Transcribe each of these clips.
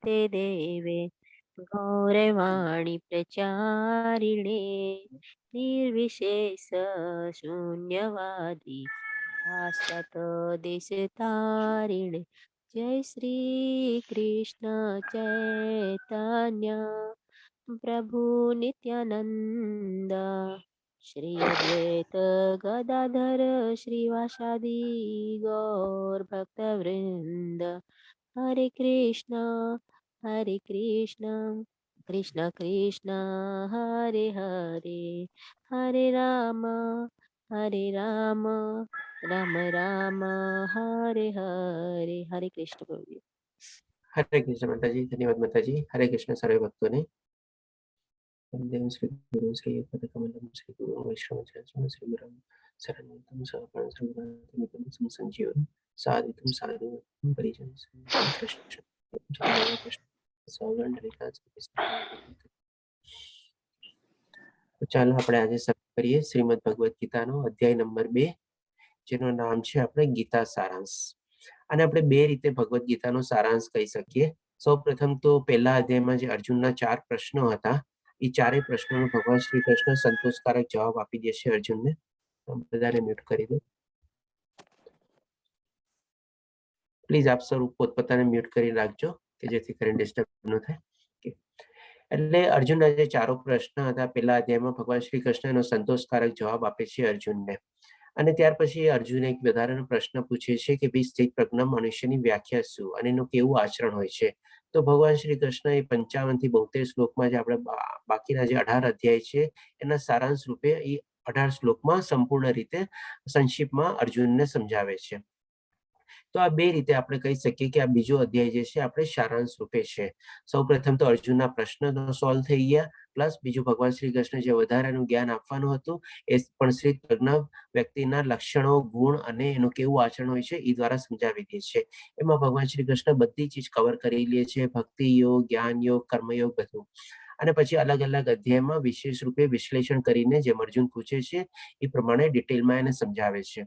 ते देवे गौरवाणी प्रचारिणे निर्विशेष शून्यवादी पाश्चात देश तारिणे जय श्री कृष्ण चैतन्य प्रभु नित्यानंद श्री अद्वैत गदाधर श्रीवासादि गौर भक्त वृंद हरे कृष्ण कृष्ण कृष्ण हरे हरे हरे राम राम राम हरे हरे हरे कृष्ण प्रभु जी। हरे कृष्ण माताजी, धन्यवाद माताजी। हरे कृष्ण सर्वे भक्तों ने। वंदे श्री गुरु श्री पदकमलम श्री गुरु वैष्णव श्री गुरु शरणं शरणं शरणं संजीवनं साधितं साधुं परिजन कृष्ण तो ચાલો આપણે આજે શરૂ કરીએ શ્રીમદ ભગવદ ગીતાનો અધ્યાય નંબર 2 જેનું નામ છે આપણે ગીતા સારાંશ। અને આપણે બે રીતે ભગવદ ગીતાનો સારાંશ કહી શકીએ। સૌપ્રથમ તો પહેલા અધ્યાયમાં જે અર્જુનના 4 પ્રશ્નો હતા એ ચારેય પ્રશ્નોનો ભગવાન શ્રી કૃષ્ણ સંતોષકારક જવાબ આપી દેશે અર્જુનને। બધાને મ્યુટ કરી દો પ્લીઝ। આપ સૌ પોતપોતાને મ્યુટ કરી રાખજો કે જેથી કરીને ડિસ્ટર્બ ન થાય। એટલે અર્જુનના જે ચારો પ્રશ્ન હતા પહેલા અધ્યાયમાં ભગવાન શ્રી કૃષ્ણ એનો સંતોષકારક જવાબ આપે છે અર્જુનને। અને ત્યાર પછી અર્જુન એક વધારાનો પ્રશ્ન પૂછે છે કે ભાઈ સ્થિત પ્રજ્ઞ મનુષ્યની વ્યાખ્યા શું અને એનું કેવું આચરણ હોય છે। તો ભગવાન શ્રી કૃષ્ણ એ 55 થી 72 શ્લોકમાં જે આપણે બાકીના જે 18 અધ્યાય છે એના સારાંશ રૂપે એ 18 શ્લોકમાં સંપૂર્ણ રીતે સંક્ષિપ્તમાં અર્જુનને સમજાવે છે। તો આ બે રીતે આપણે કહી શકીએ કે આ બીજો અધ્યાય જે છે આપણે સારાંશ રૂપે છે। સૌપ્રથમ તો અર્જુનના પ્રશ્નો સોલ્વ થઈ ગયા, પ્લસ બીજું ભગવાન શ્રી કૃષ્ણ જે વધારાનું જ્ઞાન આપવાનું હતું એ પણ શ્રી પ્રજ્ઞ વ્યક્તિના લક્ષણો, ગુણ અને એનું કેવું આચરણ હોય છે એ દ્વારા સમજાવી દે છે। એમાં ભગવાન શ્રી કૃષ્ણ બધી ચીજ કવર કરી લે છે, ભક્તિ યોગ, જ્ઞાન યોગ, કર્મયોગ બધું। અને પછી અલગ અલગ અધ્યાયમાં વિશેષ રૂપે વિશ્લેષણ કરીને જેમ અર્જુન પૂછે છે એ પ્રમાણે ડિટેલમાં એને સમજાવે છે।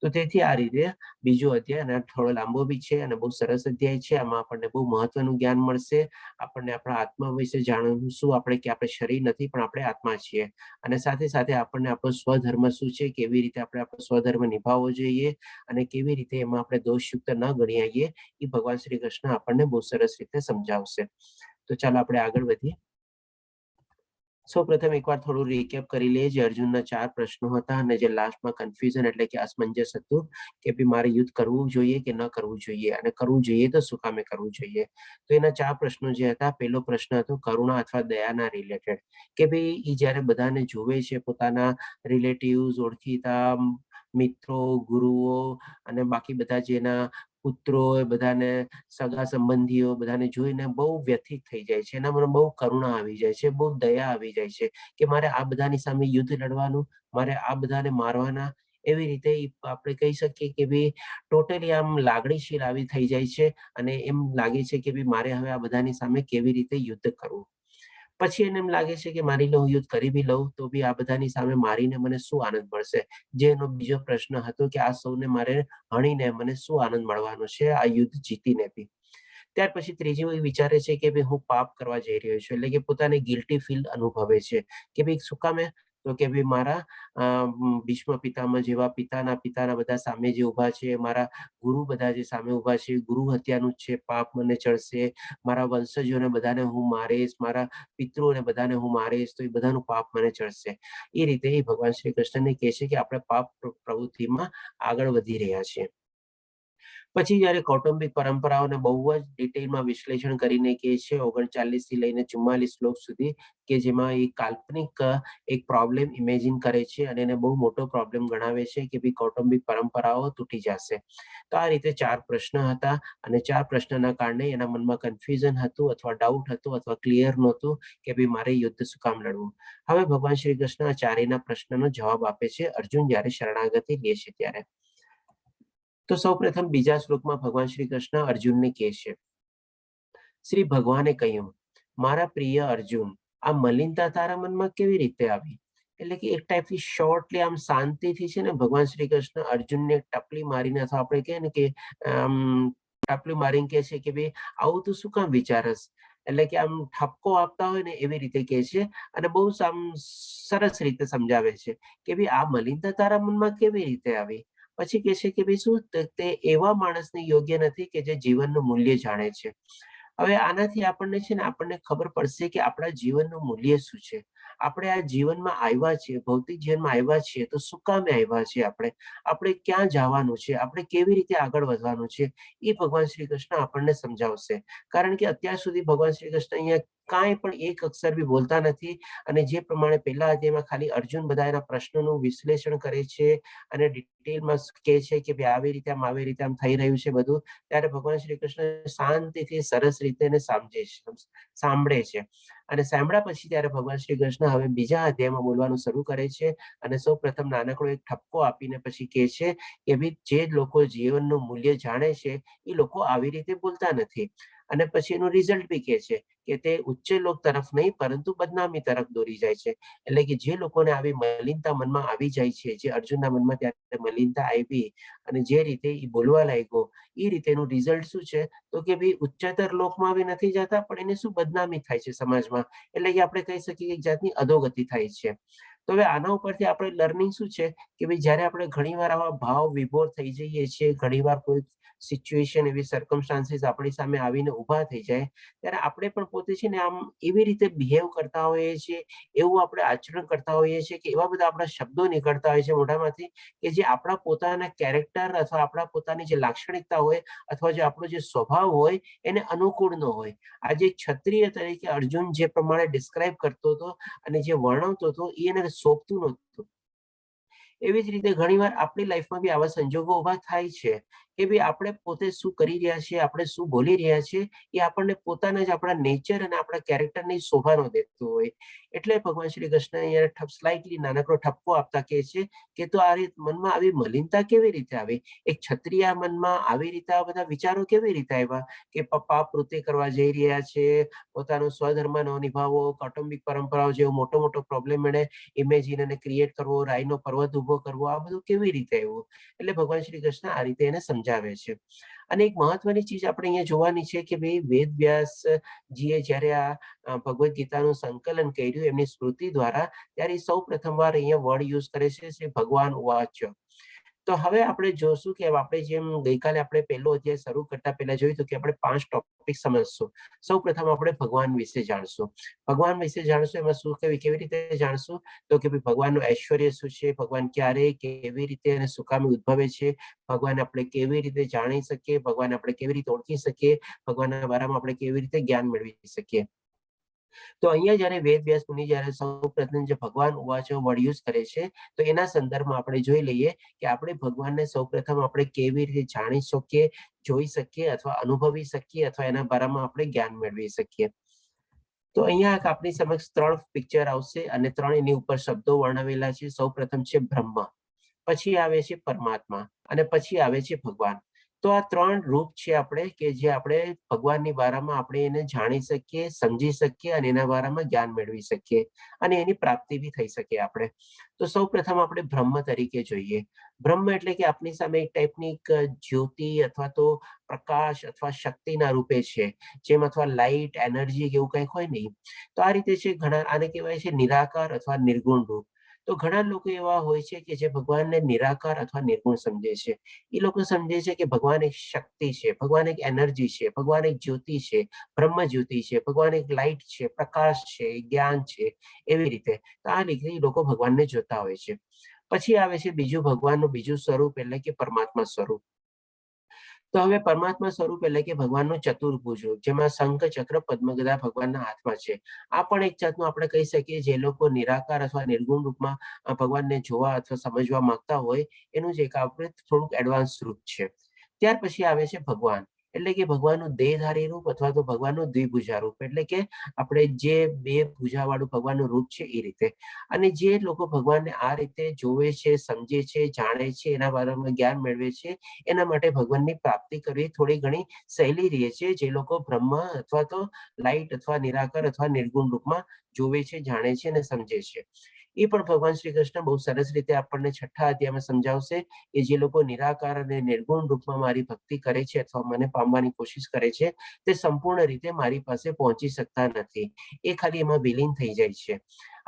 તો તેથી આ રીતે બીજો અધ્યાય અને થોડો લાંબો બી છે અને બહુ સરસ અધ્યાય છે। આમાં આપણને બહુ મહત્વનું જ્ઞાન મળશે। આપણને આપણા આત્મા વિશે જાણવું, આપણે કે આપણે શરીર નથી પણ આપણે આત્મા છીએ। અને સાથે સાથે આપણને આપણો સ્વધર્મ શું છે, કેવી રીતે આપણે આપણો સ્વધર્મ નિભાવવો જોઈએ અને કેવી રીતે એમાં આપણે દોષયુક્ત ન ગણાઈએ એ ભગવાન શ્રી કૃષ્ણ આપણને બહુ સરસ રીતે સમજાવશે। તો ચાલો આપણે આગળ વધીએ। સૌપ્રથમ એકવાર થોડું રીકેપ કરી લઈએ જે અર્જુનના 4 પ્રશ્નો હતા અને જે લાસ્ટમાં કન્ફ્યુઝન એટલે કે અસમંજસ હતું કે ભાઈ મારે યુદ્ધ કરવું જોઈએ કે ન કરવું જોઈએ અને કરવું જોઈએ તો શું કામે કરવું જોઈએ। તો એના 4 પ્રશ્નો જે હતા, પહેલો પ્રશ્ન હતો કરુણા અથવા દયાના રિલેટેડ કે ભાઈ એ જ્યારે બધાને જોવે છે, પોતાના રિલેટિવ્સ, ઓળખીતા મિત્રો, ગુરુઓ અને બાકી બધા જેના પુત્રો, બધાને સગા સંબંધીઓ બધાને જોઈને બહુ વ્યથિત થઈ જાય છે, એના મને બહુ કરુણા આવી જાય છે, બહુ દયા આવી જાય છે કે મારે આ બધાની સામે યુદ્ધ લડવાનું, મારે આ બધાને મારવાના। એવી રીતે આપણે કહી શકીએ કે ભાઈ ટોટલી આમ લાગણીશીલ આવી થઈ જાય છે અને એમ લાગે છે કે ભાઈ મારે હવે આ બધાની સામે કેવી રીતે યુદ્ધ કરવું। પછી એને એમ લાગે છે કે મારી લઉં યુદ્ધ કરી બી લઉં તો બી આ બધાની સામે મારીને મને શું આનંદ મળશે। જે એનો બીજો પ્રશ્ન હતો કે આ સૌને મારે હણીને મને શું આનંદ મળવાનો છે આ યુદ્ધ જીતીને બી। ત્યાર પછી ત્રીજું એ વિચારે છે કે ભાઈ હું પાપ કરવા જઈ રહ્યો છું, એટલે કે પોતાને ગિલ્ટી ફીલ અનુભવે છે કે ભાઈ શું કામે, તો કે ભાઈ મારા ભીષ્મ પિતામહ જેવા પિતાના બધા સામે જે ઊભા છે, મારા ગુરુ બધા જે સામે ઊભા છે, ગુરુ હત્યાનું છે પાપ મને ચડશે, મારા વંશજોને બધાને હું મારીશ, મારા પિતૃઓને બધાને હું મારીશ તો એ બધાનું પાપ મને ચડશે। એ રીતે એ ભગવાન શ્રી કૃષ્ણને કહે છે કે આપણે પાપ પ્રવૃત્તિમાં આગળ વધી રહ્યા છીએ। પછી જયારે કૌટુંબિક પરંપરાઓને બહુ જ ડિટેલમાં વિશ્લેષણ કરીને કહે છે 39 થી લઈને 44 શ્લોક સુધી કે જેમાં એ કાલ્પનિક એક પ્રોબ્લેમ ઇમેજિન કરે છે અને એને બહુ મોટો પ્રોબ્લેમ ગણાવે છે કે ભાઈ કૌટુંબિક પરંપરાઓ તૂટી જશે। તો આ રીતે 4 પ્રશ્ન હતા અને 4 પ્રશ્નના કારણે એના મનમાં કન્ફ્યુઝન હતું અથવા ડાઉટ હતું અથવા ક્લિયર નહોતું કે ભાઈ મારે યુદ્ધ શું કામ લડવું। હવે ભગવાન શ્રી કૃષ્ણ આ ચારેયના પ્રશ્નનો જવાબ આપે છે અર્જુન જયારે શરણાગતિ લે છે ત્યારે। તો સૌપ્રથમ બીજા શ્લોકમાં ભગવાન શ્રી કૃષ્ણ અર્જુનને કહે છે, શ્રી ભગવાને કહ્યું મારા પ્રિય અર્જુન, આ મલિનતા તારા મનમાં કેવી રીતે આવી। એટલે કે એક ટાઈપથી શોર્ટલી આમ શાંતિથી છે ને ભગવાન શ્રી કૃષ્ણ અર્જુનને ટપલી મારીને અથવા આપણે કહે ને કે ટાપલું મારીને કહે છે કે ભાઈ આવું તું શું કામ વિચારસ, એટલે કે આમ ઠપકો આપતા હોય ને એવી રીતે કહે છે અને બહુ સરસ રીતે સમજાવે છે કે ભાઈ આ મલિનતા તારા મનમાં કેવી રીતે આવી. પછી કહે છે કે ભાઈ શું તે એવા માણસને યોગ્ય નથી કે જે જીવનનું મૂલ્ય જાણે છે. હવે આનાથી આપણને છે ને આપણને ખબર પડશે કે આપણા જીવનનું મૂલ્ય શું છે. આપણે આ જીવનમાં આવ્યા છીએ, ભૌતિક જીવનમાં આવ્યા છીએ તો શું કામે આવ્યા છીએ આપણે? આપણે ક્યાં જવાનું છે? આપણે કેવી રીતે આગળ વધવાનું છે? એ ભગવાન શ્રી કૃષ્ણ આપણને સમજાવશે. કારણ કે અત્યાર સુધી ભગવાન શ્રી કૃષ્ણ અહીંયા કાંઈ પણ એક અક્ષર બી બોલતા નથી અને જે પ્રમાણે પહેલા અધ્યાયમાં ખાલી અર્જુન બધા એના પ્રશ્નોનું વિશ્લેષણ કરે છે અને ડિટેલમાં કહે છે કે ભાઈ આવી રીતે આમ આવી રીતે આમ થઈ રહ્યું છે બધું, ત્યારે ભગવાન શ્રી કૃષ્ણ શાંતિથી સરસ રીતે એને સાંભળે છે અને સાંભળ્યા પછી ત્યારે ભગવાન શ્રી કૃષ્ણ હવે બીજા અધ્યાયમાં બોલવાનું શરૂ કરે છે અને સૌપ્રથમ નાનકડો એક ઠપકો આપીને પછી કહે છે કે ભાઈ જે લોકો જીવનનું મૂલ્ય જાણે છે એ લોકો આવી રીતે બોલતા નથી. અને પછી એનું રિઝલ્ટ બી કહે છે કે તે ઉચ્ચ લોક તરફ નહીં પરંતુ બદનામી તરફ દોરી જાય છે. એટલે કે જે લોકોને આવી મલિનતા મનમાં આવી જાય છે, જે અર્જુનના મનમાં ત્યારે મલિનતા આવી અને જે રીતે એ બોલવા લાગ્યો એ રીતેનું રિઝલ્ટ શું છે તો કે ભાઈ ઉચ્ચતર લોકમાં બી નથી જતા પણ એને શું બદનામી થાય છે સમાજમાં. એટલે કે આપણે કહી શકીએ કે એક જાતની અધોગતિ થાય છે. તો હવે આના ઉપરથી આપણે લર્નિંગ શું છે કે ભાઈ જ્યારે આપણે ઘણીવાર આવા ભાવ વિભોર થઈ જઈએ છીએ, ઘણીવાર કોઈ સિચ્યુએશન એવી સર્કમસ્ટાન્સીસ આપણી સામે આવીને ઊભા થઈ જાય ત્યારે આપણે પણ પોતે છે ને આમ એવી રીતે બિહેવ કરતા હોઈએ છીએ, એવું આપણે આચરણ કરતા હોઈએ છીએ કે એવા બધા આપણા શબ્દો નીકળતા હોય છે મોઢામાંથી કે જે આપણા પોતાના કેરેક્ટર અથવા આપણા પોતાની જે લાક્ષણિકતા હોય અથવા જે આપણો જે સ્વભાવ હોય એને અનુકૂળ ન હોય. આજે ક્ષત્રિય તરીકે અર્જુન જે પ્રમાણે ડિસ્ક્રાઇબ કરતો હતો અને જે વર્ણવતો હતો એ એને શોભતું નહોતું. એવી જ રીતે ઘણીવાર આપણી લાઈફમાં બી આવા સંજોગો ઊભા થાય છે કે ભાઈ આપણે પોતે શું કરી રહ્યા છીએ, આપણે શું બોલી રહ્યા છીએ એ આપણને પોતાના જ આપણા નેચર અને આપણા કેરેક્ટરની શોભા ન દેતું હોય. એટલે ભગવાન શ્રી કૃષ્ણ અહીંયા સ્લાઇટલી નાનકડો ઠપકો આપતા કહે છે કે તો આ મનમાં આવી મલિનતા કેવી રીતે આવી? એક ક્ષત્રિય મનમાં આવી રીતે આ બધા વિચારો કેવી રીતે આવ્યા કે પપ્પા વૃત્તિ કરવા જઈ રહ્યા છે, પોતાનો સ્વધર્મ ન નિભાવવો, કૌટુંબિક પરંપરાઓ જેવો મોટો મોટો પ્રોબ્લેમ એને ઇમેજિન અને ક્રિએટ કરવો, રાયનો પર્વત ઉભો કરવો, આ બધું કેવી રીતે આવ્યું? એટલે ભગવાન શ્રી કૃષ્ણ આ રીતે એને સમજાવે છે. અને એક મહત્વની ચીજ આપણે અહીંયા જોવાની છે કે ભાઈ વેદ વ્યાસજીએ જ્યારે આ ભગવદ્ ગીતાનું સંકલન કર્યું એમની સ્મૃતિ દ્વારા, ત્યારે સૌ પ્રથમવાર અહીંયા વર્ડ યુઝ કરે છે શ્રી ભગવાન વાચ. તો હવે આપણે જોશું કે આપણે જેમ ગઈકાલે આપણે પહેલો અધ્યાય શરૂ કરતા પહેલા જોયું હતું કે આપણે 5 ટોપિક સમજશું. સૌપ્રથમ આપણે ભગવાન વિશે જાણશું. ભગવાન વિશે જાણશું એમાં શું કેવી રીતે જાણશું તો કે ભાઈ ભગવાનનું ઐશ્વર્ય શું છે, ભગવાન ક્યારે કેવી રીતે અને શું કામે ઉદ્ભવે છે, ભગવાન આપણે કેવી રીતે જાણી શકીએ, ભગવાન આપણે કેવી રીતે ઓળખી શકીએ, ભગવાનના બારામાં આપણે કેવી રીતે જ્ઞાન મેળવી શકીએ. તો અહીંયા જ્યારે વેદ વ્યાસ મુનિ જ્યારે સૌપ્રથમ જે ભગવાન ઉવાચો વર્ડ યુઝ કરે છે તો એના સંદર્ભમાં આપણે જોઈ લઈએ કે આપણે ભગવાનને સૌપ્રથમ આપણે કેવી રીતે જાણી શકીએ, જોઈ શકીએ અથવા અનુભવી શકીએ અથવા એના બારામાં આપણે જ્ઞાન મેળવી શકીએ. તો અહીંયા આપણી સમક્ષ 3 પિક્ચર આવશે અને 3 એની ઉપર શબ્દો વર્ણવેલા છે. સૌપ્રથમ છે બ્રહ્મ, પછી આવે છે પરમાત્મા અને પછી આવે છે ભગવાન. તો આ 3 રૂપ છે આપણે કે જે આપણે ભગવાનની બારામાં આપણે એને જાણી શકીએ, સમજી શકીએ અને એના બારામાં જ્ઞાન મેળવી શકીએ અને એની પ્રાપ્તિ બી થઈ શકે આપણે. તો સૌપ્રથમ આપણે બ્રહ્મ તરીકે જોઈએ. બ્રહ્મ એટલે કે આપણી સામે એક ટાઈપની એક જ્યોતિ અથવા તો પ્રકાશ અથવા શક્તિના રૂપે છે. જેમ અથવા લાઈટ, એનર્જી કે એવું કંઈક હોય ને. તો આ રીતે છે ઘણા આને કહેવાય છે નિરાકાર અથવા નિર્ગુણ રૂપ. તો ઘણા લોકો એવા હોય છે કે જે ભગવાનને નિરાકાર અથવા નિર્ગુણ સમજે છે. એ લોકો સમજે છે કે ભગવાન એક શક્તિ છે, ભગવાન એક એનર્જી છે, ભગવાન એક જ્યોતિ છે, બ્રહ્મ જ્યોતિ છે, ભગવાન એક લાઈટ છે, પ્રકાશ છે, જ્ઞાન છે, એવી રીતે. તો આ રીતે લોકો ભગવાનને જોતા હોય છે. પછી આવે છે બીજું ભગવાનનું બીજું સ્વરૂપ એટલે કે પરમાત્મા સ્વરૂપ. તો હવે પરમાત્મા સ્વરૂપ એટલે કે ભગવાનનું ચતુર્ભુજ રૂપ, જેમાં શંખ, ચક્ર, પદ્મગદા ભગવાનના હાથમાં છે. આ પણ એક જાતનું આપણે કહી શકીએ જે લોકો નિરાકાર અથવા નિર્ગુણ રૂપમાં ભગવાનને જોવા અથવા સમજવા માંગતા હોય એનું જ એક આપણે થોડુંક એડવાન્સ રૂપ છે. ત્યાર પછી આવે છે ભગવાન, એટલે કે ભગવાનનું દેહધારી રૂપ અથવા તો ભગવાનનું દ્વિભુજા રૂપ, એટલે કે આપણે જે 2 ભુજાવાળું ભગવાનનું રૂપ છે એ રીતે. અને જે લોકો ભગવાનને આ રીતે જોવે છે, સમજે છે, જાણે છે, એના બારામાં જ્ઞાન મેળવે છે, એના માટે ભગવાનની પ્રાપ્તિ કરવી થોડી ઘણી સહેલી રહે છે. જે લોકો બ્રહ્મ અથવા તો લાઈટ અથવા નિરાકાર અથવા નિર્ગુણ રૂપમાં જોવે છે, જાણે છે અને સમજે છે. એ પણ ભગવાન શ્રી કૃષ્ણ બહુ સરસ રીતે આપણને 6ઠ્ઠા અધ્યાયમાં સમજાવશે કે જે લોકો નિરાકાર અને નિર્ગુણ રૂપમાં મારી ભક્તિ કરે છે અથવા મને પામવાની કોશિશ કરે છે તે સંપૂર્ણ રીતે મારી પાસે પહોંચી શકતા નથી. એ ખાલી એમાં વિલીન થઈ જાય છે.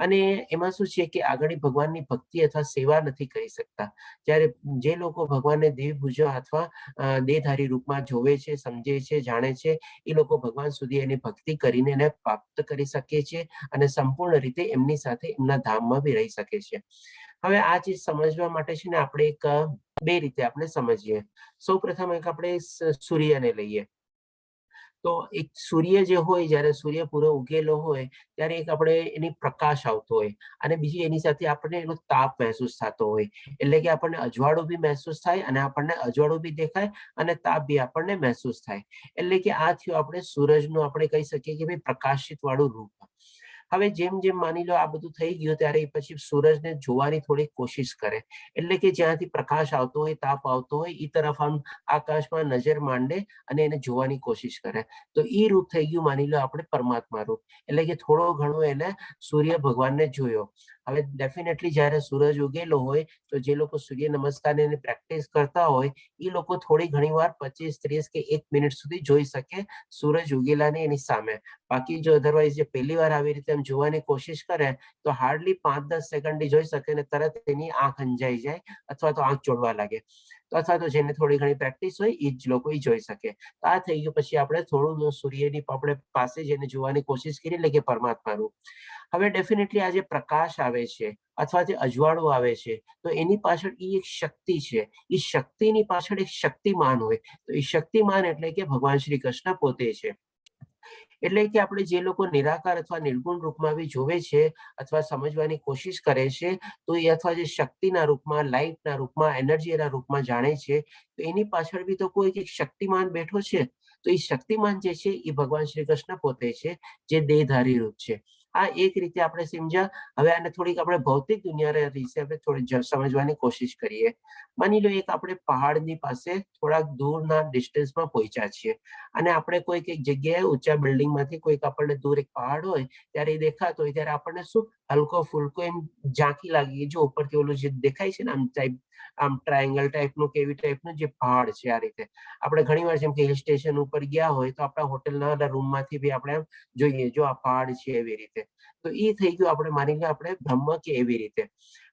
અને એમાં શું છે કે આગળ ભગવાનની ભક્તિ અથવા સેવા નથી કરી શકતા. જ્યારે જે લોકો ભગવાનને દેવભૂજા અથવા દેહધારી રૂપમાં જોવે છે, સમજે છે, જાણે છે, એ લોકો ભગવાન સુધી એની ભક્તિ કરીને એને પ્રાપ્ત કરી શકે છે અને સંપૂર્ણ રીતે એમની સાથે એમના ધામમાં બી રહી શકે છે. હવે આ ચીજ સમજવા માટે છે ને આપણે એક બે રીતે આપણે સમજીએ. સૌપ્રથમ એક આપણે સૂર્યને લઈએ. તો એક સૂર્ય જે હોય, જ્યારે સૂર્ય પૂરો ઉગેલો હોય ત્યારે એક આપણે એની પ્રકાશ આવતો હોય અને બીજી એની સાથે આપણને એનો તાપ મહેસૂસ થતો હોય. એટલે કે આપણને અજવાળું બી મહેસૂસ થાય અને આપણને અજવાળું બી દેખાય અને તાપ બી આપણને મહેસૂસ થાય. એટલે કે આ થયું આપણે સૂરજનું આપણે કહી શકીએ કે ભાઈ પ્રકાશિત વાળું રૂપ. હવે જેમ જેમ માની લો આ બધું થઈ ગયું ત્યારે પછી સૂરજને જોવાની થોડી કોશિશ કરે. એટલે કે જ્યાંથી પ્રકાશ આવતો હોય, તાપ આવતો હોય એ તરફ આમ આકાશમાં નજર માંડે અને એને જોવાની કોશિશ કરે. તો એ રૂપ થઈ ગયું માની લો આપણે પરમાત્મા રૂપ. એટલે કે થોડો ઘણો એને સૂર્ય ભગવાનને જોયો. હવે ડેફિનેટલી જ્યારે સૂરજ ઉગેલો હોય તો જે લોકો સૂર્ય નમસ્કારની પ્રેક્ટિસ કરતા હોય એ લોકો થોડી ઘણી વાર 25, 30 કે 1 મિનિટ સુધી જોઈ શકે સૂરજ ઉગેલાની એની સામે. બાકી જો અધરવાઇઝ જે પહેલી વાર આવી રીતે જોવાની કોશિશ કરે તો હાર્ડલી 5-10 સેકન્ડ જોઈ શકે ને તરત એની આંખ અંજાઈ જાય અથવા તો આંખ ચોળવા લાગે. અથવા તો જેને થોડી ઘણી પ્રેક્ટિસ હોય એ જ લોકો જોઈ શકે. તો આ થઈ ગયું. પછી આપણે થોડું સૂર્યની આપણે પાસે જઈને જોવાની કોશિશ કરી એટલે કે પરમાત્માનું. હવે ડેફિનેટલી આ જે પ્રકાશ આવે છે અથવા જે અજવાળું આવે છે તો એની પાછળ એ એક શક્તિ છે. એ શક્તિની પાછળ એક શક્તિમાન હોય. તો એ શક્તિમાન એટલે કે ભગવાન શ્રી કૃષ્ણ પોતે છે. એટલે કે આપણે જે લોકો નિરાકાર અથવા નિર્ગુણ રૂપમાં બી જોવે છે અથવા સમજવાની કોશિશ કરે છે તો એ અથવા જે શક્તિના રૂપમાં, લાઈટના રૂપમાં, એનર્જીના રૂપમાં જાણે છે તો એની પાછળ બી તો કોઈ એક શક્તિમાન બેઠો છે. તો એ શક્તિમાન જે છે એ ભગવાન શ્રી કૃષ્ણ પોતે છે, જે દેહધારી રૂપ છે. આ એક રીતે આપણે સમજ્યા. હવે આને થોડીક આપણે ભૌતિક દુનિયા વિશે આપણે થોડી સમજવાની કોશિશ કરીએ. માની લો એક આપણે પહાડની પાસે થોડાક દૂરના ડિસ્ટન્સમાં પહોંચ્યા છીએ અને આપણે કોઈક એક જગ્યાએ ઊંચા બિલ્ડિંગમાંથી કોઈક આપણને દૂર એક પહાડ હોય ત્યારે એ દેખાતો હોય ત્યારે આપણને શું હલકો ફુલકો એમ ઝાંખી લાગી જો ઉપરથી ઓલું જે દેખાય છે ને આમ ટાઈપ, આમ ટ્રાયંગલ ટાઈપનું કે એવી ટાઈપનું જે પહાડ છે. આ રીતે આપણે ઘણી વાર જેમ કે હિલ સ્ટેશન ઉપર ગયા હોય તો આપણા હોટલના રૂમમાંથી બી આપણે જોઈએ જો આ પહાડ છે એવી રીતે. તો એ થઈ ગયું આપણે માની લો આપણે બ્રહ્મ કે એવી રીતે.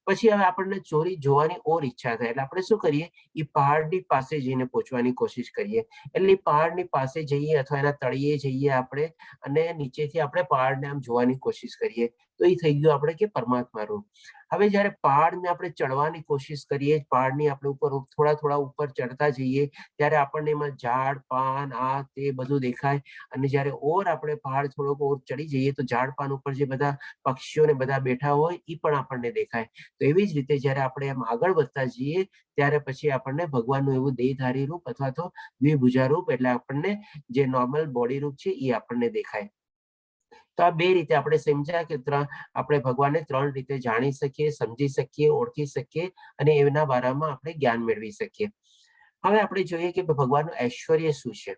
પછી હવે આપણને ચોરી જોવાની ઓર ઈચ્છા થાય એટલે આપણે શું કરીએ એ પહાડની પાસે જઈને પહોંચવાની કોશિશ કરીએ. એટલે પહાડની પાસે જઈએ અથવા એના તળિયે જઈએ આપણે અને નીચેથી આપણે પહાડને આમ જોવાની કોશિશ કરીએ. તો એ થઈ ગયું આપણે કે પરમાત્મા રૂપ. હવે જ્યારે પહાડને આપણે ચડવાની કોશિશ કરીએ, પહાડની આપણે ઉપર થોડા થોડા ઉપર ચડતા જઈએ ત્યારે આપણને એમાં ઝાડ, પાન, આ તે બધું દેખાય. અને જ્યારે ઓર આપણે પહાડ થોડોક ઓર ચડી જઈએ તો ઝાડ પાન ઉપર જે બધા પક્ષીઓને બધા બેઠા હોય એ પણ આપણને દેખાય. તો એવી જ રીતે જ્યારે આપણે એમ આગળ વધતા જઈએ ત્યારે પછી આપણને ભગવાનનું એવું દેહધારી રૂપ અથવા તો દ્વિભુજા રૂપ એટલે આપણને જે નોર્મલ બોડી રૂપ છે એ આપણને દેખાય. તો આ બે રીતે આપણે સમજ્યા કે આપણે ભગવાનને 3 રીતે જાણી શકીએ, સમજી શકીએ, ઓળખી શકીએ અને એના બારામાં આપણે જ્ઞાન મેળવી શકીએ. હવે આપણે જોઈએ કે ભગવાનનું ઐશ્વર્ય શું છે.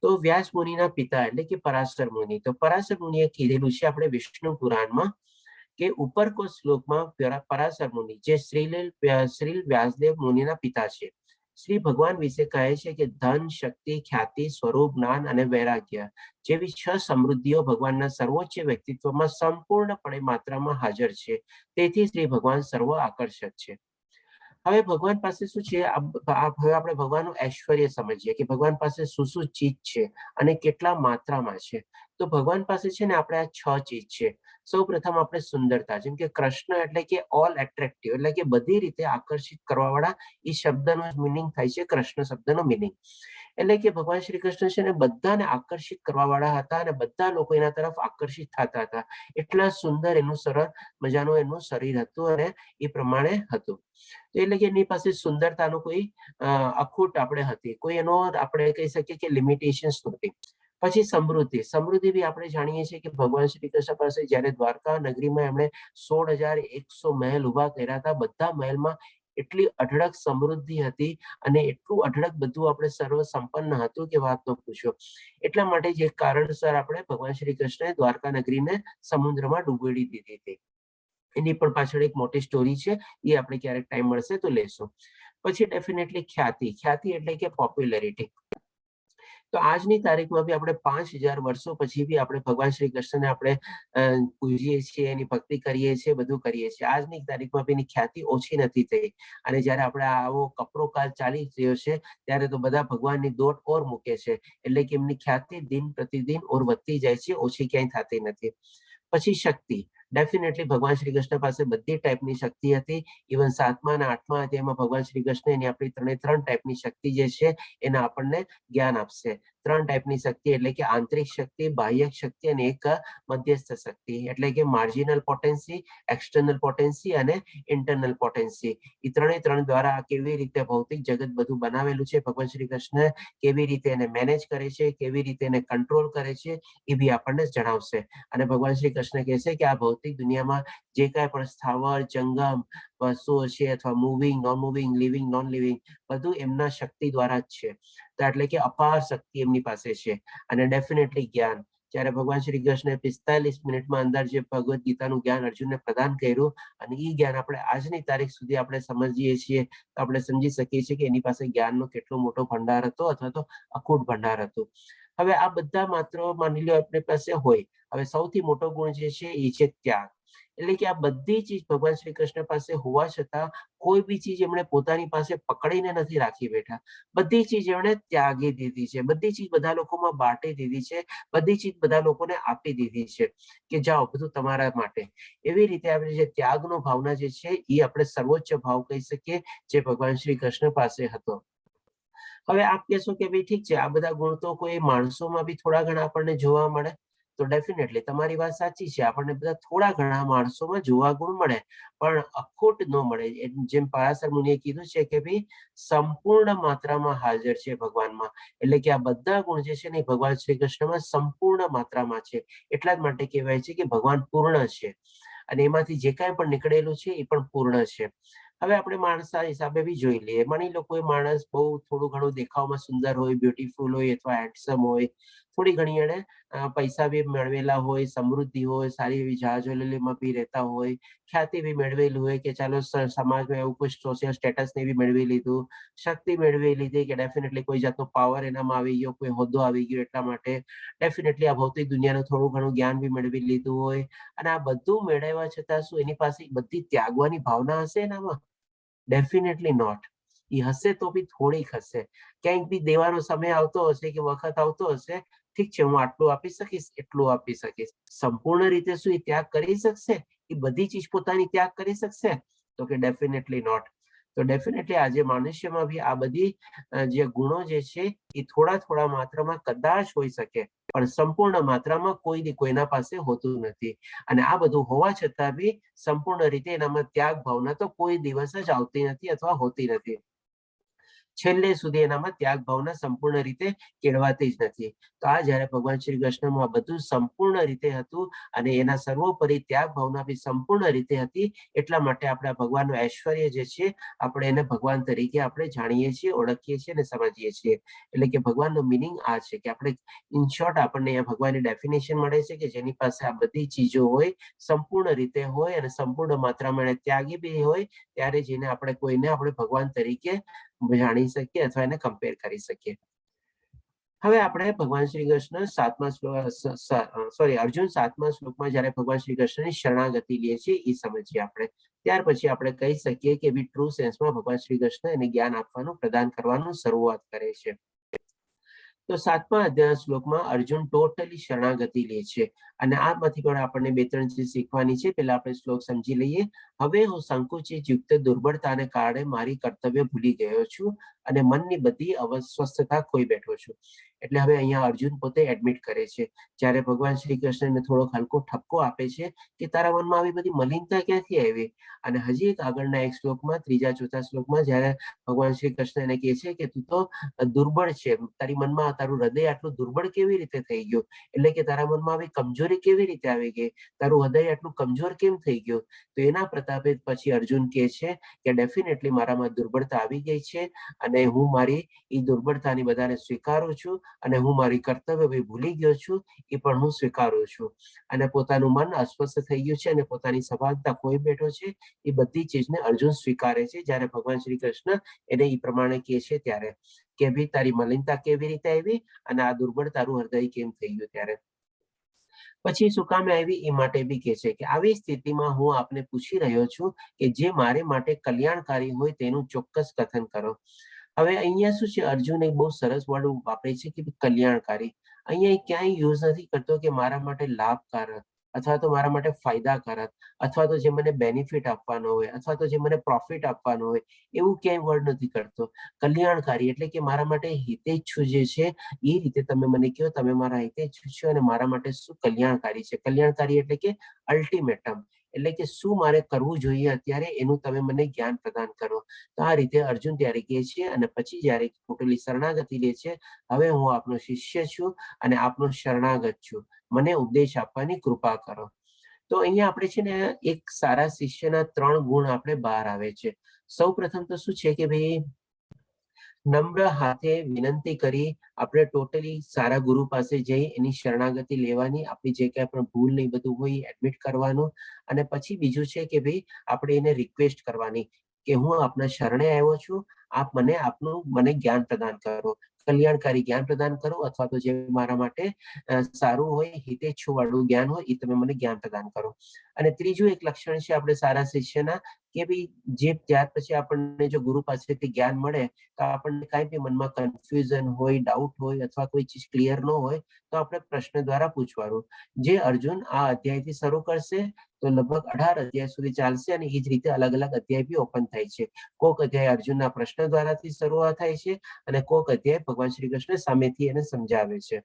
તો વ્યાસ મુનિના પિતા એટલે કે પરાશર મુનિ. તો પરાશર મુનિએ કીધેલું છે આપણે વિષ્ણુ પુરાણમાં કે ઉપરકોટ શ્લોકમાં પરાશર મુનિ જે શ્રી વ્યાસદેવ મુનિના પિતા છે. શ્રી ભગવાન વિશે કહે છે કે ધન, શક્તિ, ખ્યાતિ, સ્વરૂપ, જ્ઞાન અને વૈરાગ્ય જેવી 6 સમૃદ્ધિઓ ભગવાનના સર્વોચ્ચ વ્યક્તિત્વમાં સંપૂર્ણપણે માત્રામાં હાજર છે. તેથી શ્રી ભગવાન સર્વ આકર્ષક છે. હવે ભગવાન પાસે શું છે, હવે આપણે ભગવાનનું ઐશ્વર્ય સમજીએ કે ભગવાન પાસે શું શું ચીજ છે અને કેટલા માત્રામાં છે. તો ભગવાન પાસે છે ને આપણે આ 6 ચીજ છે. સૌ પ્રથમ આપણે સુંદરતા, જેમ કે કૃષ્ણ એટલે કે ઓલ એટ્રેક્ટિવ એટલે કે બધી રીતે આકર્ષિત કરવા વાળા. એ શબ્દનો મિનિંગ થાય છે કૃષ્ણ શબ્દનો મિનિંગ. એટલે કે ભગવાન શ્રી કૃષ્ણ છે ને બધાને આકર્ષિત કરવા વાળા હતા અને બધા લોકો એના તરફ આકર્ષિત થતા હતા. એટલા સુંદર એનું સરળ મજાનું એનું શરીર હતું અને એ પ્રમાણે હતું. એટલે કે એની પાસે સુંદરતાનો કોઈ અખૂટ આપણે હતી, કોઈ એનો આપણે કહી શકીએ કે લિમિટેશન્સ નહોતી. પછી સમૃદ્ધિ. સમૃદ્ધિ બી આપણે જાણીએ છીએ કે ભગવાન શ્રી કૃષ્ણ પાસે જ્યારે દ્વારકા નગરીમાં એમણે 16,100 મહેલ ઉભા કર્યા હતા. બધા મહેલમાં એટલી અઢળક સમૃદ્ધિ હતી અને એટલું અઢળક બધું આપણે સર્વ સંપન્ન હતું કે વાત ન પૂછો. એટલા માટે જે કારણસર આપણે ભગવાન શ્રી કૃષ્ણે દ્વારકા નગરીને સમુદ્રમાં ડૂબેડી દીધી હતી. એની પણ પાછળ એક મોટી સ્ટોરી છે, એ આપણે ક્યારેક ટાઈમ મળશે તો લેશું. પછી ડેફિનેટલી ખ્યાતિ. ખ્યાતિ એટલે કે પોપ્યુલરિટી. તો આજની તારીખમાં બી આપણે 5000 વર્ષો પછી બી આપણે ભગવાન શ્રી કૃષ્ણને આપણે પૂજીએ છીએ, એની ભક્તિ કરીએ છીએ, બધું કરીએ છીએ. આજની તારીખમાં બી એની ખ્યાતિ ઓછી નથી થઈ. અને જ્યારે આપણે આવો કપરો કાળ ચાલી રહ્યો છે, ત્યારે તો બધા ભગવાનની દોટ ઓર મૂકે છે. એટલે કે એમની ખ્યાતિ દિન પ્રતિદિન ઓર વધતી જાય છે, ઓછી ક્યાંય થતી નથી. પછી શક્તિ. ડેફિનેટલી ભગવાન શ્રી કૃષ્ણ પાસે બધી ટાઈપની શક્તિ હતી. ઇવન 7મા અને 8મા અધ્યાયમાં ભગવાન શ્રી કૃષ્ણ એની આપણી ત્રણ ટાઈપની શક્તિ જે છે એના આપણને જ્ઞાન આપશે. 3 ટાઈપની શક્તિ એટલે કે આંતરિક શક્તિ, બાહ્ય શક્તિ અને એક મધ્યસ્થ શક્તિ. એટલે કે માર્જિનલ પોટેન્સી, એક્સટર્નલ પોટેન્સી અને ઇન્ટરનલ પોટેન્સી. એ ત્રણ દ્વારા કેવી રીતે ભૌતિક જગત બધું બનાવેલું છે, ભગવાન શ્રી કૃષ્ણ કેવી રીતે એને મેનેજ કરે છે, કેવી રીતે એને કંટ્રોલ કરે છે, એ બી આપણને જણાવશે. અને ભગવાન શ્રી કૃષ્ણ કહે છે કે આ ભૌતિક દુનિયામાં જે કાંઈ પણ સ્થાવર જંગમ વસ્તુઓ છે, અથવા moving, non moving, living, non living, બધું એમના શક્તિ દ્વારા જ છે. તો એટલે કે અપાર શક્તિ એમની પાસે છે. અને ડેફિનેટલી જ્ઞાન. જ્યારે ભગવાન શ્રી કૃષ્ણે 45 મિનિટમાં અંદર જે ભગવદ્ ગીતાનું જ્ઞાન અર્જુનને પ્રદાન કર્યું, અને એ જ્ઞાન આપણે આજની તારીખ સુધી આપણે સમજીએ છીએ, તો આપણે સમજી શકીએ છીએ કે એની પાસે જ્ઞાનનો કેટલો મોટો ભંડાર હતો, અથવા તો અખૂટ ભંડાર હતો. હવે આ બધા માત્ર માની લો આપણી પાસે હોય. હવે સૌથી મોટો ગુણ જે છે એ છે ત્યાગ. એટલે કે આ બધી ચીજ ભગવાન શ્રી કૃષ્ણ પાસે હોવા છતાં કોઈ બી ચીજ એમણે પોતાની પાસે પકડીને નથી રાખી બેઠા. બધી ચીજ એમણે ત્યાગી દીધી છે. બધી ચીજ બધા લોકોમાં બાંટી દીધી છે. બધી ચીજ બધા લોકોને આપી દીધી છે કે જાઓ, બધું તમારા માટે. એવી રીતે આપણે જે ત્યાગનો ભાવના જે છે એ આપણે સર્વોચ્ચ ભાવ કહી શકીએ, જે ભગવાન શ્રી કૃષ્ણ પાસે હતો. હવે આપ કહેશો કે ભાઈ ઠીક છે, આ બધા ગુણ તો કોઈ માણસોમાં બી થોડા ઘણા આપણને જોવા મળે. તો ડેફિનેટલી તમારી વાત સાચી છે, આપણને બધા થોડા ઘણા માણસોમાં જોવા ગુણ મળે, પણ અખૂટ ન મળે. જેમ પરાશર મુનિએ કીધું છે કે ભાઈ સંપૂર્ણ માત્રામાં હાજર છે ભગવાનમાં. એટલે કે આ બધા ગુણ જે છે ને ભગવાન શ્રી કૃષ્ણમાં સંપૂર્ણ માત્રામાં છે. એટલા જ માટે કહેવાય છે કે ભગવાન પૂર્ણ છે, અને એમાંથી જે કાંઈ પણ નીકળેલું છે એ પણ પૂર્ણ છે. હવે આપણે માણસના હિસાબે બી જોઈ લઈએ. માની લો કોઈ માણસ બહુ થોડું ઘણું દેખાવમાં સુંદર હોય, બ્યુટીફુલ હોય, અથવા હેન્ડસમ હોય, થોડી ઘણી એણે પૈસા બી મેળવેલા હોય, સમૃદ્ધિ હોય, સારી એવી જહાજોલીમાં બી રહેતા હોય, ખ્યાતિ બી મેળવેલી હોય, કે ચાલો સમાજમાં એવું કોઈ સોશિયલ સ્ટેટસ ને બી મેળવી લીધું, શક્તિ મેળવી લીધી, કે ડેફિનેટલી કોઈ જાતનો પાવર એનામાં આવી ગયો, કોઈ હોદ્દો આવી ગયો, એટલા માટે ડેફિનેટલી આ ભૌતિક દુનિયાનું થોડું ઘણું જ્ઞાન બી મેળવી લીધું હોય. અને આ બધું મેળવ્યા છતાં શું એની પાસે બધી ત્યાગવાની ભાવના હશે એનામાં? Definitely not. એ હશે તો બી થોડીક હશે. ક્યાંક બી દેવાનો સમય આવતો હશે, કે વખત આવતો હશે, ઠીક છે, હું આટલું આપી શકીશ, એટલું આપી શકીશ. સંપૂર્ણ રીતે શું એ ત્યાગ કરી શકશે? એ બધી ચીજ પોતાની ત્યાગ કરી શકશે? તો કે ડેફિનેટલી નોટ. તો ડેફિનેટલી આજે મનુષ્યમાં બી આ બધી જે ગુણો જે છે એ થોડા થોડા માત્રામાં કદાચ હોઈ શકે, પણ સંપૂર્ણ માત્રામાં કોઈ કોઈના પાસે હોતું નથી. અને આ બધું હોવા છતાં બી સંપૂર્ણ રીતે એનામાં ત્યાગ ભાવના તો કોઈ દિવસ જ આવતી નથી, અથવા હોતી નથી. છેલ્લે સુધી એનામાં ત્યાગ ભાવના સંપૂર્ણ રીતે કેળવાતી જ નથી. તો આ જ્યારે ભગવાન શ્રી કૃષ્ણમાં આ બધું સંપૂર્ણ રીતે હતું, અને એના સર્વોપરી ત્યાગ ભાવના બી સંપૂર્ણ રીતે હતી, એટલા માટે આપણે ભગવાનનું ઐશ્વર્ય જે છે, આપણે એને ભગવાન તરીકે આપણે જાણીએ છીએ, ઓળખીએ છીએ અને સમજીએ છીએ. એટલે કે ભગવાનનો મિનિંગ આ છે કે આપણે ઇન શોર્ટ આપણને અહીંયા ભગવાનની ડેફિનેશન મળે છે કે જેની પાસે આ બધી ચીજો હોય, સંપૂર્ણ રીતે હોય, અને સંપૂર્ણ માત્રામાં એને ત્યાગી બી હોય, ત્યારે જઈને આપણે કોઈને આપણે ભગવાન તરીકે જાણી શકીએ, અથવા એને કમ્પેર કરી શકીએ. હવે આપણે ભગવાન શ્રી કૃષ્ણ અર્જુન 7મા શ્લોકમાં જ્યારે ભગવાન શ્રી કૃષ્ણની શરણાગતિ લે છે એ સમજીએ આપણે. ત્યાર પછી આપણે કહી શકીએ કે ટ્રુ સેન્સમાં ભગવાન શ્રી કૃષ્ણ એને જ્ઞાન આપવાનું, પ્રદાન કરવાનું શરૂઆત કરે છે. તો 7મા અધ્યાયના શ્લોકમાં અર્જુન ટોટલી શરણાગતિ લે છે, અને આમાંથી પણ આપણને 2-3 ચીજ શીખવાની છે. પહેલા આપણે શ્લોક સમજી લઈએ. હવે હું સંકુચિત યુક્ત દુર્બળતાને કારણે મારી કર્તવ્ય ભૂલી ગયો છું, અને મનની બધી અસ્વસ્થતા ખોઈ બેઠો છું. એટલે હવે અહીંયા અર્જુન પોતે એડમિટ કરે છે, જ્યારે ભગવાન શ્રી કૃષ્ણને થોડોક હલકો ઠપકો આપે છે કે તારા મનમાં આવી બધી મલિનતા ક્યાંથી આવી. અને હજી એક આગળના એક શ્લોકમાં, 3-4 શ્લોકમાં, જ્યારે ભગવાન શ્રી કૃષ્ણ એને કહે છે કે તું તો દુર્બળ છે, તારી મનમાં તારું હૃદય આટલું દુર્બળ કેવી રીતે થઈ ગયું? એટલે કે તારા મનમાં આવી કમજોરી કેવી રીતે આવી ગઈ? તારું હૃદય આટલું કમજોર કેમ થઈ ગયું? તો એના પ્રતાપે પછી અર્જુન કહે છે કે ડેફિનેટલી મારામાં દુર્બળતા આવી ગઈ છે, અને અને હું મારી એ દુર્બળતાની બધાને સ્વીકારું છું અને હું મારી કર્તવ્ય બી ભૂલી ગયો છું એ પણ હું સ્વીકારું છું. અને પોતાનું મન અસ્વસ્થ થઈ ગયું છે અને પોતાની સભાનતા ખોઈ બેઠો છે એ બધી ચીજને અર્જુન સ્વીકારે છે જ્યારે ભગવાન શ્રી કૃષ્ણ એને એ પ્રમાણે કહે છે ત્યારે કે ભઈ તારી મલિનતા કેવી રીતે આવી અને આ દુર્બળ તારું હૃદય કેમ થઈ ગયું ત્યારે. પછી શું કામે આવી એ માટે બી કહે છે કે આવી સ્થિતિમાં હું આપને પૂછી રહ્યો છું કે જે મારે માટે કલ્યાણકારી હોય તેનું ચોક્કસ કથન કરો. હવે અહીંયા શું છે, અર્જુન એક બહુ સરસ વર્ડ વાપરે છે કે કલ્યાણકારી. અહીંયા એ ક્યાંય યુઝ નથી કરતો કે મારા માટે લાભકારક અથવા તો મારા માટે ફાયદાકારક અથવા તો જે મને બેનિફિટ આપવાનો હોય અથવા તો જે મને પ્રોફિટ આપવાનો હોય એવું ક્યાંય વર્ડ નથી કરતો. કલ્યાણકારી એટલે કે મારા માટે હિતેચ્છુ જે છે એ રીતે તમે મને કહો, તમે મારા હિતેચ્છુ છો અને મારા માટે શું કલ્યાણકારી છે. કલ્યાણકારી એટલે કે અલ્ટિમેટમ, એટલે કે શું મારે કરવું જોઈએ અત્યારે એનું તમે મને જ્ઞાન પ્રદાન કરો. તો આ રીતે અર્જુન ત્યારે કહે છે અને પછી જ્યારે ટોટલી શરણાગતિ લે છે, હવે હું આપનો શિષ્ય છું અને આપનો શરણાગત છું, મને ઉપદેશ આપવાની કૃપા કરો. તો અહીંયા આપણે છે ને એક સારા શિષ્યના 3 ગુણ આપણે બહાર આવે છે. સૌ પ્રથમ તો શું છે કે ભાઈ નમ્ર હાથે વિનંતી કરી આપણે ટોટલી સારા ગુરુ પાસે જઈ એની શરણાગતિ લેવાની, આપણી જે કંઈ પણ ભૂલ નહીં બધું હોય એડમિટ કરવાનું. અને પછી બીજું છે કે ભાઈ આપણે એને રિક્વેસ્ટ કરવાની કે હું આપના શરણે આવ્યો છું, આપ મને આપનું મને જ્ઞાન પ્રદાન કરો, કલ્યાણકારી જ્ઞાન પ્રદાન કરો અથવા તો જે મારા માટે સારું હોય, હિતેચ્છુ વાળું જ્ઞાન હોય એ તમે મને જ્ઞાન પ્રદાન કરો. અને ત્રીજું એક લક્ષણ છે આપણે સારા શિષ્યના કે ભાઈ જે ત્યાર પછી આપણને જો ગુરુ પાસેથી જ્ઞાન મળે તો આપણને કાંઈ બી મનમાં કન્ફ્યુઝન હોય, ડાઉટ હોય અથવા કોઈ ચીજ ક્લિયર ન હોય તો આપણે પ્રશ્ન દ્વારા પૂછવાનું. જે અર્જુન આ અધ્યાયથી શરૂ કરશે તો લગભગ 18 અધ્યાય સુધી ચાલશે અને એ જ રીતે અલગ અલગ અધ્યાય બી ઓપન થાય છે. કોક અધ્યાય અર્જુનના પ્રશ્ન દ્વારાથી શરૂઆત થાય છે અને કોક અધ્યાય ભગવાન શ્રી કૃષ્ણ સામેથી એને સમજાવે છે.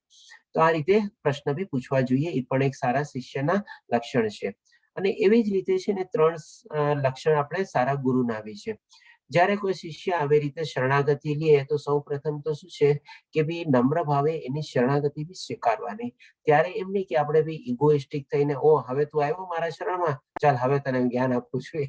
તો આ રીતે પ્રશ્ન બી પૂછવા જોઈએ, એ પણ એક સારા શિષ્યના લક્ષણ છે. અને એવી જ રીતે છે ને 3 લક્ષણ આપણે સારા ગુરુના આવી છે. જ્યારે કોઈ શિષ્ય આવી રીતે શરણાગતિ લે તો સૌ પ્રથમ તો શું છે કે ભાઈ નમ્ર ભાવે એની શરણાગતિ બી સ્વીકારવાની. ત્યારે એમ નહીં કે આપણે બી ઇગોઇસ્ટિક થઈને ઓ હવે તું આવ્યો મારા શરણમાં, ચાલ હવે તને જ્ઞાન આપું છું.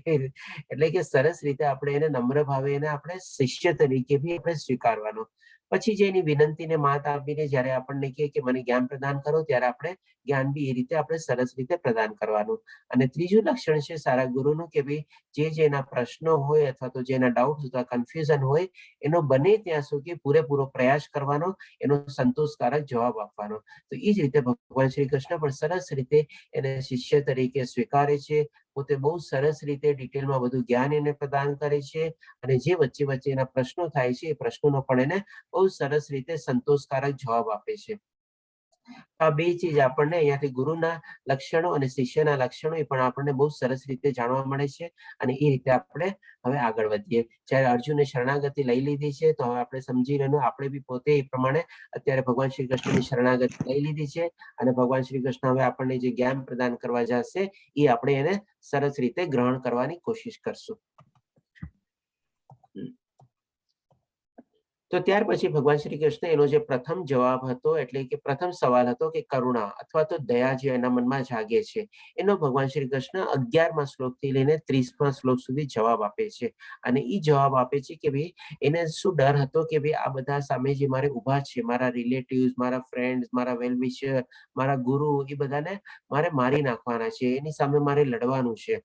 એટલે કે સરસ રીતે આપણે એને નમ્ર ભાવે એને આપણે શિષ્ય તરીકે બી આપણે સ્વીકારવાનો. પછી જે એની વિનંતીને માત આપીને જ્યારે આપણને કહે કે મને જ્ઞાન પ્રદાન કરો ત્યારે આપણે જ્ઞાન બી એ રીતે આપણે સરસ રીતે પ્રદાન કરવાનું. અને ત્રીજું લક્ષણ છે સારા ગુરુનું કે ભાઈ જે એના પ્રશ્નો હોય અથવા તો જેના ડાઉટ અથવા કન્ફ્યુઝન હોય એનો બને ત્યાં સુધી પૂરેપૂરો પ્રયાસ કરવાનો, એનો સંતોષકારક જવાબ આપવાનો. તો એ જ રીતે ભગવાન શ્રી કૃષ્ણ પણ સરસ રીતે એને શિષ્ય તરીકે સ્વીકારે છે. પોતે બહુ સરસ રીતે ડિટેલમાં બધું જ્ઞાન એને પ્રદાન કરે છે અને જે વચ્ચે વચ્ચે એના પ્રશ્નો થાય છે એ પ્રશ્નોનો પણ એને બહુ સરસ રીતે સંતોષકારક જવાબ આપે છે. આ બે ચીજ આપણને અહીંયાથી ગુરુના લક્ષણો અને શિષ્યના લક્ષણો એ પણ આપણને બહુ સરસ રીતે જાણવા મળે છે. અને એ રીતે આપણે હવે આગળ વધીએ. જ્યારે અર્જુને શરણાગતિ લઈ લીધી છે તો હવે આપણે સમજી લેવાનું આપણે બી પોતે એ પ્રમાણે અત્યારે ભગવાન શ્રી કૃષ્ણની શરણાગતિ લઈ લીધી છે અને ભગવાન શ્રી કૃષ્ણ હવે આપણને જે જ્ઞાન પ્રદાન કરવા જશે એ આપણે એને સરસ રીતે ગ્રહણ કરવાની કોશિશ કરશું. તો ત્યાર પછી ભગવાન શ્રી કૃષ્ણ એનો જે પ્રથમ જવાબ હતો એટલે કે પ્રથમ સવાલ હતો કે કરુણા અથવા તો દયા જે એના મનમાં જાગે છે એનો ભગવાન શ્રી કૃષ્ણ 11મા શ્લોકથી લઈને 30મા શ્લોક સુધી જવાબ આપે છે. અને એ જવાબ આપે છે કે ભાઈ એને શું ડર હતો કે ભાઈ આ બધા સામે જે મારે ઊભા છે, મારા રિલેટિવ્સ, મારા ફ્રેન્ડ્સ, મારા વેલ વિશર, મારા ગુરુ, એ બધાને મારે મારી નાખવાના છે, એની સામે મારે લડવાનું છે.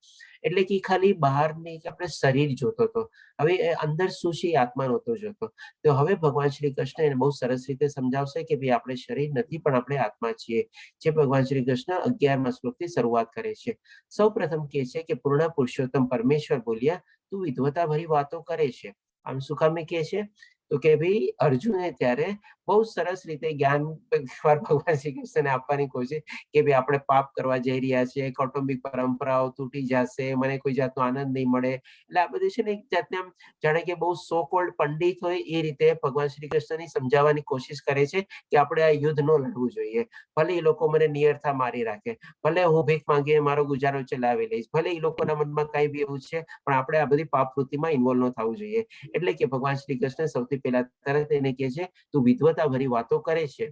એટલે કે ખાલી બહારની કે આપણે શરીર જોતો હતો, હવે અંદર શું છે એ આત્મા નહોતો જોતો. તો હવે ભગવાન શ્રી કૃષ્ણ એને બહુ સરસ રીતે સમજાવશે કે ભાઈ આપણે શરીર નથી પણ આપણે આત્મા છીએ. જે ભગવાન શ્રી કૃષ્ણ 11મા શ્લોકથી શરૂઆત કરે છે. સૌ પ્રથમ કહે છે કે પૂર્ણ પુરુષોત્તમ પરમેશ્વર બોલ્યા તું વિદ્વતા ભરી વાતો કરે છે. આમ શું કામે કહે છે તો કે ભાઈ અર્જુને ત્યારે બહુ સરસ રીતે જ્ઞાન ભગવાન શ્રી કૃષ્ણને આપવાની કોશિશ કે ભાઈ આપણે પાપ કરવા જઈ રહ્યા છીએ, કૌટુંબિક પરંપરાઓ તૂટી જશે, મને કોઈ જાતનો આનંદ નહીં મળે. એટલે આ બધું છે ને એક જાતને આમ જાણે કે બહુ સો કોલ્ડ પંડિત હોય એ રીતે ભગવાન શ્રી કૃષ્ણની સમજાવવાની કોશિશ કરે છે કે આપણે આ યુદ્ધ ન લડવું જોઈએ. ભલે એ લોકો મને નિયર્થા મારી રાખે, ભલે હું ભીખ માંગીને મારો ગુજારો ચલાવી લઈશ, ભલે એ લોકોના મનમાં કઈ બી એવું છે, પણ આપણે આ બધી પાપ વૃત્તિમાં ઇન્વોલ્વ ન થવું જોઈએ. એટલે કે ભગવાન શ્રી કૃષ્ણ સૌથી પહેલા તરત એને કહે છે તું વિદ્વતા ભરી વાતો કરે છે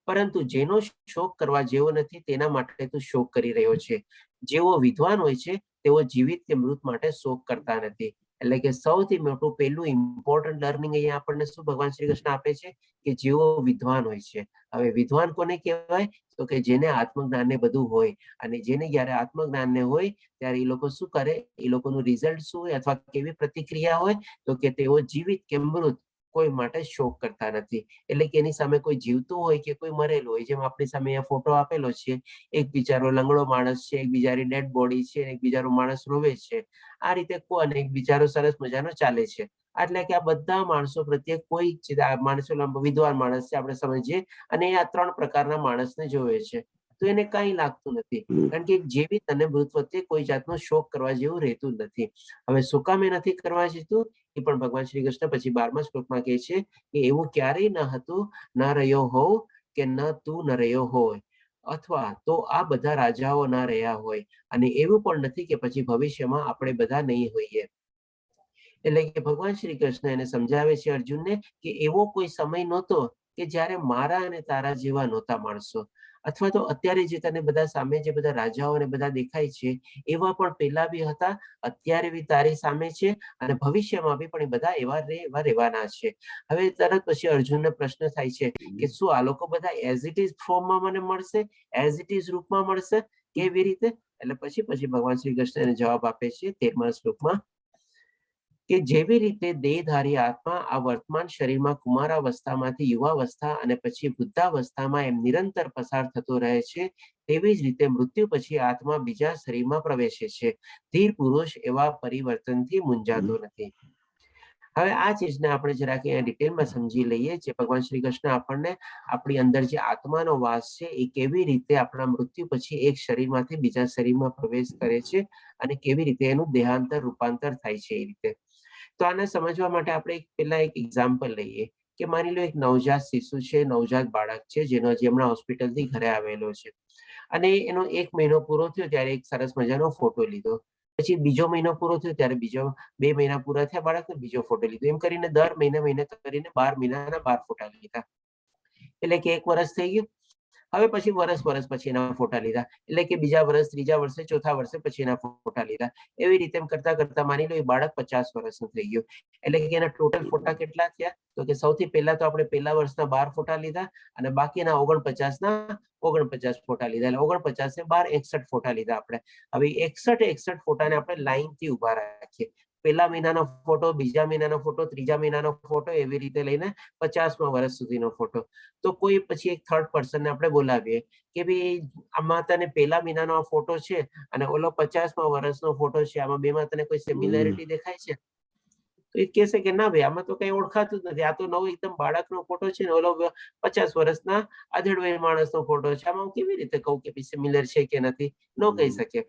પરંતુ જેનો શોક કરવા જેવો નથી તેના માટે તું શોક કરી રહ્યો છે. જેઓ વિદ્વાન હોય છે તેઓ જીવિત કે મૃત માટે શોક કરતા નથી. એટલે કે સૌથી મોટું પહેલું ઇમ્પોર્ટન્ટ લર્નિંગ અહીંયા આપણને શું ભગવાન શ્રી કૃષ્ણ આપે છે કે જેઓ વિદ્વાન હોય છે. હવે વિદ્વાન કોને કહેવાય? તો કે જેને આત્મજ્ઞાન ને બધું હોય, અને જેને જ્યારે આત્મજ્ઞાન ને હોય ત્યારે એ લોકો શું કરે, એ લોકોનું રિઝલ્ટ શું હોય અથવા કેવી પ્રતિક્રિયા હોય, તો કે તેઓ જીવિત કે મૃત કોઈ માટે શોક કરતા નથી. એટલે કે એની સામે કોઈ જીવતું હોય કે કોઈ મરેલું હોય, જેમ આપણી સામે અહીંયા ફોટો આપેલો છે, એક બિચારો લંગડો માણસ છે, એક બિચારી ડેડ બોડી છે, એક બિચારો માણસ રોવે છે, આ રીતે કોણ એક બિચારો સરસ મજાનો ચાલે છે. એટલે કે આ બધા માણસો પ્રત્યે કોઈ માણસો વિદ્વાન માણસ છે આપણે સમજીએ, અને આ 3 પ્રકારના માણસને જોવે છે, તો એને કઈ લાગતું નથી, કારણ કે જીવિત અને મૃત વચ્ચે કોઈ જાતનો શોક કરવા જેવું રહેતું નથી. હવે શું કામ એ નથી કરવા જેતું, એ પણ ભગવાન શ્રી કૃષ્ણ પછી 12મા શ્લોકમાં કહે છે કે એવું ક્યારેય ન હતું, ન રહ્યો હોવ કે ન તું ન રહ્યો હોય, અથવા તો આ બધા રાજાઓ ના રહ્યા હોય, અને એવું પણ નથી કે પછી ભવિષ્યમાં આપણે બધા નહીં હોઈએ. એટલે કે ભગવાન શ્રી કૃષ્ણ એને સમજાવે છે અર્જુનને કે એવો કોઈ સમય નહોતો કે જ્યારે મારા અને તારા જેવા નહોતા માણસો, અથવા તો અત્યારે જે તને બધા સામે જે બધા રાજાઓ અને બધા દેખાય છે એવા પણ પહેલા બી હતા, અત્યારે બી તારી સામે છે, અને ભવિષ્યમાં બી પણ બધા એવા રહેવાના છે. હવે તરત પછી અર્જુનને પ્રશ્ન થાય છે કે શું આ લોકો બધા એઝ ઇટ ઇઝ ફોર્મમાં મને મળશે, એઝ ઇટ ઇઝ રૂપમાં મળશે, કેવી રીતે? એટલે પછી ભગવાન શ્રી કૃષ્ણ એને જવાબ આપે છે 13મા શ્લોકમાં કે જેવી રીતે દેહધારી આત્મા આ વર્તમાન શરીરમાં કુમારાવસ્થામાંથી યુવાવસ્થા અને પછી વૃદ્ધાવસ્થામાં એમ નિરંતર પસાર થતો રહે છે, તેવી જ રીતે મૃત્યુ પછી આત્મા બીજા શરીરમાં પ્રવેશે છે. ધીર પુરુષ એવા પરિવર્તનથી મૂંઝાતો નથી. હવે આ ચીજને આપણે જરાક અહીંયા ડિટેલમાં સમજી લઈએ, જે ભગવાન શ્રી કૃષ્ણ આપણને આપણી અંદર જે આત્માનો વાસ છે એ કેવી રીતે આપણા મૃત્યુ પછી એક શરીરમાંથી બીજા શરીરમાં પ્રવેશ કરે છે, અને કેવી રીતે એનું દેહાંતર રૂપાંતર થાય છે એ રીતે. તો આને સમજવા માટે આપણે પહેલા એક એક્ઝામ્પલ લઈએ કે માની લો એક નવજાત શિશુ છે, નવજાત બાળક છે, જેનો હજી હમણાં હોસ્પિટલથી ઘરે આવેલો છે, અને એનો 1 મહિનો પૂરો થયો ત્યારે એક સરસ મજાનો ફોટો લીધો, પછી બીજો મહિનો પૂરો થયો ત્યારે બીજો, 2 મહિના પૂરા થયા બાળકને બીજો ફોટો લીધો, એમ કરીને દર મહિને કરીને 12 મહિનાના 12 ફોટા લીધા. એટલે કે 1 વર્ષ થઈ ગયું. હવે પછી વર્ષ પછી એના ફોટા લીધા, એટલે કે બીજા વર્ષ, ત્રીજા વર્ષે, ચોથા વર્ષે પછી એના ફોટા લીધા. એવી રીતે એમ કરતા કરતા માની લો એ બાળક 50 વર્ષનું થઈ ગયું. એટલે કે એના ટોટલ ફોટા કેટલા થયા? તો કે સૌથી પહેલા તો આપણે પહેલા વર્ષના 12 ફોટા લીધા, અને બાકીના 49ના 49 ફોટા લીધા, એટલે 49 ને 12 61 ફોટા લીધા આપણે. હવે 61 ફોટાને આપણે લાઈનથી ઉભા રાખીએ. પહેલા મહિનાનો ફોટો, બીજા મહિનાનો ફોટો, ત્રીજા મહિનાનો ફોટો, એવી રીતે લઈને 50મા વર્ષ સુધીનો ફોટો. તો કોઈ પછી એક થર્ડ પર્સનને આપણે બોલાવીએ કે ભાઈ આમાં તને પહેલા મહિનાનો ફોટો છે અને ઓલો 50મા વર્ષનો ફોટો છે, આમાં બેમાં તને કોઈ સિમિલરિટી દેખાય છે? તો એ કહેશે કે ના ભાઈ, આમાં તો કઈ ઓળખાતું જ નથી, આ તો નવો એકદમ બાળકનો ફોટો છે ને ઓલો 50 વર્ષના આધેડવય માણસનો ફોટો છે, આમાં હું કેવી રીતે કહું કે સિમિલર છે કે નથી? ન કહી શકે.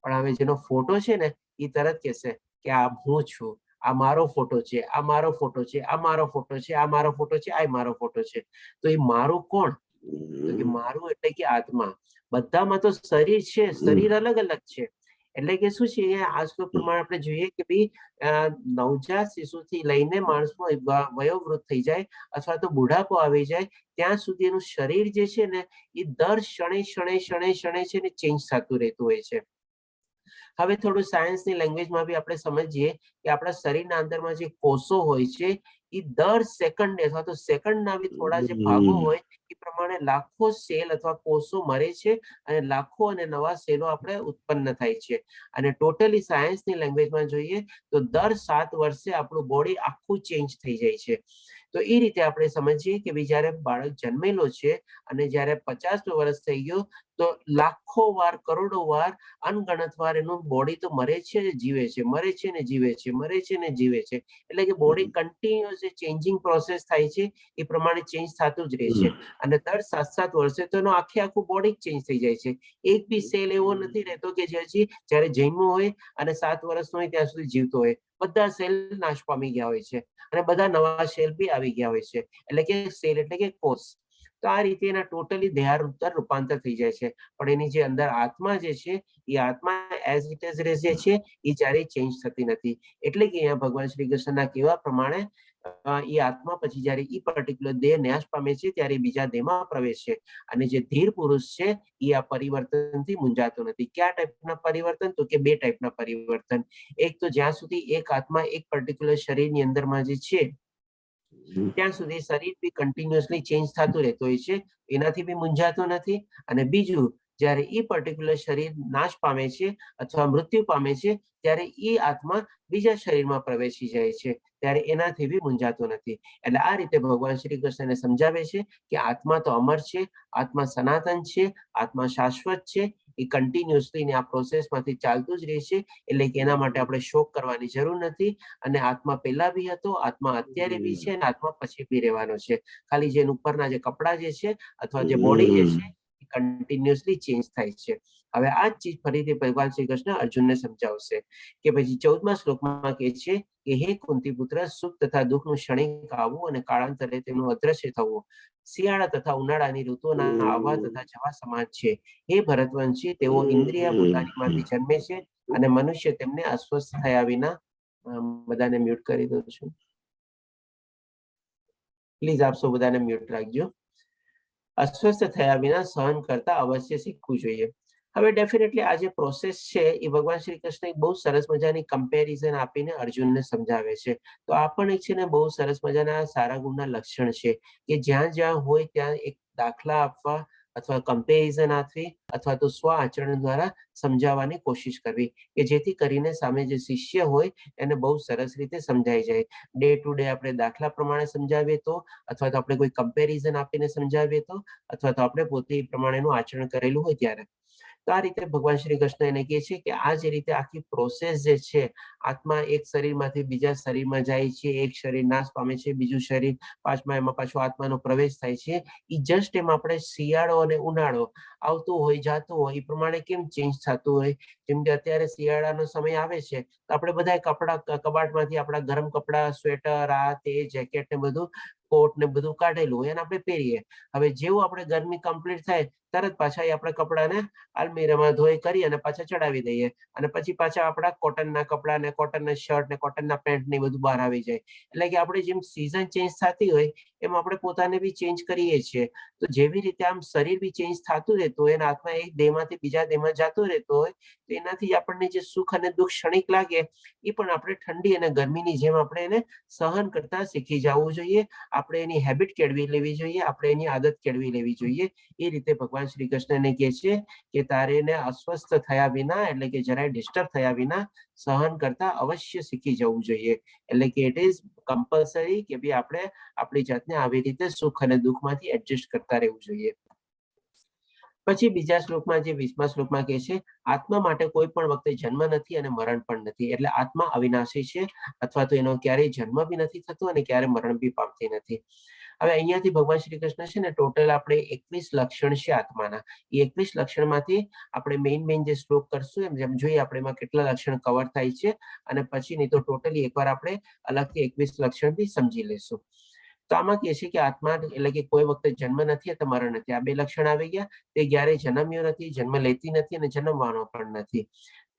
પણ હવે જેનો ફોટો છે ને એ તરત કહેશે કે આ હું છું, આ મારો ફોટો છે, આ મારો ફોટો છે, આ મારો ફોટો છે, આ મારો ફોટો છે, આ મારો ફોટો છે. તો એ મારું કોણ? તો કે મારું એટલે કે આત્મા. બધામાં તો શરીર છે, શરીર અલગ અલગ છે. એટલે કે શું છે, આ શ્લોક પ્રમાણે આપણે જોઈએ કે ભાઈ નવજાત શિશુથી લઈને માણસનો વયોવૃદ્ધ થઈ જાય અથવા તો બુઢાપો આવી જાય ત્યાં સુધી એનું શરીર જે છે ને એ દર ક્ષણે છે ને ચેન્જ થતું રહેતું હોય છે. હવે થોડું સાયન્સની લેંગ્વેજમાં બી આપણે સમજીએ કે આપણા શરીરના અંદરમાં જે કોષો હોય છે એ દર સેકન્ડે અથવા તો સેકન્ડના બી થોડા જે ભાગો હોય એ પ્રમાણે લાખો સેલ અથવા કોષો મરે છે, અને લાખો અને નવા સેલો આપણે ઉત્પન્ન થાય છે. અને ટોટલી સાયન્સની લેંગ્વેજમાં જોઈએ તો દર 7 વર્ષે આપણું બોડી આખું ચેન્જ થઈ જાય છે. તો એ રીતે આપણે સમજીએ કે ભાઈ જ્યારે બાળક જન્મેલો છે અને જ્યારે 50 વર્ષ થઈ ગયું તો લાખો વાર, કરોડો વાર, અનગણત વાર એનું બોડી તો મરે છે ને જીવે છે, મરે છે ને જીવે છે, મરે છે ને જીવે છે. એટલે કે બોડી કન્ટિન્યુઅસ જે ચેન્જિંગ પ્રોસેસ થાય છે એ પ્રમાણે ચેન્જ થતું જ રહે છે. અને દર 7 વર્ષે તો એનું આખું બોડી ચેન્જ થઈ જાય છે. એક બી સેલ એવો નથી રહેતો કે જે હજી જ્યારે જન્મ્યો હોય અને 7 વર્ષનો હોય ત્યાં સુધી જીવતો હોય. બધા સેલ નાશ પામી ગયા હોય છે, અને બધા નવા સેલ બી આવી ગયા હોય છે. એટલે કે સેલ એટલે કે કોષ. તો આ રીતે એના ટોટલી દેહાંતર રૂપાંતર થઈ જાય છે. પણ એની જે અંદર આત્મા જે છે એ આત્મા એઝ ઇટ ઇઝ રહે છે, એ જ્યારે ચેન્જ થતી નથી. એટલે કે અહીંયા ભગવાન શ્રી કૃષ્ણના કહેવા પ્રમાણે એ આત્મા પછી જ્યારે એ પર્ટિક્યુલર દેહ નાશ પામે છે ત્યારે બીજા દેહમાં પ્રવેશ છે. અને જે ધીર પુરુષ છે એ આ પરિવર્તનથી મૂંઝાતો નથી. કયા ટાઈપના પરિવર્તન? તો કે બે ટાઈપના પરિવર્તન. એક તો જ્યાં સુધી એક આત્મા એક પર્ટિક્યુલર શરીરની અંદરમાં જે છે ત્યાં સુધી શરીર બી કન્ટિન્યુઅસલી ચેન્જ થતું રહેતું હોય છે, એનાથી બી મૂંઝાતો નથી. અને બીજું, જ્યારે એ પર્ટિક્યુલર શરીર નાશ પામે છે અથવા મૃત્યુ પામે છે ત્યારે એ આત્મા બીજા શરીરમાં પ્રવેશી જાય છે, ત્યારે એનાથી બી મૂંઝાતો નથી. એટલે આ રીતે ભગવાન શ્રી કૃષ્ણને સમજાવે છે કે આત્મા તો અમર છે, આત્મા સનાતન છે, આત્મા શાશ્વત છે, એ કન્ટિન્યુઅસલી આ પ્રોસેસમાંથી ચાલતું જ રહેશે. એટલે કે એના માટે આપણે શોક કરવાની જરૂર નથી. અને આત્મા પહેલા બી હતો, આત્મા અત્યારે બી છે, અને આત્મા પછી બી રહેવાનો છે. ખાલી જે ઉપરના જે કપડા જે છે અથવા જે બોડી જે છે એ કન્ટિન્યુઅસલી ચેન્જ થાય છે. હવે આ જ ચીજ ફરીથી ભગવાન શ્રી કૃષ્ણ અર્જુનને સમજાવશે કે પછી 14મા શ્લોકમાં કહે છે કે હે કુંતી પુત્ર, સુખ તથા દુઃખનું ક્ષણિક આવવું અને કાળાંતરે તેનું અદ્રશ્ય થવું શિયાળા તથા ઉનાળાની ઋતુઓના આવવા તથા જવા સમાન છે. હે ભરતવંશી, તેઓ ઇન્દ્રિય પોતાનીમાંથી જન્મે છે અને મનુષ્ય તેમને અસ્વસ્થ થયા વિના, બધાને મ્યુટ કરી દઉં છું. પ્લીઝ આપ સૌ બધાને મ્યુટ રાખજો. અસ્વસ્થ થયા વિના સહન કરતા અવશ્ય શીખવું જોઈએ. હવે ડેફિનેટલી આ જે પ્રોસેસ છે એ ભગવાન શ્રી કૃષ્ણ બહુ સરસ મજાની કમ્પેરિઝન આપીને અર્જુનને સમજાવે છે. તો આ પણ એક છે ને બહુ સરસ મજાના સારા ગુણના લક્ષણ છે કે જ્યાં જ્યાં હોય ત્યાં એક દાખલા આપવા અથવા કમ્પેરિઝન આપવી અથવા તો સ્વ આચરણ દ્વારા સમજાવવાની કોશિશ કરવી કે જેથી કરીને સામે જે શિષ્ય હોય એને બહુ સરસ રીતે સમજાઈ જાય. ડે ટુ ડે આપણે દાખલા પ્રમાણે સમજાવીએ તો, અથવા તો આપણે કોઈ કમ્પેરિઝન આપીને સમજાવીએ તો, અથવા તો આપણે પોતે એ પ્રમાણેનું આચરણ કરેલું હોય ત્યારે. તો આ રીતે ભગવાન શ્રી કૃષ્ણ એને કહે છે કે આ જે રીતે આખી પ્રોસેસ જે છે, આત્મા એક શરીરમાંથી બીજા શરીરમાં જાય છે, એક શરીર નાશ પામે છે, બીજું શરીર પાછમાં એમાં પાછો આત્માનો પ્રવેશ થાય છે. એ જસ્ટ એમ આપણે શિયાળો અને ઉનાળો આવતું હોય જાતું હોય એ પ્રમાણે કેમ ચેન્જ થતું હોય. જેમ કે અત્યારે શિયાળાનો સમય આવે છે તો આપણે બધા કપડા કબાટમાંથી આપણા ગરમ કપડા, સ્વેટર, આ તે જેકેટ ને બધું, કોટ ને બધું કાઢેલું હોય અને આપણે પહેરીએ. હવે જેવું આપણે ગરમી કમ્પ્લીટ થાય તરત પાછા એ આપણે કપડાને અલમીરામાં ધોઈ કરી અને પાછા ચડાવી દઈએ. અને પછી પાછા આપણા કોટનના કપડા ને કોટનના શર્ટ ને કોટનના પેન્ટ ને બધું બહાર આવી જાય. એટલે કે આપણે જેમ સિઝન ચેન્જ થતી હોય એમ આપણે પોતાને બી ચેન્જ કરીએ છીએ. તો જેવી રીતે આમ શરીર બી ચેન્જ થતું રહેતું હોય અને આત્મા એક દેહમાંથી બીજા દેહમાં જતો રહેતો હોય, તો એનાથી આપણને જે સુખ અને દુઃખ ક્ષણિક લાગે એ પણ આપણે ઠંડી અને ગરમીની જેમ આપણે એને સહન કરતા શીખી જવું જોઈએ. આપણે એની હેબિટ કેળવી લેવી જોઈએ, આપણે એની આદત કેળવી લેવી જોઈએ. એ રીતે ભગવાન શ્રી કૃષ્ણને કહે છે કે તારે એને અસ્વસ્થ થયા વિના, એટલે કે જરાય ડિસ્ટર્બ થયા વિના સહન કરતા અવશ્ય શીખી જવું જોઈએ. એટલે કે ઇટ ઇઝ કમ્પલસરી કે ભાઈ આપણે આપણી જાતને આવી રીતે સુખ અને દુઃખમાંથી એડજસ્ટ કરતા રહેવું જોઈએ. પછી બીજા શ્લોકમાં જે 20મા શ્લોકમાં કહે છે આત્મા માટે કોઈ પણ વખતે જન્મ નથી અને મરણ પણ નથી. એટલે આત્મા અવિનાશી છે, અથવા તો એનો ક્યારેય જન્મ બી નથી થતો અને ક્યારે મરણ બી પામતી નથી. હવે અહીંયાથી ભગવાન શ્રી કૃષ્ણ છે ને ટોટલ આપણે 21 લક્ષણ છે આત્માના. એ 21 લક્ષણમાંથી આપણે મેઇન જે શ્લોક કરશું એમ જેમ જોઈએ આપણે એમાં કેટલા લક્ષણ કવર થાય છે, અને પછી નહીં તો ટોટલી એકવાર આપણે અલગથી 21 લક્ષણ બી સમજી લેશું. તો આમાં કહે છે કે આત્મા એટલે કે કોઈ વખતે જન્મ નથી અથવા મરણ નથી. આ બે લક્ષણ આવી ગયા. તે ક્યારેય જન્મ્યો નથી, જન્મ લેતી નથી અને જન્મવાનો પણ નથી.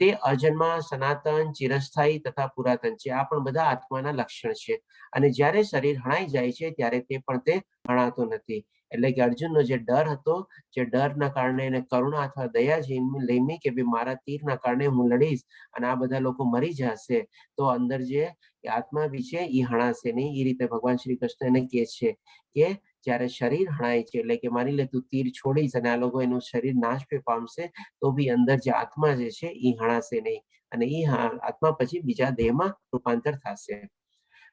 તે અજન્મા, સનાતન, ચિરસ્થાયી તથા પુરાતન છે. આ પણ બધા આત્માના લક્ષણ છે. અને જ્યારે શરીર હણાઈ જાય છે ત્યારે તે પણ તે હણાતો નથી. એટલે કે અર્જુનનો જે ડર હતો, જે ડરના કારણે એને કરુણા અથવા દયા લેમી કે ભાઈ મારા તીરના કારણે હું લડીશ અને આ બધા લોકો મરી જશે, તો અંદર જે આત્મા બી છે એ હણાશે નહીં. એ રીતે ભગવાન શ્રી કૃષ્ણ એને કહે છે કે જ્યારે શરીર હણાય છે, એટલે કે માની લે તું તીર છોડીશ અને આ લોકો એનું શરીર નાશ પામશે, તો બી અંદર જે આત્મા જે છે એ હણાશે નહીં, અને એ આત્મા પછી બીજા દેહમાં રૂપાંતર થશે.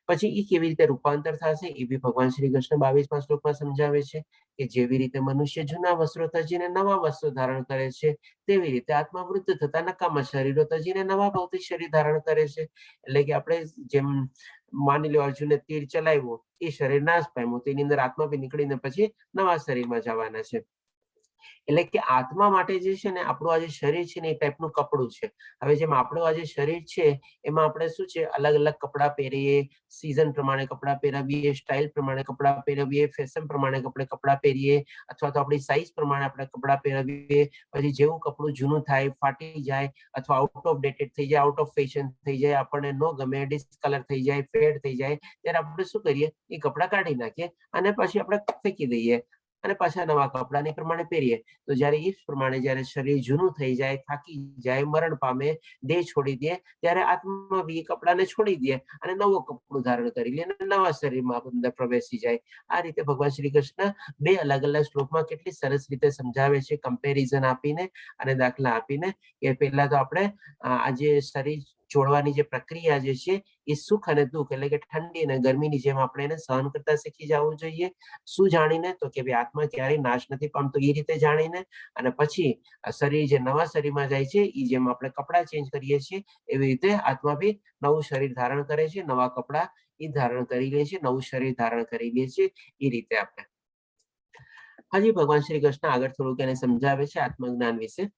પછી એ કેવી રીતે રૂપાંતર થશે એ બી ભગવાન શ્રી કૃષ્ણ 22મા શ્લોકમાં સમજાવે છે કે જેવી રીતે મનુષ્ય જૂના વસ્ત્રો તજીને નવા વસ્ત્રો ધારણ કરે છે, તેવી રીતે આત્મા વૃદ્ધ થતા નકામા શરીરો તજીને નવા ભૌતિક શરીર ધારણ કરે છે. એટલે કે આપણે જેમ માની લો અર્જુને તીર ચલાવ્યો, એ શરીર નાશ પામ્યું, તેની અંદર આત્મા બી નીકળીને પછી નવા શરીરમાં જવાના છે. એટલે કે આત્મા માટે જે છે ને આપણું આ જે શરીર છે ને એ ટાઈપનું કપડું છે. હવે જેમ આપણું આ જે શરીર છે એમાં આપણે શું છે અલગ અલગ કપડાં પહેરીએ, સીઝન પ્રમાણે કપડાં પહેરાવીએ, સ્ટાઇલ પ્રમાણે કપડાં પહેરાવીએ, ફેશન પ્રમાણે આપણે કપડાં પહેરીએ, અથવા તો આપણી સાઈઝ પ્રમાણે આપણે કપડાં પહેરાવીએ. પછી જેવું કપડું જૂનું થાય, ફાટી જાય અથવા આઉટ ઓફ ડેટેડ થઈ જાય, આઉટ ઓફ ફેશન થઈ જાય, આપણને ન ગમે, ડિસ્કલર થઈ જાય, ફેડ થઈ જાય, ત્યારે આપણે શું કરીએ એ કપડાં કાઢી નાખીએ અને પછી આપણે ફેંકી દઈએ અને પાછા નવા કપડાની પ્રમાણે પહેરીએ. તો જ્યારે એ પ્રમાણે જ્યારે શરીર જૂનું થઈ જાય, થાકી જાય, મરણ પામે, દેહ છોડી દે, ત્યારે આત્મા બી કપડાને છોડી દે અને નવું કપડું ધારણ કરી લે અને નવા શરીરમાં અંદર પ્રવેશી જાય. આ રીતે ભગવાન શ્રી કૃષ્ણ બે અલગ અલગ શ્લોકમાં કેટલી સરસ રીતે સમજાવે છે, કમ્પેરિઝન આપીને અને દાખલા આપીને, કે પહેલા તો આપણે આ જે શરીર જોડવાની જે પ્રક્રિયા જે છે એ સુખ અને દુઃખ એટલે કે ઠંડી અને ગરમીની જેમ આપણે એને સહન કરતા શીખી જવું જોઈએ. શું જાણીને? તો કે ભાઈ આત્મા ક્યારેય નાશ નથી પામતો એ રીતે જાણીને. અને પછી શરીર જે નવા શરીરમાં જાય છે એ જેમ આપણે કપડાં ચેન્જ કરીએ છીએ એવી રીતે આત્મા બી નવું શરીર ધારણ કરે છે, નવા કપડાં એ ધારણ કરી લે છે, નવું શરીર ધારણ કરી લે છે. એ રીતે આપણે હજી ભગવાન શ્રી કૃષ્ણ આગળ થોડુંક એને સમજાવે છે આત્મજ્ઞાન વિશે,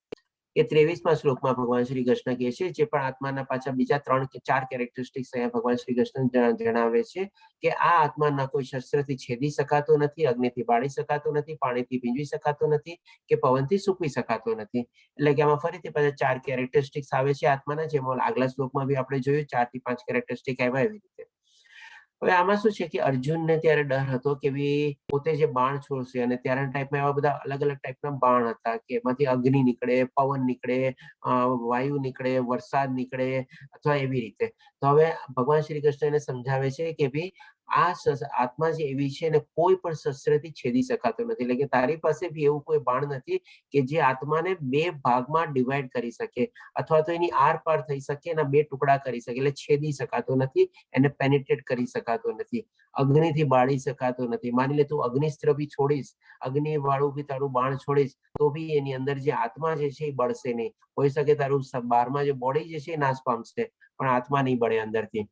કે 23મા શ્લોકમાં ભગવાન શ્રી કૃષ્ણ કહે છે, જે પણ આત્માના પાછા બીજા 3 કે 4 કેરેક્ટરિસ્ટિક્સ અહીંયા ભગવાન શ્રી કૃષ્ણ જણાવે છે કે આ આત્માના કોઈ શસ્ત્રથી છેદી શકાતો નથી, અગ્નિથી બાળી શકાતો નથી, પાણીથી ભીંજવી શકાતો નથી કે પવનથી સૂકવી શકાતો નથી. એટલે કે આમાં ફરીથી પાછા 4 કેરેક્ટરિસ્ટિક્સ આવે છે આત્માના, જેમાં આગલા શ્લોકમાં બી આપણે જોયું 4 થી 5 કેરેક્ટરિસ્ટિક આવ્યા એવી રીતે. હવે આમાં શું છે કે અર્જુનને ત્યારે ડર હતો કે પોતે જે બાણ છોડશે, અને ત્યારના ટાઈપમાં એવા બધા અલગ અલગ ટાઈપના બાણ હતા કે એમાંથી અગ્નિ નીકળે, પવન નીકળે, વાયુ નીકળે, વરસાદ નીકળે અથવા એવી રીતે. તો હવે ભગવાન શ્રી કૃષ્ણ એને સમજાવે છે કે ભાઈ આ આત્મા જે એવી છે ને કોઈ પણ શસ્ત્રથી છેદી શકાતો નથી. એટલે કે તારી પાસે બી એવું કોઈ બાણ નથી કે જે આત્માને બે ભાગમાં ડિવાઈડ કરી શકે અથવા તો એની આર પાર થઈ શકે, એના બે ટુકડા કરી શકે. એટલે છેદી શકાતો નથી, એને પેનિટ્રેટ કરી શકાતો નથી, અગ્નિથી બાળી શકાતો નથી. માની લે તું અગ્નિસ્ત્ર બી છોડીશ, અગ્નિ વાળું બી તારું બાણ છોડીશ, તો બી એની અંદર જે આત્મા જે છે એ બળશે નહીં. હોઈ શકે તારું બહારમાં જે બોડી જે છે એ નાશ પામશે, પણ આત્મા નહીં બળે અંદરથી.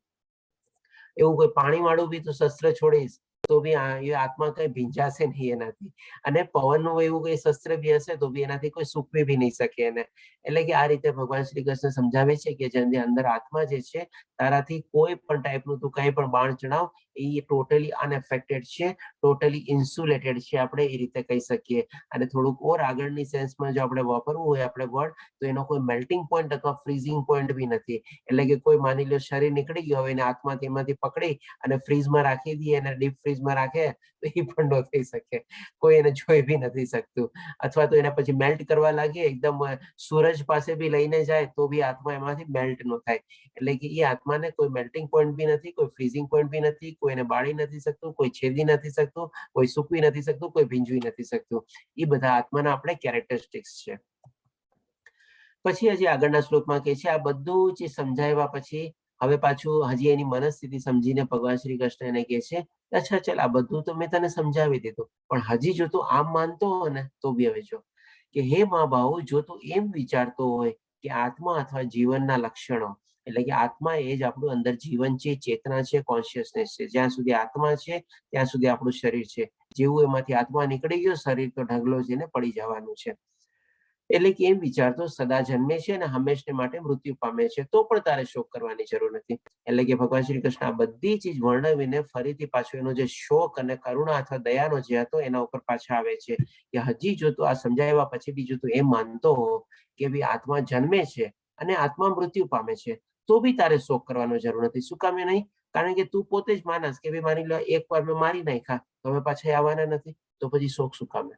એવું કોઈ પાણી વાળું બી તું શસ્ત્ર છોડીશ તો બી એ આત્મા કઈ ભીંજાશે નહીં એનાથી. અને પવનનું એવું કઈ શસ્ત્ર બી હશે તો બી એનાથી કોઈ સૂકવી બી નહીં શકે એને. એટલે કે આ રીતે ભગવાન શ્રી કૃષ્ણ સમજાવે છે કે જેની અંદર આત્મા જે છે તારાથી કોઈ પણ ટાઈપનું તું કઈ પણ બાણ ચડાવ એ ટોટલી અનએફેક્ટેડ છે, ટોટલી ઇન્સ્યુલેટેડ છે, આપણે એ રીતે કહી શકીએ. અને થોડુંક ઓર આગળની સેન્સમાં જો આપણે વાપરવું હોય આપણે વર્ડ, તો એનો કોઈ મેલ્ટિંગ પોઈન્ટ અથવા ફ્રીઝિંગ પોઈન્ટ બી નથી. એટલે કે કોઈ માની લો શરીર નીકળી ગયો હોય અને આત્મા તેમાંથી પકડી અને ફ્રીઝમાં રાખી દઈએ અને ડીપ ફ્રીઝમાં રાખે તો એ પણ ન થઈ શકે, કોઈ એને જોઈ બી નથી શકતું. અથવા તો એને પછી મેલ્ટ કરવા લાગીએ, એકદમ સૂરજ પાસે બી લઈને જાય તો બી આત્મા એમાંથી મેલ્ટ ન થાય. એટલે કે એ આત્માને કોઈ મેલ્ટિંગ પોઈન્ટ બી નથી, કોઈ ફ્રીઝિંગ પોઈન્ટ બી નથી, કોઈ એને બાળી નથી શકતું, કોઈ છેદી નથી શકતું, કોઈ સૂકવી નથી શકતું, કોઈ ભીંજવી નથી શકતું. એ બધા આત્માના આપણે કેરેક્ટરિસ્ટિક્સ છે. પછી હજી આગળના શ્લોકમાં કહે છે આ બધું જે સમજાવ્યા પછી હવે પાછું હજી એની મનસ્થિતિ સમજીને ભગવાન શ્રી કૃષ્ણ એને કહે છે, અચ્છા ચાલ આ બધું તો મેં તને સમજાવી દીધું, પણ હજી જો તું આમ માનતો હોય ને તો બી હવે જો કે હે મા ભાવ, જો તું એમ વિચારતો હોય કે આત્મા અથવા જીવનના લક્ષણો, એટલે કે આત્મા એ જ આપણું અંદર જીવન છે, ચેતના છે, કોન્શિયસનેસ છે. જ્યાં સુધી આત્મા છે ત્યાં સુધી આપણું શરીર છે. જેવું એમાંથી આત્મા નીકળી ગયો, શરીર તો ઢગલો છે ને પડી જવાનું છે. એટલે કે એમ વિચારતો સદા જન્મે છે અને હંમેશને માટે મૃત્યુ પામે છે, તો પણ તારે શોક કરવાની જરૂર નથી. એટલે કે ભગવાન શ્રી કૃષ્ણ આ બધી ચીજ વર્ણવીને ફરીથી પાછો એનો જે શોક અને કરુણા અથવા દયાનો જે હતો એના ઉપર પાછા આવે છે કે હજી જો તું આ સમજાવ્યા પછી બી જો તું એમ માનતો હો કે ભાઈ આત્મા જન્મે છે અને આત્મા મૃત્યુ પામે છે, તો બી તારે શોક કરવાનો જરૂર નથી. શું કામે નહીં? કારણ કે તું પોતે જ માનસ કે ભાઈ માની લો એક વાર મેં મારી નાખ્યા, તમે પાછા આવવાના નથી, તો પછી શોક શું કામે?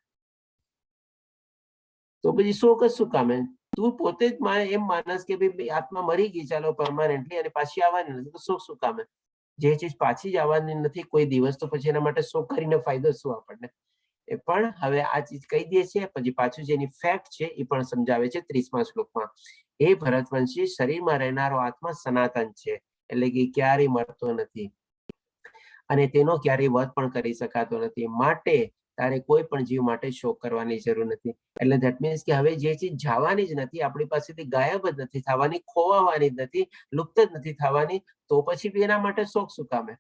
તો પછી શોક જ શું કામે? તું પોતે જ એમ માનસ કે ભાઈ આત્મા મરી ગઈ ચાલો પરમાનન્ટલી અને પાછી આવવાની નથી, તો શોક શું કામે? જે ચીજ પાછી જ આવવાની નથી કોઈ દિવસ, તો પછી એના માટે શોક કરીને ફાયદો શું આપણને? એ પણ હવે આ ચીજ કહી દે છે. પછી પાછું જેની ફેક્ટ છે એ પણ સમજાવે છે 30મા શ્લોકમાં. એ ભરતવંશી, શરીરમાં રહેનારો આત્મા સનાતન છે, એટલે કે ક્યારેય મરતો નથી અને તેનો ક્યારેય વધ પણ કરી શકાતો નથી. માટે તારે કોઈ પણ જીવ માટે શોક કરવાની જરૂર નથી. એટલે ધેટ મીન્સ કે હવે જે ચીજ જવાની જ નથી, આપણી પાસેથી ગાયબ જ નથી થવાની, ખોવાવાની જ નથી, લુપ્ત જ નથી થવાની, તો પછી બી એના માટે શોક શું કામે?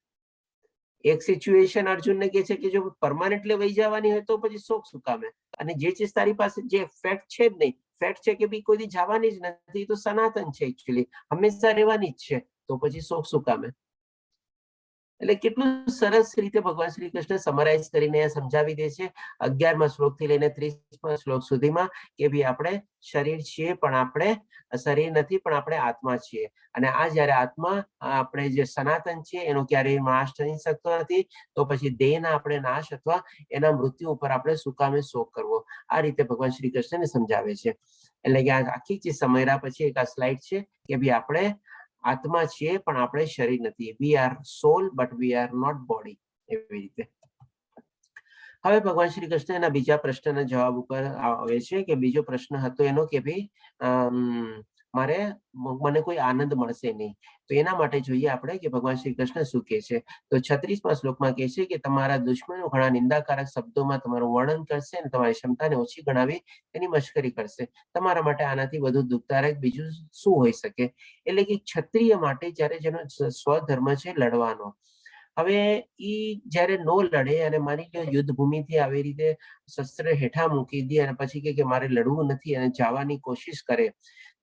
એક સિચ્યુએશન અર્જુનને કહે છે કે જો પરમાનન્ટલી વહી જવાની હોય તો પછી શોક શું કામે? અને જે ચીજ તારી પાસે જે ફેક્ટ છે જ નહીં, ફેક્ટ છે કે બી કોઈ દી જવાની જ નથી, તો સનાતન છે, એકચ્યુઅલી હંમેશા રહેવાની જ છે, તો પછી શોક શું કામે? એટલે કેટલું સરસ રીતે ભગવાન શ્રી કૃષ્ણ સમરાઇઝ કરીને સમજાવી દે છે 11મા શ્લોક થી લઈને 30મા શ્લોક સુધીમાં કે ભાઈ આપણે શરીર છીએ પણ આપણે શરીર નથી, પણ આપણે આત્મા છીએ. અને આ જ્યારે આત્મા આપણે જે સનાતન છે એનો ક્યારેય નાશ થઈ શકતો નથી, તો પછી દેહના આપણે નાશ અથવા એના મૃત્યુ ઉપર આપણે શું કામે શોક કરવો? આ રીતે ભગવાન શ્રી કૃષ્ણને સમજાવે છે. એટલે કે આ આખી ચીજ સમયરા પછી એક આ સ્લાઇડ છે કે ભાઈ આપણે આત્મા છીએ પણ આપણે શરીર નથી. We are soul but we are not body. એવી રીતે હવે ભગવાન શ્રી કૃષ્ણ એના બીજા પ્રશ્નના જવાબ ઉપર આવે છે કે બીજો પ્રશ્ન હતો એનો કે ભાઈ મને કોઈ આનંદ મળશે નહીં, તો એના માટે જોઈએ આપણે કે ભગવાન શ્રી કૃષ્ણ શું કહે છે. તો 36મા શ્લોકમાં કહે છે કે તમારા દુશ્મનો ઘણા નિંદાકારક શબ્દોમાં તમારું વર્ણન કરશે અને તમારી ક્ષમતાને ઓછી ગણાવી તેની મશ્કરી કરશે. તમારા માટે આનાથી વધુ દુઃખદાયક બીજું શું હોઈ શકે? એટલે કે ક્ષત્રિય માટે જ્યારે જેનો સ્વધર્મ છે લડવાનો, હવે ઈ જ્યારે નો લડે અને માની લો યુદ્ધ ભૂમિથી આવી રીતે શસ્ત્ર હેઠા મૂકી દે અને પછી કે મારે લડવું નથી અને જવાની કોશિશ કરે,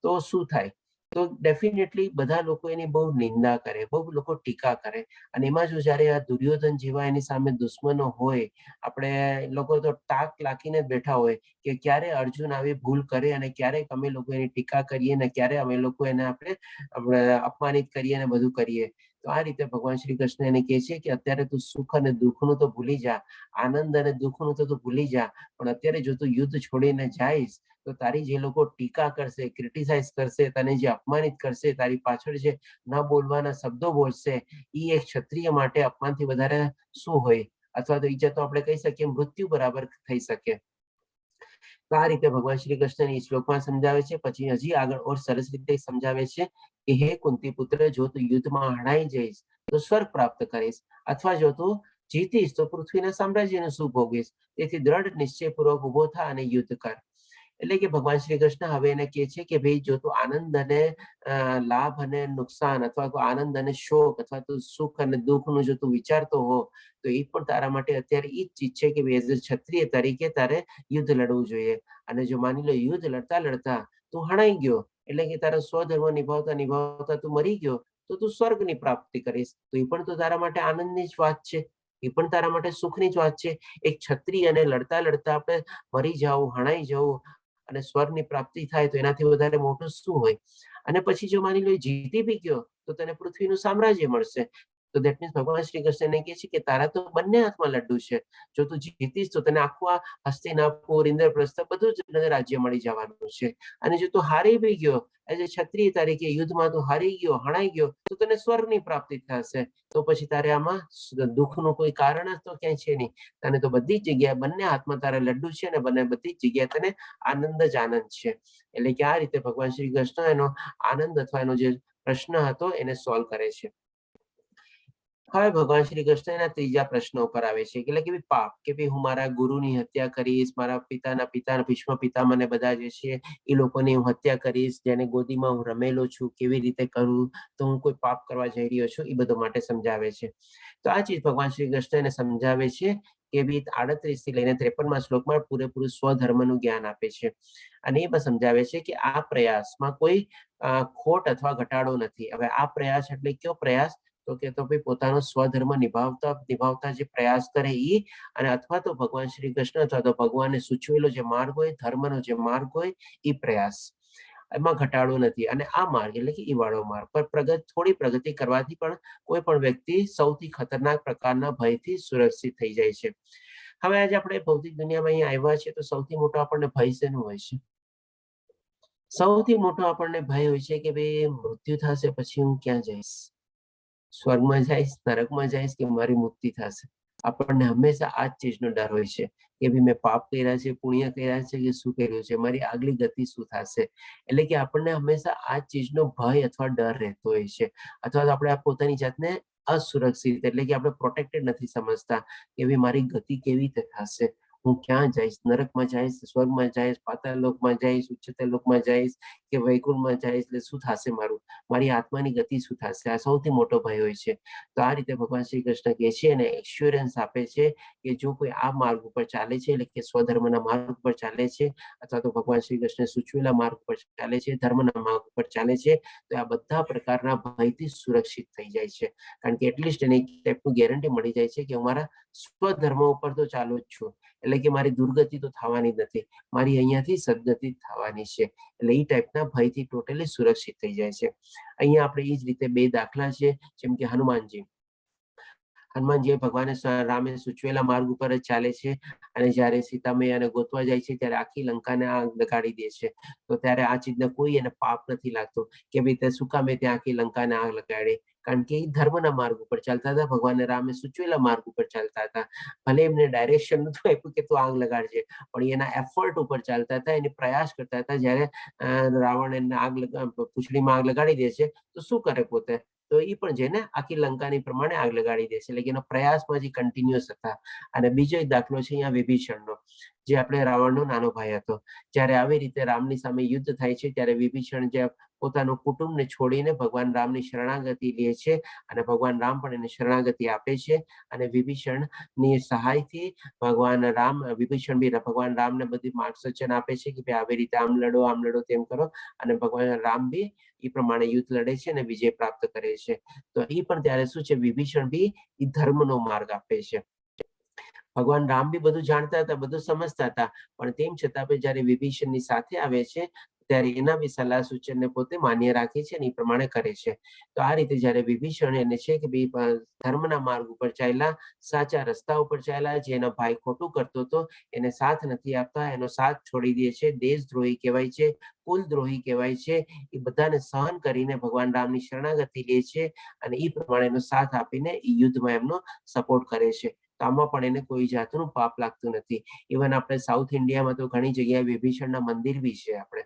તો શું થાય? તો ડેફિનેટલી બધા લોકો એની બહુ નિંદા કરે, બહુ લોકો ટીકા કરે. અને એમાં જો જ્યારે આ દુર્યોધન જેવા એની સામે દુશ્મનો હોય, આપણે લોકો તો તાક લાખીને જ બેઠા હોય કે ક્યારે અર્જુન આવી ભૂલ કરે અને ક્યારે અમે લોકો એની ટીકા કરીએ અને ક્યારે અમે લોકો એને આપણે અપમાનિત કરીએ અને બધું કરીએ. તો આ રીતે ભગવાન શ્રી કૃષ્ણ એને કહે છે કે અત્યારે તું સુખ અને દુઃખનું તો ભૂલી જા, આનંદ અને દુઃખનું તો તું ભૂલી જા, પણ અત્યારે જો તું યુદ્ધ છોડીને જઈશ તો તારી જે લોકો ટીકા કરશે, ક્રિટિસાઇઝ કરશે, તને જે અપમાનિત કરશે, તારી પાછળ જે ન બોલવાના શબ્દો બોલશે, એ એક ક્ષત્રિય માટે અપમાનથી વધારે શું હોય? અથવા તો ઈજા તો આપણે કહી શકીએ મૃત્યુ બરાબર થઈ શકે. તો આ રીતે ભગવાન શ્રી કૃષ્ણ એ શ્લોકમાં સમજાવે છે. પછી હજી આગળ ઓર સરસ રીતે સમજાવે છે કે હે કુંતી પુત્ર, જો તું યુદ્ધમાં હણાઈ જઈશ તો સ્વર્ગ પ્રાપ્ત કરીશ, અથવા જો તું જીતીશ તો પૃથ્વીના સામ્રાજ્યનું સુખ ભોગવીશ. તેથી દ્રઢ નિશ્ચયપૂર્વક ઉભો થા અને યુદ્ધ કર. એટલે કે ભગવાન શ્રી કૃષ્ણ હવે એને કહે છે કે ભાઈ જો તું આનંદ અને લાભ અને નુકસાન અથવા તો આનંદ અને શોક અથવા તો સુખ અને દુઃખનું જો તું વિચારતો હો, તો એ પણ તારા માટે અત્યારે એ જ ચીજ છે કે એઝ અ ક્ષત્રિય તરીકે તારે યુદ્ધ લડવું જોઈએ. અને જો માની લો યુદ્ધ લડતા લડતા તું હણાઈ ગયો, એટલે કે તારો સ્વધર્મ નિભાવતા નિભાવતા તું મરી ગયો, તો તું સ્વર્ગની પ્રાપ્તિ કરીશ. તો એ પણ તો તારા માટે આનંદની જ વાત છે, એ પણ તારા માટે સુખની જ વાત છે. એક ક્ષત્રિય અને લડતા લડતા આપણે મરી જવું, હણાઈ જવું અને સ્વર્ગની પ્રાપ્તિ થાય તો એનાથી વધારે મોટું શું હોય? અને પછી જો માની લો જીતી બી ગયો તો તને પૃથ્વીનું સામ્રાજ્ય મળશે. તો દેટ મીન્સ ભગવાન શ્રી કૃષ્ણ કહે છે કે તારા તો બંને હાથમાં લડ્ડુ છે. જો તું જીતીશ તો તને આખું આ હસ્તિનાપુર, ઇન્દ્રપ્રસ્થ બધું જ રાજ્ય મળી જવાનું છે. અને જો તું હારી બી ગયો એઝ અ ક્ષત્રિય તરીકે યુદ્ધમાં તું હારી ગયો, હણાઈ ગયો, તો તને સ્વર્ગની પ્રાપ્તિ થશે. તો પછી તારે આમાં દુઃખનું કોઈ કારણ જ તો ક્યાંય છે નહીં. તને તો બધી જ જગ્યાએ બંને હાથમાં તારા લડ્ડુ છે અને બંને બધી જ જગ્યાએ તને આનંદ જ આનંદ છે. એટલે કે આ રીતે ભગવાન શ્રી કૃષ્ણ એનો આનંદ અથવા એનો જે પ્રશ્ન હતો એને સોલ્વ કરે છે. હવે ભગવાન શ્રી કૃષ્ણ એના ત્રીજા પ્રશ્ન ઉપર આવે છે એટલે કે પાપ, કે ભાઈ હું મારા ગુરુની હત્યા કરીશ, મારા પિતાના ભીષ્મ પિતામહ બધા જે છે એ લોકોની હું હત્યા કરીશ, જેને ગોદીમાં હું રમેલો છું કેવી રીતે કરું, તો હું કોઈ પાપ કરવા જઈ રહ્યો છું, એ બધું માટે સમજાવે છે. તો આ ચીજ ભગવાન શ્રી કૃષ્ણ એને સમજાવે છે કે ભાઈ 38 થી લઈને 53મા શ્લોકમાં પૂરેપૂરું સ્વધર્મનું જ્ઞાન આપે છે. અને એ પણ સમજાવે છે કે આ પ્રયાસમાં કોઈ ખોટ અથવા ઘટાડો નથી. હવે આ પ્રયાસ એટલે કયો પ્રયાસ? તો કે તો ભાઈ પોતાનો સ્વધર્મ નિભાવતા જે પ્રયાસ કરે એ, અને અથવા તો ભગવાન શ્રી કૃષ્ણ અથવા તો ભગવાને સૂચવેલો જે માર્ગ હોય, ધર્મનો જે માર્ગ હોય, એ પ્રયાસ, એમાં ઘટાડો નથી. અને આ માર્ગ એટલે કે ઈ વાળો માર્ગ પર થોડી પ્રગતિ કરવાથી પણ કોઈ પણ વ્યક્તિ સૌથી ખતરનાક પ્રકારના ભયથી સુરક્ષિત થઈ જાય છે. હવે આજે આપણે ભૌતિક દુનિયામાં અહીં આવ્યા છે તો સૌથી મોટો આપણને ભય શેનો હોય છે? સૌથી મોટો આપણને ભય હોય છે કે ભાઈ મૃત્યુ થશે પછી હું ક્યાં જઈશ? સ્વર્ગમાં જઈશ, નરકમાં જઈશ, કે મારી મુક્તિ થશે? આપણને હંમેશા આ જ ચીજનો ડર હોય છે કે ભાઈ મેં પાપ કર્યા છે, પુણ્ય કર્યા છે, કે શું કર્યું છે, મારી આગલી ગતિ શું થશે? એટલે કે આપણને હંમેશા આ ચીજનો ભય અથવા ડર રહેતો હોય છે. અથવા તો આપણે પોતાની જાતને અસુરક્ષિત એટલે કે આપણે પ્રોટેક્ટેડ નથી સમજતા કે ભાઈ મારી ગતિ કેવી રીતે થશે, હું ક્યાં જઈશ? નરકમાં જઈશ, સ્વર્ગમાં જઈશ, પાતાળ લોકમાં જઈશ, ઉચ્ચતર લોકમાં જઈશ કે વૈકુંઠમાં જઈશ એટલે શું થશે મારું? મારી આત્માની ગતિ શું થશે? આ સૌથી મોટો ભય હોય છે. તો આ રીતે ભગવાન શ્રી કૃષ્ણ કહે છે અને એશ્યોરન્સ આપે છે કે જો કોઈ આ માર્ગ ઉપર ચાલે છે, એટલે કે સ્વધર્મના માર્ગ ઉપર ચાલે છે, અથવા તો ભગવાન શ્રી કૃષ્ણ સૂચવેલા માર્ગ ઉપર ચાલે છે, ધર્મના માર્ગ ઉપર ચાલે છે, તો આ બધા પ્રકારના ભયથી સુરક્ષિત થઈ જાય છે. કારણ કે એટલીસ્ટ એને એક ટાઈપનું ગેરંટી મળી જાય છે કે હું મારા સ્વધર્મ ઉપર તો ચાલુ જ છું, એટલે કે મારી દુર્ગતિ તો થવાની જ નથી, મારી અહીંયાથી સદગતિ થવાની છે. એટલે એ ટાઈપના ભયથી ટોટલી સુરક્ષિત થઈ જાય છે. અહીંયા આપણે એ જ રીતે બે દાખલા છે, જેમ કે હનુમાનજી ભગવાને રામે સૂચવેલા માર્ગ ઉપર જ ચાલે છે અને જ્યારે સીતા મૈયાને ગોતવા જાય છે ત્યારે આખી લંકાને આગ લગાડી દે છે. તો ત્યારે આ ચીજને કોઈ એને પાપ નથી લાગતો કે ભાઈ તે શું કામે ત્યાં આખી લંકાને આગ લગાડી, કારણ કે એ ધર્મના માર્ગ ઉપર ચાલતા હતા, ભગવાન રામે સૂચવેલા માર્ગ ઉપર ચાલતા હતા. ભલે એમને ડાયરેક્શન નતું આપ્યું કે તું આગ લગાડજે, પણ એના એફર્ટ ઉપર ચાલતા હતા, એને પ્રયાસ કરતા હતા. જ્યારે રાવણ એને પૂંછડીમાં આગ લગાડી દે છે તો શું કરે પોતે? તો એ પણ જેને આખી લંકાની પ્રમાણે આગ લગાડી દે છે, એટલે કે એનો પ્રયાસમાં જે કન્ટિન્યુઅસ હતા. અને બીજો એક દાખલો છે અહીંયા વિભીષણનો, જે આપણે રાવણનો નાનો ભાઈ હતો. જ્યારે આવી રીતે રામની સામે યુદ્ધ થાય છે ત્યારે વિભીષણ જે પોતાનું કુટુંબને છોડીને ભગવાન રામની શરણાગતિ લે છે અને ભગવાન રામ પણ એને શરણાગતિ આપે છે. અને વિભીષણની સહાયથી વિભીષણ બી ભગવાન રામને બધી માર્ગદર્શન આપે છે કે ભાઈ આવી રીતે આમ લડો તેમ કરો, અને ભગવાન રામ બી એ પ્રમાણે યુદ્ધ લડે છે અને વિજય પ્રાપ્ત કરે છે. તો એ પણ ત્યારે શું છે, વિભીષણ બી એ ધર્મનો માર્ગ આપે છે. ભગવાન રામ બી બધું જાણતા હતા, બધું સમજતા હતા, પણ તેમ છતાં પણ જયારે વિભીષણની સાથે આવે છે ત્યારે એના બી સલાહ સૂચનને પોતે માન્ય રાખે છે અને એ પ્રમાણે કરે છે. તો આ રીતે જયારે વિભીષણ એને છે કે ભાઈ ધર્મના માર્ગ ઉપર ચાલ્યા, સાચા રસ્તા ઉપર ચાલ્યા, જે એનો ભાઈ ખોટું કરતો હતો એને સાથ નથી આપતા, એનો સાથ છોડી દે છે, દેશદ્રોહી કહેવાય છે, કુલદ્રોહી કહેવાય છે. એ બધાને સહન કરીને ભગવાન રામની શરણાગતિ લે છે અને એ પ્રમાણે એનો સાથ આપીને એ યુદ્ધમાં એમનો સપોર્ટ કરે છે. તો આમાં પણ એને કોઈ જાતનું પાપ લાગતું નથી. ઇવન આપણે સાઉથ ઇન્ડિયામાં તો ઘણી જગ્યાએ વિભીષણના મંદિર બી છે આપણે.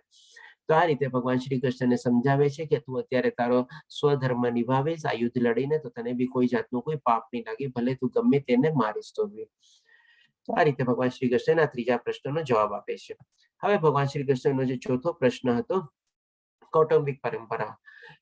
તો આ રીતે ભગવાન શ્રી કૃષ્ણને સમજાવે છે કે તું અત્યારે તારો સ્વધર્મ નિભાવીશ આ યુદ્ધ લડીને, તો તને બી કોઈ જાતનું કોઈ પાપ નહીં લાગે, ભલે તું ગમે તેને મારીશ તો બી. તો આ રીતે ભગવાન શ્રી કૃષ્ણના ત્રીજા પ્રશ્નનો જવાબ આપે છે. હવે ભગવાન શ્રી કૃષ્ણનો જે ચોથો પ્રશ્ન હતો, કૌટુંબિક પરંપરા,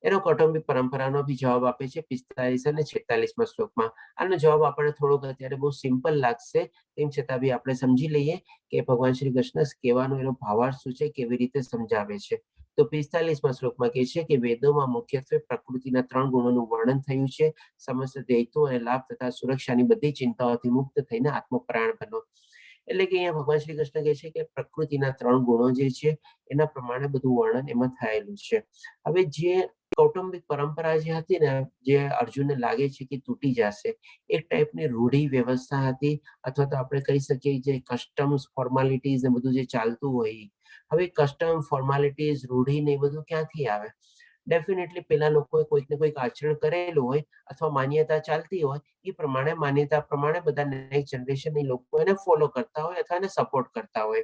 એનો કૌટુંબિક પરંપરાનો બી જવાબ આપે છે 45 અને 46માં શ્લોકમાં. આનો જવાબ આપણને થોડોક અત્યારે બહુ સિમ્પલ લાગશે, તેમ છતાં બી આપણે સમજી લઈએ કે ભગવાન શ્રી કૃષ્ણ કહેવાનો એનો ભાવાર્થ શું છે, કેવી રીતે સમજાવે છે. તો 45માં શ્લોકમાં કહે છે કે વેદોમાં મુખ્યત્વે પ્રકૃતિના 3 ગુણોનું વર્ણન થયું છે. સમસ્ત દૈતો અને લાભ તથા સુરક્ષાની બધી ચિંતાઓથી મુક્ત થઈને આત્મપરાયણ બનો. એટલે કે અહીંયા ભગવાન શ્રી કૃષ્ણ કહે છે કે પ્રકૃતિના 3 ગુણો જે છે એના પ્રમાણે બધું વર્ણન એમાં થયેલું છે. હવે જે કૌટુંબિક પરંપરા જે હતી ને, જે અર્જુનને લાગે છે કે તૂટી જશે, એક ટાઈપની રૂઢિ વ્યવસ્થા હતી, અથવા તો આપણે કહી શકીએ જે કસ્ટમ્સ ફોર્માલિટીઝ ને બધું જે ચાલતું હોય. હવે કસ્ટમ ફોર્માલિટીઝ રૂઢિ ને એ બધું ક્યાંથી આવે? ડેફિનેટલી પેલા લોકોએ કોઈક ને કોઈક આચરણ કરેલું હોય અથવા માન્યતા ચાલતી હોય, એ પ્રમાણે માન્યતા પ્રમાણે બધા નેક્સ્ટ જનરેશન લોકો એને ફોલો કરતા હોય અથવા એને સપોર્ટ કરતા હોય.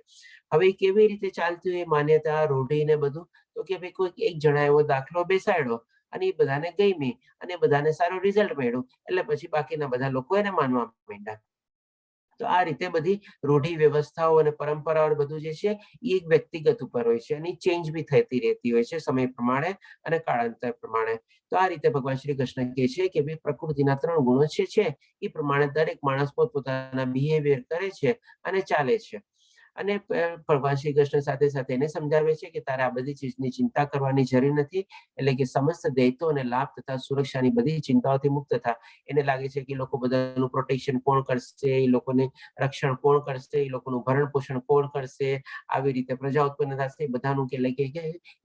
હવે કેવી રીતે ચાલતી હોય માન્યતા, રૂઢિ ને બધું? તો કે ભાઈ કોઈક એક જણા એવો દાખલો બેસાડ્યો અને એ બધાને ગમી અને બધાને સારું રિઝલ્ટ મળ્યું, એટલે પછી બાકીના બધા લોકો એને માનવા માંડ્યા. તો આ રીતે બધી રૂઢિ વ્યવસ્થાઓ અને પરંપરાઓ બધું જે છે એ એક વ્યક્તિગત ઉપર હોય છે અને ચેન્જ બી થતી રહેતી હોય છે સમય પ્રમાણે અને કાળાંતર પ્રમાણે. તો આ રીતે ભગવાન શ્રી કૃષ્ણ કહે છે કે ભાઈ પ્રકૃતિના 3 ગુણો છે એ પ્રમાણે દરેક માણસ પોતપોતાના બિહેવિયર કરે છે અને ચાલે છે. અને ભગવાન શ્રી કૃષ્ણ સાથે સાથે એને સમજાવે છે કે તારે આ બધી ચીજની ચિંતા કરવાની જરૂર નથી, એટલે કે સમસ્ત દૈતો અને લાભ તથા સુરક્ષાની બધી ચિંતાઓથી મુક્ત થા. એને લાગે છે કે લોકો બધાનું પ્રોટેક્શન કોણ કરશે, એ લોકોને રક્ષણ કોણ કરશે, એ લોકોનું ભરણ પોષણ કોણ કરશે, આવી રીતે પ્રજા ઉત્પન્ન થશે, બધાનું કે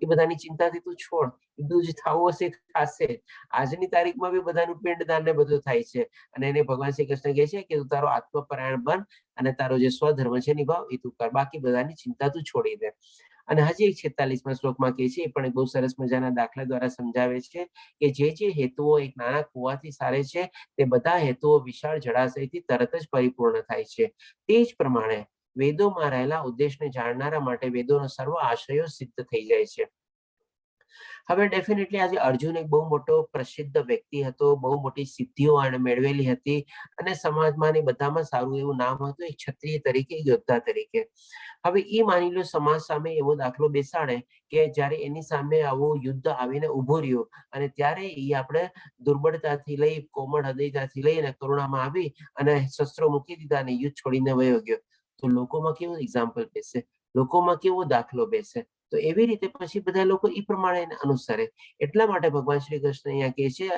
એ બધાની ચિંતાથી તું છોડ, બધું જ થવું હશે થશે. આજની તારીખમાં બી બધાનું પિંડદાન ને બધું થાય છે અને એને ભગવાન શ્રી કૃષ્ણ કહે છે કે તું તારો આત્મપરાયણ બન અને તારો જે સ્વધર્મ છે નિભાવ, એ તું કર, બાકી બધાની ચિંતા તું છોડી દે. અને હજી એક 46માં શ્લોકમાં કહે છે, એ પણ બહુ સરસ મજાના દાખલા દ્વારા સમજાવે છે કે જે હેતુઓ એક નાના કુવાથી સારે છે, તે બધા હેતુઓ વિશાળ જળાશયથી તરત જ પરિપૂર્ણ થાય છે. તે જ પ્રમાણે વેદોમાં રહેલા ઉદ્દેશને જાણનારા માટે વેદોનો સર્વ આશયો સિદ્ધ થઈ જાય છે. હવે ડેફિનેટલી આજે અર્જુન એક બહુ મોટો પ્રસિદ્ધ વ્યક્તિ હતો, બહુ મોટી સિદ્ધિઓ એણે મેળવેલી હતી અને સમાજમાં ને બધામાં સારું એવું નામ હતું, એક ક્ષત્રિય તરીકે, યોદ્ધા તરીકે. હવે એ માની લો સમાજ સામે એવો દાખલો બેસાડે કે જ્યારે એની સામે આવું યુદ્ધ આવીને ઊભું રહ્યું અને ત્યારે એ આપણે દુર્બળતાથી લઈ, કોમળ હૃદયતાથી લઈ અને કરુણામાં આવી અને શસ્ત્રો મૂકી દીધા અને યુદ્ધ છોડીને વયો ગયો. તો લોકોમાં કેવું એક્ઝામ્પલ બેસે, લોકોમાં કેવો દાખલો બેસે. તો એવી રીતે પછી બધા લોકો એ પ્રમાણે એને અનુસરે. એટલા માટે ભગવાન શ્રી કૃષ્ણ અહીંયા કહે છે,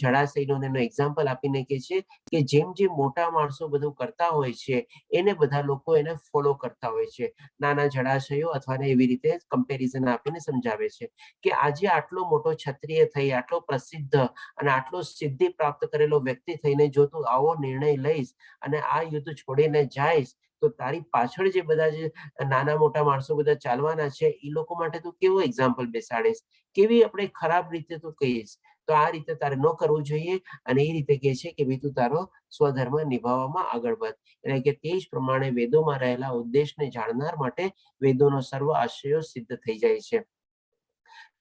જળાશયનું એનું એક્ઝામ્પલ આપીને કહે છે કે જેમ જેમ મોટા માણસો બધું કરતા હોય છે એને બધા લોકો એને ફોલો કરતા હોય છે. નાના જળાશયો અથવા એવી રીતે કમ્પેરિઝન આપીને સમજાવે છે કે આજે આટલો મોટો ક્ષત્રિય થઈ, આટલો પ્રસિદ્ધ અને આટલો સિદ્ધિ પ્રાપ્ત કરેલો વ્યક્તિ થઈને જો તું આવો નિર્ણય લઈશ અને આ યુદ્ધ છોડીને જઈશ તો તારી પાછળ જે બધા જે નાના મોટા માણસો બધા ચાલવાના છે એ લોકો માટે તું કેવો એક્ઝામ્પલ બેસાડીશ, કેવી આપણે ખરાબ રીતે તું કહીશ. તો આ રીતે તારે ન કરવું જોઈએ અને એ રીતે કહે છે કે ભાઈ તું તારો સ્વધર્મ નિભાવવામાં આગળ વધ. એટલે કે તે જ પ્રમાણે વેદોમાં રહેલા ઉદ્દેશને જાણનાર માટે વેદોનો સર્વ આશયો સિદ્ધ થઈ જાય છે.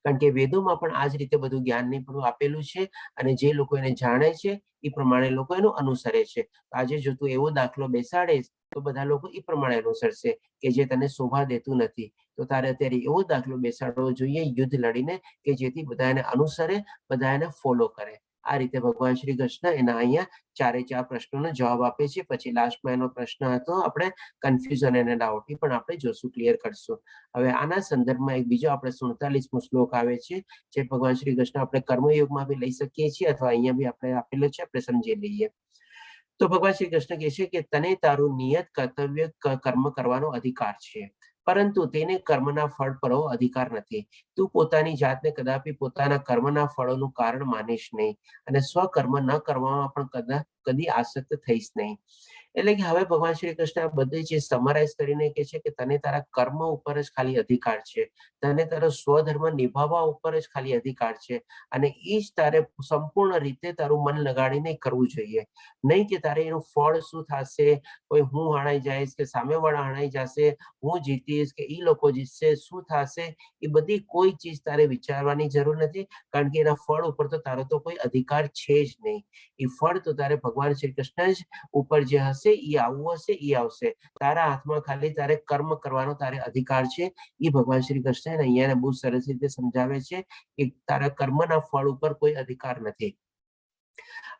કારણ કે વેદોમાં પણ આ જ રીતે બધું જ્ઞાનને પણ આપેલું છે અને જે લોકો એને જાણે છે એ પ્રમાણે લોકો એનું અનુસરે છે. આજે જો તું એવો દાખલો બેસાડીશ તો બધા લોકો એ પ્રમાણે અનુસરશે કે જે તને શોભા દેતું નથી. તો તારે અત્યારે એવો દાખલો બેસાડવો જોઈએ યુદ્ધ લડીને કે જેથી બધા એને અનુસરે, બધા એને ફોલો કરે. આ રીતે ભગવાન શ્રી કૃષ્ણ એના અહીંયા ચારે ચાર પ્રશ્નોનો જવાબ આપે છે. પછી લાસ્ટમાં એનો પ્રશ્ન હતો આપણે કન્ફ્યુઝન અને ડાઉટ, એ પણ આપણે જોશું, ક્લિયર કરશું. હવે આના સંદર્ભમાં એક બીજો આપણે 47મો શ્લોક આવે છે જે ભગવાન શ્રી કૃષ્ણ આપણે કર્મયોગમાં બી લઈ શકીએ છીએ અથવા અહીંયા બી આપણે આપેલો છે, આપણે સમજી લઈએ. તો ભગવાન શ્રી કૃષ્ણ કહે છે કે તને તારું નિયત કર્તવ્ય કર્મ કરવાનો અધિકાર છે, પરંતુ તેને કર્મના ફળ પર અધિકાર નથી. તું પોતાની જાતને કદાપી પોતાના કર્મના ફળોનું કારણ માનીશ નહીં અને સ્વકર્મ ન કરવામાં પણ કદી આસક્ત થઈશ નહીં. એટલે કે હવે ભગવાન શ્રી કૃષ્ણ આ બધી જે સમરાઈઝ કરીને કહે છે કે તને તારા કર્મ ઉપર જ ખાલી અધિકાર છે, તને તારો સ્વધર્મ નિભાવવા ઉપર જ ખાલી અધિકાર છે અને એ જ તારે સંપૂર્ણ રીતે તારું મન લગાડીને કરવું જોઈએ. નહીં કે તારે એનું ફળ શું થશે, કોઈ હું હણાઈ જઈશ કે સામેવાળા હણાઈ જશે, હું જીતીશ કે એ લોકો જીતશે, શું થશે, એ બધી કોઈ ચીજ તારે વિચારવાની જરૂર નથી. કારણ કે એના ફળ ઉપર તો તારો તો કોઈ અધિકાર છે જ નહીં. એ ફળ તો તારે ભગવાન શ્રી કૃષ્ણ જ ઉપર જે હશે એ આવવું હશે એ આવશે. તારા હાથમાં ખાલી તારે કર્મ કરવાનો તારે અધિકાર છે. એ ભગવાન શ્રી કૃષ્ણ અહીંયા બહુ સરસ રીતે સમજાવે છે કે તારા કર્મના ફળ ઉપર કોઈ અધિકાર નથી.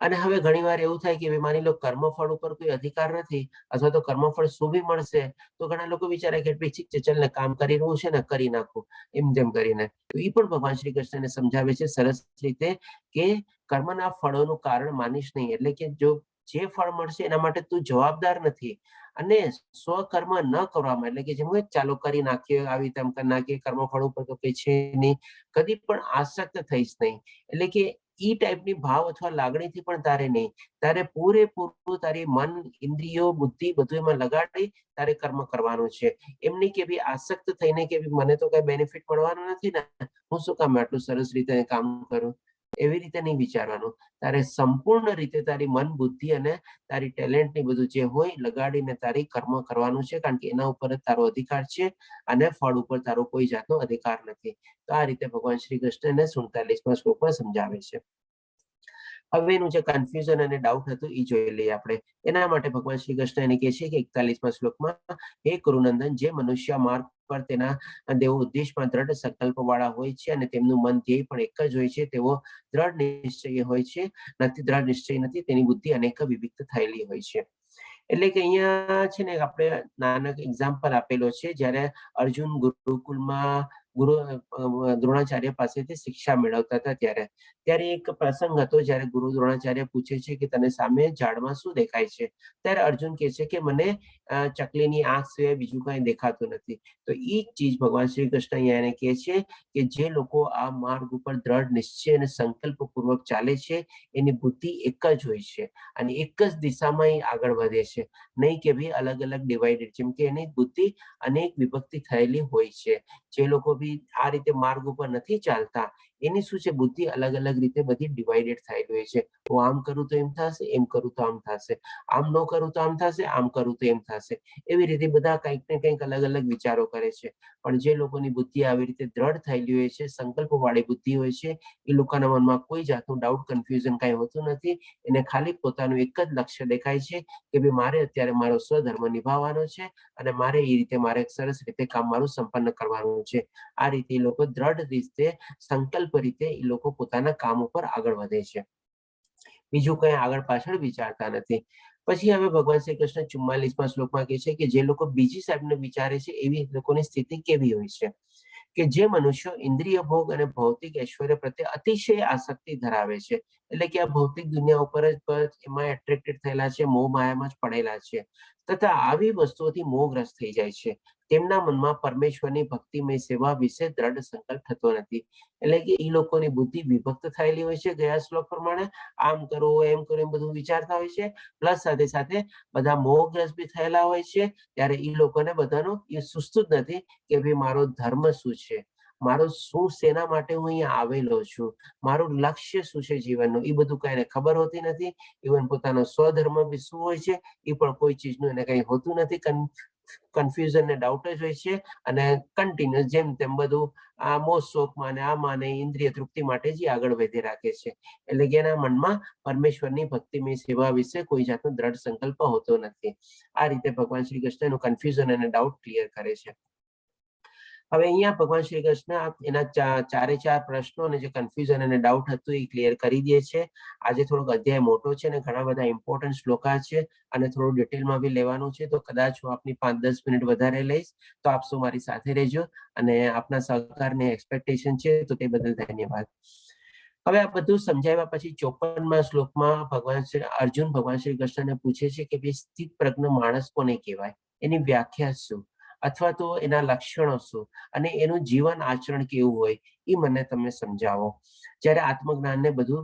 અને હવે ઘણીવાર એવું થાય કે માની લો કર્મફળ ઉપર કોઈ અધિકાર નથી અથવા તો કર્મફળ શું બી મળશે તો ઘણા લોકો વિચારે કે ઠીક છે, ચાલ ને કામ કરી રહ્યું છે ને કરી નાખું એમ તેમ કરીને. તો એ પણ ભગવાન શ્રી કૃષ્ણને સમજાવે છે સરસ રીતે કે કર્મના ફળોનું કારણ માનીશ નહીં. એટલે કે જો જે ફળ મળશે એના માટે તું જવાબદાર નથી અને સ્વકર્મ ન કરવામાં, એટલે કે જેમ ચાલો કરી નાખીએ, આવી તેમ કરી નાખીએ, કર્મફળ ઉપર તો કઈ છે નહીં, કદી પણ આસક્ત થઈશ નહીં. એટલે કે ઈ ટાઈપની ભાવ અથવા લાગણીથી પણ તારે નહીં, તારે પૂરેપૂરું તારી મન, ઇન્દ્રિયો, બુદ્ધિ બધું એમાં લગાડી તારે કર્મ કરવાનું છે. એમ નહીં કે ભાઈ આસક્ત થઈને કે મને તો કઈ બેનિફિટ મળવાનું નથી ને, હું શું કામ આટલું સરસ રીતે કામ કરું, એવી રીતે નહીં વિચારવાનું. તારે સંપૂર્ણ રીતે તારી મન, બુદ્ધિ અને તારી ટેલેન્ટની બધું જે હોય લગાડીને તારી કર્મ કરવાનું છે. કારણ કે એના ઉપર જ તારો અધિકાર છે અને ફળ ઉપર તારો કોઈ જાતનો અધિકાર નથી. તો આ રીતે ભગવાન શ્રી કૃષ્ણ 47મા શ્લોકમાં સમજાવે છે. હવે એનું જે કન્ફ્યુઝન અને ડાઉટ હતું એ જોઈ લઈએ આપણે. એના માટે ભગવાન શ્રી કૃષ્ણ એને કહે છે કે 41મા શ્લોકમાં, હે કુરુનંદન, જે મનુષ્ય માર્ગ પર તેના દેવો ઉદ્દેશમાં દ્રઢ સંકલ્પ વાળા હોય છે અને તેમનું મન ધ્યેય પણ એક જ હોય છે, તેવો દ્રઢ નિશ્ચય હોય છે, દ્રઢ નિશ્ચય નથી, તેની બુદ્ધિ અનેક વિવિક્ત થયેલી હોય છે. એટલે કે અહીંયા છે ને આપણે નાનક એક્ઝામ્પલ આપેલો છે જ્યારે અર્જુન ગુરુકુલમાં દ્રોણાચાર્ય પાસેથી શિક્ષા મેળવતા હતા ત્યારે એક પ્રસંગ હતો જ્યારે ગુરુ દ્રોણાચાર્ય પૂછે છે કે તને સામે ઝાડમાં શું દેખાય છે? ત્યારે અર્જુન કહે છે કે મને ચકલીની આંખ સિવાય બીજું કઈ દેખાતું નથી. તો એ જ ચીજ ભગવાન શ્રી કૃષ્ણ અહીંયા એને કહે છે કે જે લોકો આ માર્ગ ઉપર દ્રઢ નિશ્ચય અને સંકલ્પ પૂર્વક ચાલે છે એની બુદ્ધિ એક જ હોય છે અને એક જ દિશામાં એ આગળ વધે છે, નહીં કે ભાઈ અલગ અલગ ડિવાઇડેડ, જેમ કે એની બુદ્ધિ અનેક વિભક્તિ થયેલી હોય છે. જે લોકો બી બી આ રીતે માર્ગ ઉપર નથી ચાલતા, એની શું છે બુદ્ધિ અલગ અલગ રીતે બધી ડિવાઇડેડ થયેલી હોય છે. હું આમ કરું તો એમ થશે, એમ કરું તો આમ થશે, આમ ન કરું તો આમ થશે, આમ કરું તો એમ થશે. એવી રીતે બધા કંઈક ને કંઈક અલગ અલગ વિચારો કરે છે. પણ જે લોકોની બુદ્ધિ આવી રીતે દ્રઢ થયેલી હોય છે, સંકલ્પ વાળી બુદ્ધિ હોય છે, એ લોકોના મનમાં કોઈ જાતનું ડાઉટ કન્ફ્યુઝન કઈ હોતું નથી. એને ખાલી પોતાનું એક જ લક્ષ્ય દેખાય છે કે ભાઈ મારે અત્યારે મારો સ્વધર્મ નિભાવવાનો છે અને મારે એ રીતે મારે સરસ રીતે કામ મારું સંપન્ન કરવાનું છે. આ રીતે એ લોકો દ્રઢ રીતે સંકલ્પ રીતે એ લોકો પોતાના કામ ઉપર આગળ વધે છે. બીજું કઈ આગળ પાછળ વિચારતા નથી. પછી હવે ભગવાન શ્રી કૃષ્ણ 44માં શ્લોકમાં કહે છે કે જે લોકો બીજી સાઈડનું વિચારે છે એવી લોકોની સ્થિતિ કેવી હોય છે કે જે મનુષ્યો ઇન્દ્રિય ભોગ અને ભૌતિક ઐશ્વર્ય પ્રત્યે અતિશય આસક્તિ ધરાવે છે, એટલે કે આ ભૌતિક દુનિયા ઉપર જ એમાં એટ્રેક્ટેડ થયેલા છે, મોહ માયામાં જ પડેલા છે, તથા આવી વસ્તુઓથી મોહગ્રસ્ત થઈ જાય છે, તેમના મનમાં પરમેશ્વરની ભક્તિમય સેવા વિશે દ્રઢ સંકલ્પ થતો નથી. એટલે કે એ લોકોની બુદ્ધિ વિભક્ત થયેલી હોય છે ગયા શ્લોક પ્રમાણે, આમ કરો એમ કરો એમ બધું વિચારતા હોય છે, પ્લસ સાથે સાથે બધા મોહગ્રસ્ત બી થયેલા હોય છે. ત્યારે એ લોકોને બધાનું એ સુસ્તું જ નથી કે ભાઈ મારો ધર્મ શું છે, મારો શું શેના માટે હું અહીંયા આવેલો છું, મારું લક્ષ્ય શું છે જીવનનું, એ બધું કઈને ખબર હોતી નથી. ઇવન પોતાનો સ્વધર્મ બી શું હોય છે એ પણ કોઈ ચીજનું એને કઈ હોતું નથી. કન્ફ્યુઝન ને ડાઉટ જ હોય છે અને કન્ટિન્યુઅસ જેમ તેમ બધું આ મોહ શોખમાં ને આમાં ને ઇન્દ્રિય તૃપ્તિ માટે જ આગળ વધી રાખે છે. એટલે કે એના મનમાં પરમેશ્વરની ભક્તિમય સેવા વિશે કોઈ જાતનો દ્રઢ સંકલ્પ હોતો નથી. આ રીતે ભગવાન શ્રી કૃષ્ણ એનું કન્ફ્યુઝન અને ડાઉટ ક્લિયર કરે છે. હવે અહીંયા ભગવાન શ્રી કૃષ્ણ એના ચારે ચાર પ્રશ્નો અને જે કન્ફ્યુઝન અને ડાઉટ હતું એ ક્લિયર કરી દે છે. આજે થોડોક અધ્યાય મોટો છે અને ઘણા બધા ઇમ્પોર્ટન્ટ શ્લોકા છે અને થોડું ડિટેલમાં બી લેવાનું છે, તો કદાચ હું આપની 5-10 મિનિટ વધારે લઈશ. તો આપ સૌ મારી સાથે રહેજો અને આપના સહકારની એક્સપેક્ટેશન છે, તો તે બદલ ધન્યવાદ. હવે આ બધું સમજાવ્યા પછી 54મા શ્લોકમાં અર્જુન ભગવાન શ્રી કૃષ્ણને પૂછે છે કે ભાઈ સ્થિત પ્રજ્ઞ માણસ કોને કહેવાય, એની વ્યાખ્યા શું, અથવા તો એના લક્ષણો શું અને એનું જીવન આચરણ કેવું હોય એ મને તમે સમજાવો. જ્યારે આત્મજ્ઞાનને બધું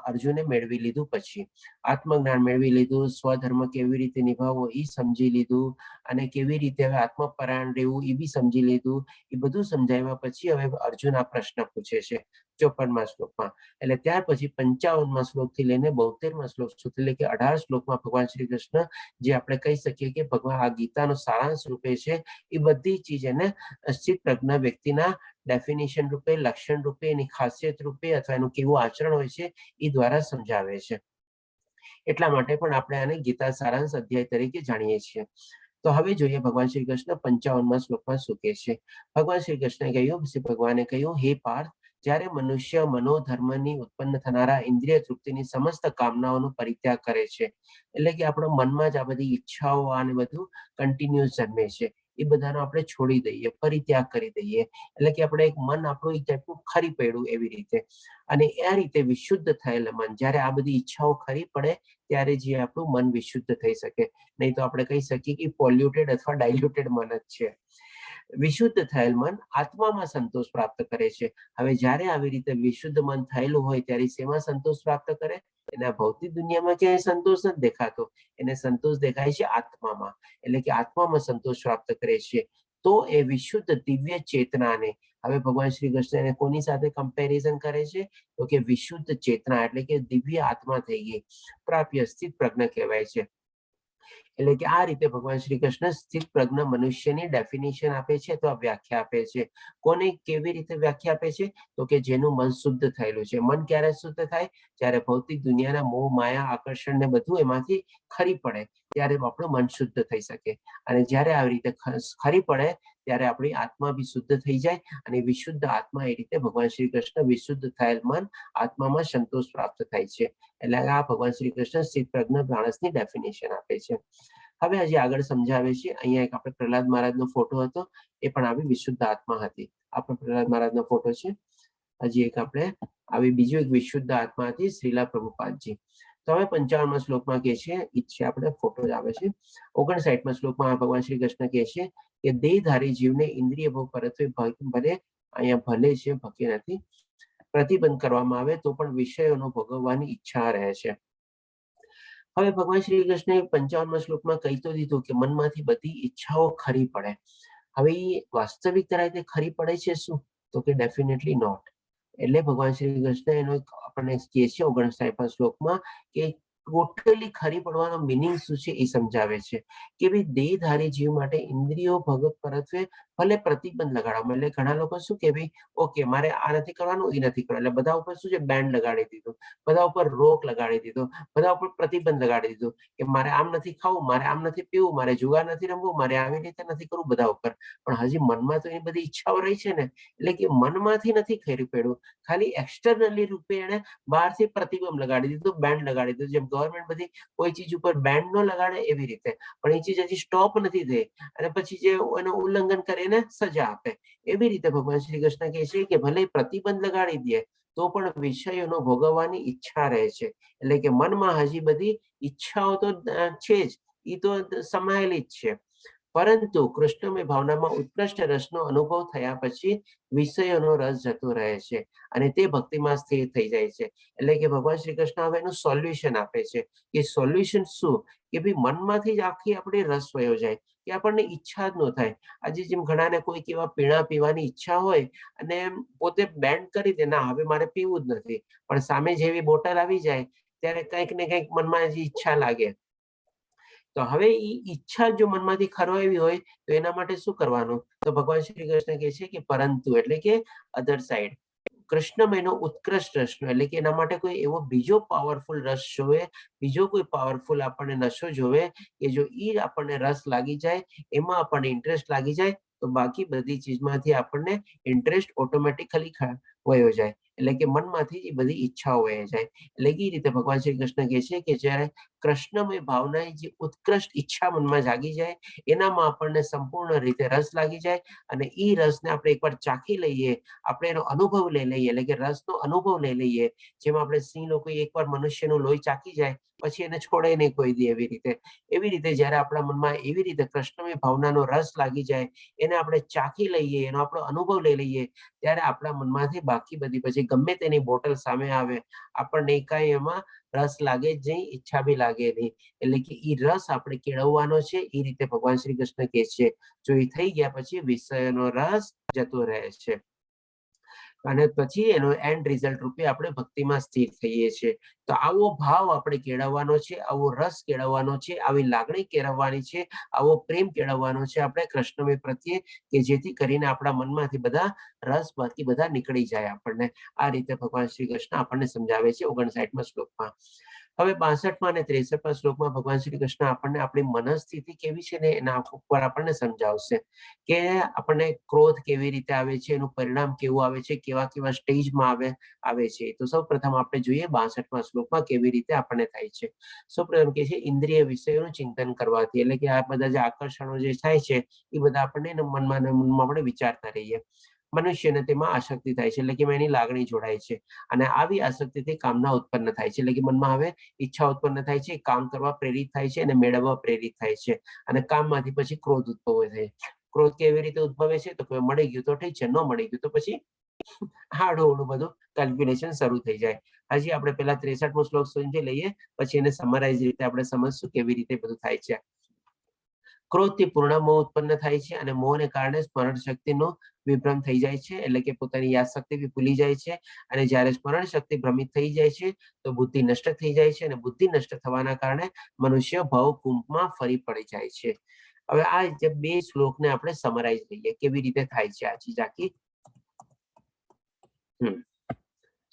અર્જુને મેળવી લીધું પછી, આત્મજ્ઞાન મેળવી લીધું, સ્વધર્મ કેવી રીતે નિભાવવો એ સમજી લીધું અને કેવી રીતે હવે આત્મપરાયણ રહેવું એ બી સમજી લીધું, એ બધું સમજાવ્યા પછી હવે અર્જુન આ પ્રશ્ન પૂછે છે 54મા શ્લોકમાં. એટલે ત્યાર પછી 55મા શ્લોકથી લઈને 72મા શ્લોક સુધી, એટલે કે 18 શ્લોકમાં ભગવાન શ્રી કૃષ્ણ જે આપણે કહી શકીએ કે ભગવાન આ ગીતાનો સારાંશ રૂપે છે, એ બધી ચીજ એને સ્થિત પ્રજ્ઞ વ્યક્તિના ડેફિનેશન રૂપે, લક્ષણ રૂપે, એની ખાસિયત રૂપે અથવા એનું કેવું આચરણ હોય છે એ દ્વારા સમજાવે છે. એટલા માટે પણ આપણે આને ગીતા સારાંશ અધ્યાય તરીકે જાણીએ છીએ. તો હવે જોઈએ ભગવાન શ્રી કૃષ્ણ 55મા શ્લોકમાં શું કહે છે. ભગવાન શ્રી કૃષ્ણે કહ્યું, ભગવાને કહ્યું, હે પાર્થ, જ્યારે મનુષ્ય મનોધર્મની ઉત્પન્ન થનારા ઇન્દ્રિય તૃપ્તિની સમસ્ત કામનાઓનો પરિત્યાગ કરે છે, એટલે કે આપણો મનમાં જ આ બધી ઈચ્છાઓ આને બધું કન્ટિન્યુઅસ જન્મે છે, એ બધાનો આપણે છોડી દઈએ, પરિત્યાગ કરી દઈએ. એટલે કે આપણે એક મન આપણું એક ટાઈપનું ખરી પડ્યું એવી રીતે, અને આ રીતે વિશુદ્ધ થયેલ મન જ્યારે આ બધી ઈચ્છાઓ ખરી પડે ત્યારે જે આપણું મન વિશુદ્ધ થઈ શકે. નહીં તો આપણે કહી શકીએ કે પોલ્યુટેડ અથવા ડાયલ્યુટેડ મન જ છે. વિશુદ્ધ થયેલ મન આત્મામાં સંતોષ પ્રાપ્ત કરે છે. હવે જ્યારે આવી રીતે વિશુદ્ધ મન થયેલું હોય ત્યારે શેમાં સંતોષ પ્રાપ્ત કરે? એના ભૌતિક દુનિયામાં ક્યાંય સંતોષ નથી દેખાતો, એને સંતોષ દેખાય છે આત્મામાં. એટલે કે આત્મામાં સંતોષ પ્રાપ્ત કરે છે. તો એ વિશુદ્ધ દિવ્ય ચેતનાને, હવે ભગવાન શ્રી કૃષ્ણ એને કોની સાથે કમ્પેરિઝન કરે છે? તો કે વિશુદ્ધ ચેતના એટલે કે દિવ્ય આત્મા થઈ ગઈ, પ્રાપ્ય સ્થિત પ્રજ્ઞ કહેવાય છે. એટલે કે આ રીતે ભગવાન શ્રી કૃષ્ણ સ્થિત પ્રજ્ઞ મનુષ્યની ડેફિનેશન આપે છે અથવા વ્યાખ્યા આપે છે. કોને કેવી રીતે વ્યાખ્યા આપે છે? તો કે જેનું મન શુદ્ધ થયેલું છે. મન ક્યારે શુદ્ધ થાય? જ્યારે ભૌતિક દુનિયાના મોહ માયા આકર્ષણ ને બધું એમાંથી ખરી પડે ત્યારે આપણું મન શુદ્ધ થઈ શકે. અને જ્યારે આવી રીતે ખરી પડે ત્યારે આપણી આત્મા બી શુદ્ધ થઈ જાય અને વિશુદ્ધ આત્મા એ રીતે ભગવાન શ્રી કૃષ્ણ વિશુદ્ધ થયેલ મન આત્મામાં સંતોષ પ્રાપ્ત થાય છે. એટલે આ ભગવાન શ્રી કૃષ્ણ સ્થિત પ્રજ્ઞ માણસની ડેફિનેશન આપે છે. હવે હજી આગળ સમજાવે છે. અહીંયા એક આપણે પ્રહલાદ મહારાજનો ફોટો હતો, એ પણ આવી વિશુદ્ધ આત્મા હતી. આપણો પ્રહલાદ મહારાજનો ફોટો છે. હજી એક આપણે આવી બીજું એક વિશુદ્ધ આત્મા હતી, શ્રીલા પ્રભુપાદજી. તો હવે 55મા શ્લોકમાં કહે છે, ઈચ્છે આપણે ફોટો જ આવે છે. 59મા શ્લોકમાં ભગવાન શ્રી કૃષ્ણ કહે છે કે દેહધારી જીવને ઇન્દ્રિય ભોગ પરત્વે ભલે, અહીંયા ભલે છે, ભકે નથી, પ્રતિબંધ કરવામાં આવે તો પણ વિષયોનો ભોગવવાની ઈચ્છા રહે છે. હવે ભગવાન શ્રી કૃષ્ણે 55મા શ્લોકમાં કહી તો દીધું કે મનમાંથી બધી ઈચ્છાઓ ખરી પડે. હવે એ વાસ્તવિકતા રીતે ખરી પડે છે શું? તો કે ડેફિનેટલી નોટ. એટલે ભગવાન શ્રી કૃષ્ણ એનો આપણને કહે છે 59મા શ્લોકમાં કે ટોટલી ખરી પડવાનો મિનિંગ શું છે એ સમજાવે છે કે ભાઈ દેહધારી જીવ માટે ઇન્દ્રિયો ભગત પરત્વે ભલે પ્રતિબંધ લગાડવામાં. એટલે ઘણા લોકો શું કે ભાઈ ઓકે મારે આ નથી કરવાનું એ નથી કરવાનું, એટલે બધા ઉપર શું છે બેન્ડ લગાડી દીધું, બધા ઉપર રોક લગાડી દીધો, બધા ઉપર પ્રતિબંધ લગાડી દીધું કે મારે આમ નથી ખાવું, મારે આમ નથી પીવું, મારે જુગાર નથી રમવું, મારે આવી રીતે નથી કરવું, બધા ઉપર. પણ હજી મનમાં તો એ બધી ઈચ્છાઓ રહી છે ને, એટલે કે મનમાંથી નથી ખરી પડ્યું, ખાલી એક્સટર્નલી રૂપે એને બહારથી પ્રતિબંધ લગાડી દીધું, બેન્ડ લગાડી દીધું. જેમ ગવર્મેન્ટ બધી કોઈ ચીજ ઉપર બેન્ડ ન લગાડે એવી રીતે, પણ એ ચીજ હજી સ્ટોપ નથી થઈ અને પછી જે એનું ઉલ્લંઘન કરે એને સજા આપે. એવી રીતે ભગવાન શ્રી કૃષ્ણ કહે છે કે ભલે પ્રતિબંધ લગાડી દે તો પણ વિષયોનો ભોગવવાની ઈચ્છા રહે છે. એટલે કે મનમાં હજી બધી ઈચ્છાઓ તો છે જ, એ તો સમાયેલી જ છે. પરંતુ કૃષ્ણમય ભાવનામાં ઉત્કૃષ્ટ રસનો અનુભવ થયા પછી વિષયોનો રસ જતો રહે છે અને તે ભક્તિમાં સ્થિર થઈ જાય છે. એટલે કે ભગવાન શ્રી કૃષ્ણ હવે એનું સોલ્યુશન આપે છે. કે સોલ્યુશન શું? કે ભાઈ મનમાંથી જ આખી આપણી રસ વયો જાય, કે આપણને ઈચ્છા જ ન થાય. આજે જેમ ઘણાને કોઈક એવા પીણા પીવાની ઈચ્છા હોય અને પોતે બેન્ડ કરી દે, ના હવે મારે પીવું જ નથી, પણ સામે જેવી બોટલ આવી જાય ત્યારે કંઈક ને કંઈક મનમાં હજી ઈચ્છા લાગે. તો હવે એ ઈચ્છા જો મનમાંથી ખરવાવી હોય તો એના માટે શું કરવાનું? તો ભગવાન શ્રી કૃષ્ણ કહે છે કે પરંતુ, એટલે કે અધર સાઈડ, કૃષ્ણમયનો ઉત્કૃષ્ટ રસનો, એટલે કે એના માટે કોઈ એવો બીજો પાવરફુલ રસ જોવે, બીજો કોઈ પાવરફુલ આપણને નશો જોવે કે જો એ આપણને રસ લાગી જાય, એમાં આપણને ઇન્ટરેસ્ટ લાગી જાય તો બાકી બધી ચીજમાંથી આપણને ઇન્ટરેસ્ટ ઓટોમેટિકલી વયો જાય. એટલે કે મનમાંથી એ બધી ઈચ્છાઓ વહી જાય. એટલે એ રીતે ભગવાન શ્રી કૃષ્ણ કહે છે કે જ્યારે કૃષ્ણમય ભાવનાએ જે ઉત્કૃષ્ટ ઈચ્છા મનમાં જાગી જાય, એનામાં આપણને સંપૂર્ણ રીતે રસ લાગી જાય અને એ રસને આપણે એકવાર ચાખી લઈએ, આપણે એનો અનુભવ લઈ લઈએ, એટલે કે રસનો અનુભવ લઈ લઈએ. જેમ આપણે સિંહ લોકો એકવાર મનુષ્યનું લોહી ચાખી જાય પછી એને છોડે નહીં કોઈ દી, એવી રીતે જ્યારે આપણા મનમાં એવી રીતે કૃષ્ણમય ભાવનાનો રસ લાગી જાય, એને આપણે ચાખી લઈએ, એનો આપણો અનુભવ લઈ લઈએ, ત્યારે આપણા મનમાંથી બાકી બધી પછી ગમે તેની બોટલ સામે આવે, આપણને કાંઈ એમાં રસ લાગે જ નહીં, ઈચ્છા બી લાગે નહીં. એટલે કે એ રસ આપણે કેળવવાનો છે. એ રીતે ભગવાન શ્રી કૃષ્ણ કહે છે. જો એ થઈ ગયા પછી વિષયનો રસ જતો રહે છે અને પછી એનો એન્ડ રિઝલ્ટ રૂપે આપણે ભક્તિમાં સ્થિર થઈએ છીએ. તો આવો ભાવ આપણે કેળવવાનો છે, આવો રસ કેળવવાનો છે, આવી લાગણી કેળવવાની છે, આવો પ્રેમ કેળવવાનો છે આપણે કૃષ્ણમય પ્રત્યે, કે જેથી કરીને આપણા મનમાંથી બધા રસ બાકી બધા નીકળી જાય આપણને. આ રીતે ભગવાન શ્રી કૃષ્ણ આપણને સમજાવે છે 59મા શ્લોકમાં. હવે 62મા અને 63મા શ્લોકમાં ભગવાન શ્રી કૃષ્ણ આપણને આપણી મનસ્થિતિ કેવી છે ને એના ઉપર આપણને સમજાવશે કે આપણને ક્રોધ કેવી રીતે આવે છે, એનું પરિણામ કેવું આવે છે, કેવા કેવા સ્ટેજમાં આવે છે. તો સૌપ્રથમ આપણે જોઈએ 62મા શ્લોકમાં કેવી રીતે આપણને થાય છે. સૌપ્રથમ કે છે ઇન્દ્રિય વિષયોનું ચિંતન કરવાથી, એટલે કે આ બધા જે આકર્ષણો જે થાય છે એ બધા આપણને મનમાં આપણે વિચારતા રહીએ. મનુષ્યને તેમાં આસક્તિ થાય છે, એટલે કે એની લાગણી જોડાય છે અને આવી આસક્તિથી કામના ઉત્પન્ન થાય છે. એટલે કે મનમાં હવે ઈચ્છા ઉત્પન્ન થાય છે, કામ કરવા પ્રેરિત થાય છે અને મેળવવા પ્રેરિત થાય છે અને કામમાંથી પછી ક્રોધ ઉદ્ભવે છે. ક્રોધ કેવી રીતે ઉદ્ભવે છે? તો મળી ગયું તો ઠીક છે, ન મળી ગયું તો પછી હાડું બધું કેલ્ક્યુલેશન શરૂ થઈ જાય. હજી આપણે પેલા 63મો શ્લોક સમજી લઈએ, પછી એને સમરાઇઝ રીતે આપણે સમજશું કેવી રીતે બધું થાય છે. ક્રોધથી પૂર્ણ મોહ ઉત્પન્ન થાય છે અને મોહને કારણે સ્મરણ શક્તિનો વિભ્રમ થઈ જાય છે, એટલે કે પોતાની યાદ શક્તિ બી ભૂલી જાય છે અને જ્યારે સ્મરણ શક્તિ ભ્રમિત થઈ જાય છે તો બુદ્ધિ નષ્ટ થઈ જાય છે અને બુદ્ધિ નષ્ટ થવાના કારણે મનુષ્ય ભવકુંભમાં ફરી પડી જાય છે. હવે આ જે બે શ્લોકને આપણે સમરાઇઝ લઈએ કેવી રીતે થાય છે આ ચીજ આખી.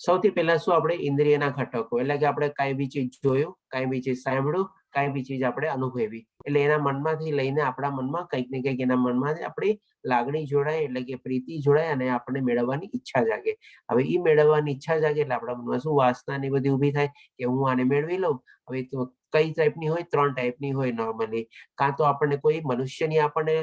સૌથી પહેલા શું, આપણે ઇન્દ્રિયના ઘટકો, એટલે કે આપણે કાંઈ બી ચીજ જોયું, કાંઈ બી ચીજ સાંભળ્યું, કાંઈ બી ચીજ આપણે અનુભવી, એટલે એના મનમાંથી લઈને આપણા મનમાં કંઈક ને કંઈક એના મનમાંથી આપણી લાગણી જોડાય, એટલે કે પ્રીતિ જોડાય અને આપણને મેળવવાની ઈચ્છા જાગે. હવે એ મેળવવાની ઈચ્છા જાગે એટલે આપણા મનમાં શું વાસના ને બધી ઊભી થાય કે હું આને મેળવી લઉં. હવે કઈ ટાઈપની હોય? 3 ટાઈપની હોય નોર્મલી. કાં તો આપણને કોઈ મનુષ્યની આપણને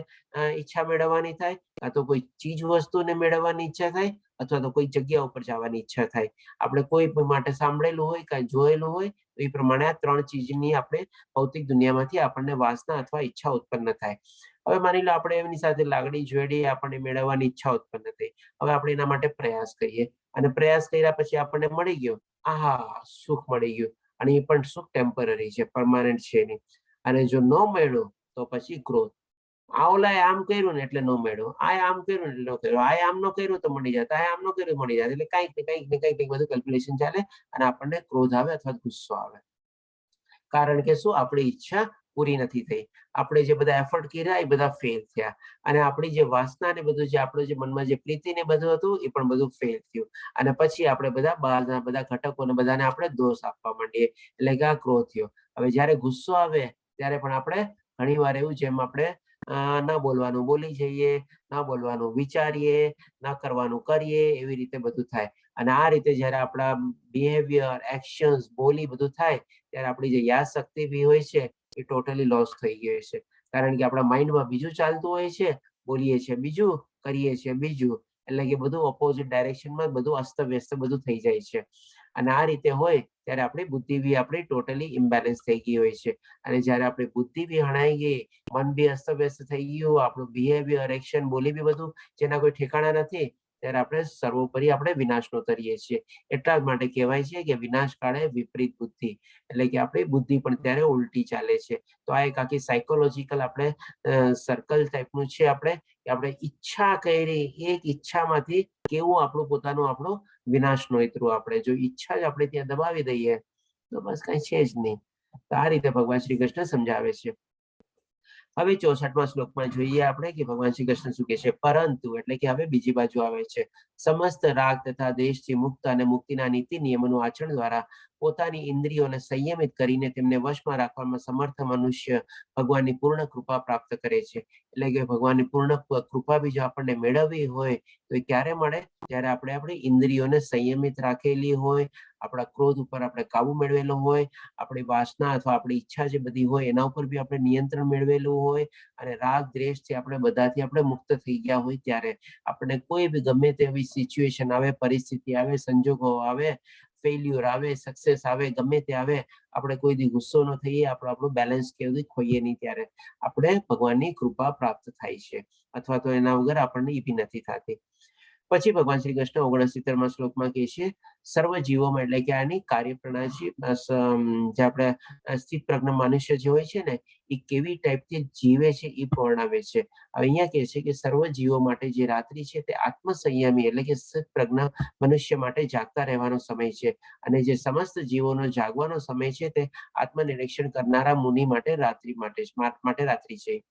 ઈચ્છા મેળવવાની થાય, કાં તો કોઈ ચીજ વસ્તુને મેળવવાની ઈચ્છા થાય, અથવા તો કોઈ જગ્યા ઉપર જવાની ઈચ્છા થાય. આપણે કોઈ માટે સાંભળેલું હોય, કાંઈ જોયેલું હોય, તો એ પ્રમાણે આ 3 ચીજની આપણે ભૌતિક દુનિયામાંથી આપણને વાસના અથવા ઈચ્છા ઉત્પન્ન થાય. હવે માની લો આપણે એમની સાથે લાગણી જોડી, આપણને મેળવવાની ઈચ્છા ઉત્પન્ન થઈ. હવે આપણે એના માટે પ્રયાસ કરીએ અને પ્રયાસ કર્યા પછી આપણને મળી ગયો, આહા સુખ મળી ગયું, અને એ પણ સુખ ટેમ્પરરી છે, પરમાનન્ટ છે નહીં. અને જો ન મળ્યું તો પછી ક્રોધ. આ ઓલાએ આમ કર્યું ને એટલે ન મળ્યું, આ આમ કર્યું ને એટલે ન કર્યું, આ આમ ન કર્યું તો મળી જાય, આ આમ ન કર્યું મળી જાય. એટલે કંઈક ને કંઈક બધું કેલ્ક્યુલેશન ચાલે અને આપણને ક્રોધ આવે અથવા ગુસ્સો આવે. કારણ કે શું, આપણી ઈચ્છા પૂરી નથી થઈ, આપણે જે બધા એફર્ટ કર્યા એ બધા ફેલ થયા, અને આપણી જે વાસના ને બધું જે આપણું જે મનમાં જે પ્રીતિ ને બધું હતું એ પણ બધું ફેલ થયું. અને પછી આપણે બધા બહારના બધા ઘટકોને બધાને આપણે દોષ આપવા માંડીએ, એટલે કે આ ક્રોધ થયો. હવે જ્યારે ગુસ્સો આવે ત્યારે પણ આપણે ઘણી વાર એવું, જેમ આપણે ન બોલવાનું બોલી જઈએ, ન બોલવાનું વિચારીએ, ન કરવાનું કરીએ, એવી રીતે બધું થાય. અને આ રીતે જ્યારે આપણા બિહેવિયર, એક્શન્સ, બોલી બધું થાય ત્યારે આપણી જે યાદ શક્તિ બી હોય છે એ ટોટલી લોસ થઈ ગઈ હોય છે. કારણ કે આપણા માઇન્ડમાં બીજું ચાલતું હોય છે, બોલીએ છીએ બીજું, કરીએ છીએ બીજું, એટલે કે બધું ઓપોઝિટ ડાયરેક્શનમાં બધું અસ્તવ્યસ્ત બધું થઈ જાય છે. અને આ રીતે હોય ત્યારે આપણી બુદ્ધિ બી આપણી ટોટલી ઇમ્બેલેન્સ થઈ ગઈ હોય છે. અને જ્યારે આપણી બુદ્ધિ બી હણાઈ ગઈ, મન બી અસ્તવ્યસ્ત થઈ ગયું, આપણું બિહેવિયર, એક્શન, બોલી બી બધું જેના કોઈ ઠેકાણા નથી, ત્યારે આપણે સર્વોપરી આપણે વિનાશનો કરીએ છીએ. એટલા જ માટે કહેવાય છે કે વિનાશ કાળે વિપરીત બુદ્ધિ, એટલે કે આપણી બુદ્ધિ પણ ત્યારે ઉલટી ચાલે છે. તો આ એક આખી સાયકોલોજીકલ આપણે સર્કલ ટાઈપનું છે. આપણે ઈચ્છા કરી, એક ઈચ્છામાંથી કેવું આપણું પોતાનું આપણું વિનાશ નોતરું. આપણે જો ઈચ્છા જ આપણે ત્યાં દબાવી દઈએ તો બસ કઈ છે જ નહીં. તો આ રીતે ભગવાન શ્રી કૃષ્ણ સમજાવે છે. હવે 64મા શ્લોકમાં જોઈએ આપણે કે ભગવાન શ્રી કૃષ્ણ શું કહે છે. પરંતુ એટલે કે હવે બીજી બાજુ આવે છે. સમસ્ત રાગ તથા દેશથી મુક્ત અને મુક્તિના નીતિ નિયમોનું આચરણ દ્વારા પોતાની ઇન્દ્રિયોને સંયમિત કરીને તેમને વશમાં રાખવામાં સમર્થ મનુષ્ય ભગવાનની પૂર્ણ કૃપા પ્રાપ્ત કરે છે. એટલે કે ભગવાનની પૂર્ણ કૃપા બી જો આપણને મેળવવી હોય તો એ ક્યારે મળે? જ્યારે આપણે આપણી ઇન્દ્રિયોને સંયમિત રાખેલી હોય, આપણા ક્રોધ ઉપર આપણે કાબુ મેળવેલો હોય, આપણી વાસના અથવા આપણી ઈચ્છા જે બધી હોય એના ઉપર બી આપણે નિયંત્રણ મેળવેલું હોય, અને રાગ દ્વેષથી આપણે બધાથી આપણે મુક્ત થઈ ગયા હોય, ત્યારે આપણે કોઈ બી ગમે તેવી સિચ્યુએશન આવે, પરિસ્થિતિ આવે, સંજોગો આવે, ફેલ્યુર આવે, સક્સેસ આવે, ગમે તે આવે, આપણે કોઈ દી ગુસ્સો ન થઈએ, આપણું બેલેન્સ કેવું ખોઈએ નહીં, ત્યારે આપણે ભગવાનની કૃપા પ્રાપ્ત થાય છે. અથવા તો એના વગર આપણને એ બી નથી થતી. પછી ભગવાન શ્રી કૃષ્ણ 69મા શ્લોકમાં કહે છે, સર્વ જીવોમાં, એટલે કે આની કાર્યપ્રણાલી જે આપણે સ્થિત પ્રજ્ઞ મનુષ્ય જે હોય છે ને, એ કેવી ટાઈપથી જીવે છે એ વર્ણવે છે. અહીંયા કહે છે કે સર્વ જીવો માટે જે રાત્રિ છે તે આત્મસંયમી, એટલે કે સ્થિત પ્રજ્ઞ મનુષ્ય માટે જાગતા રહેવાનો સમય છે. અને જે સમસ્ત જીવોનો જાગવાનો સમય છે તે આત્મનિરીક્ષણ કરનારા મુનિ માટે રાત્રિ છે.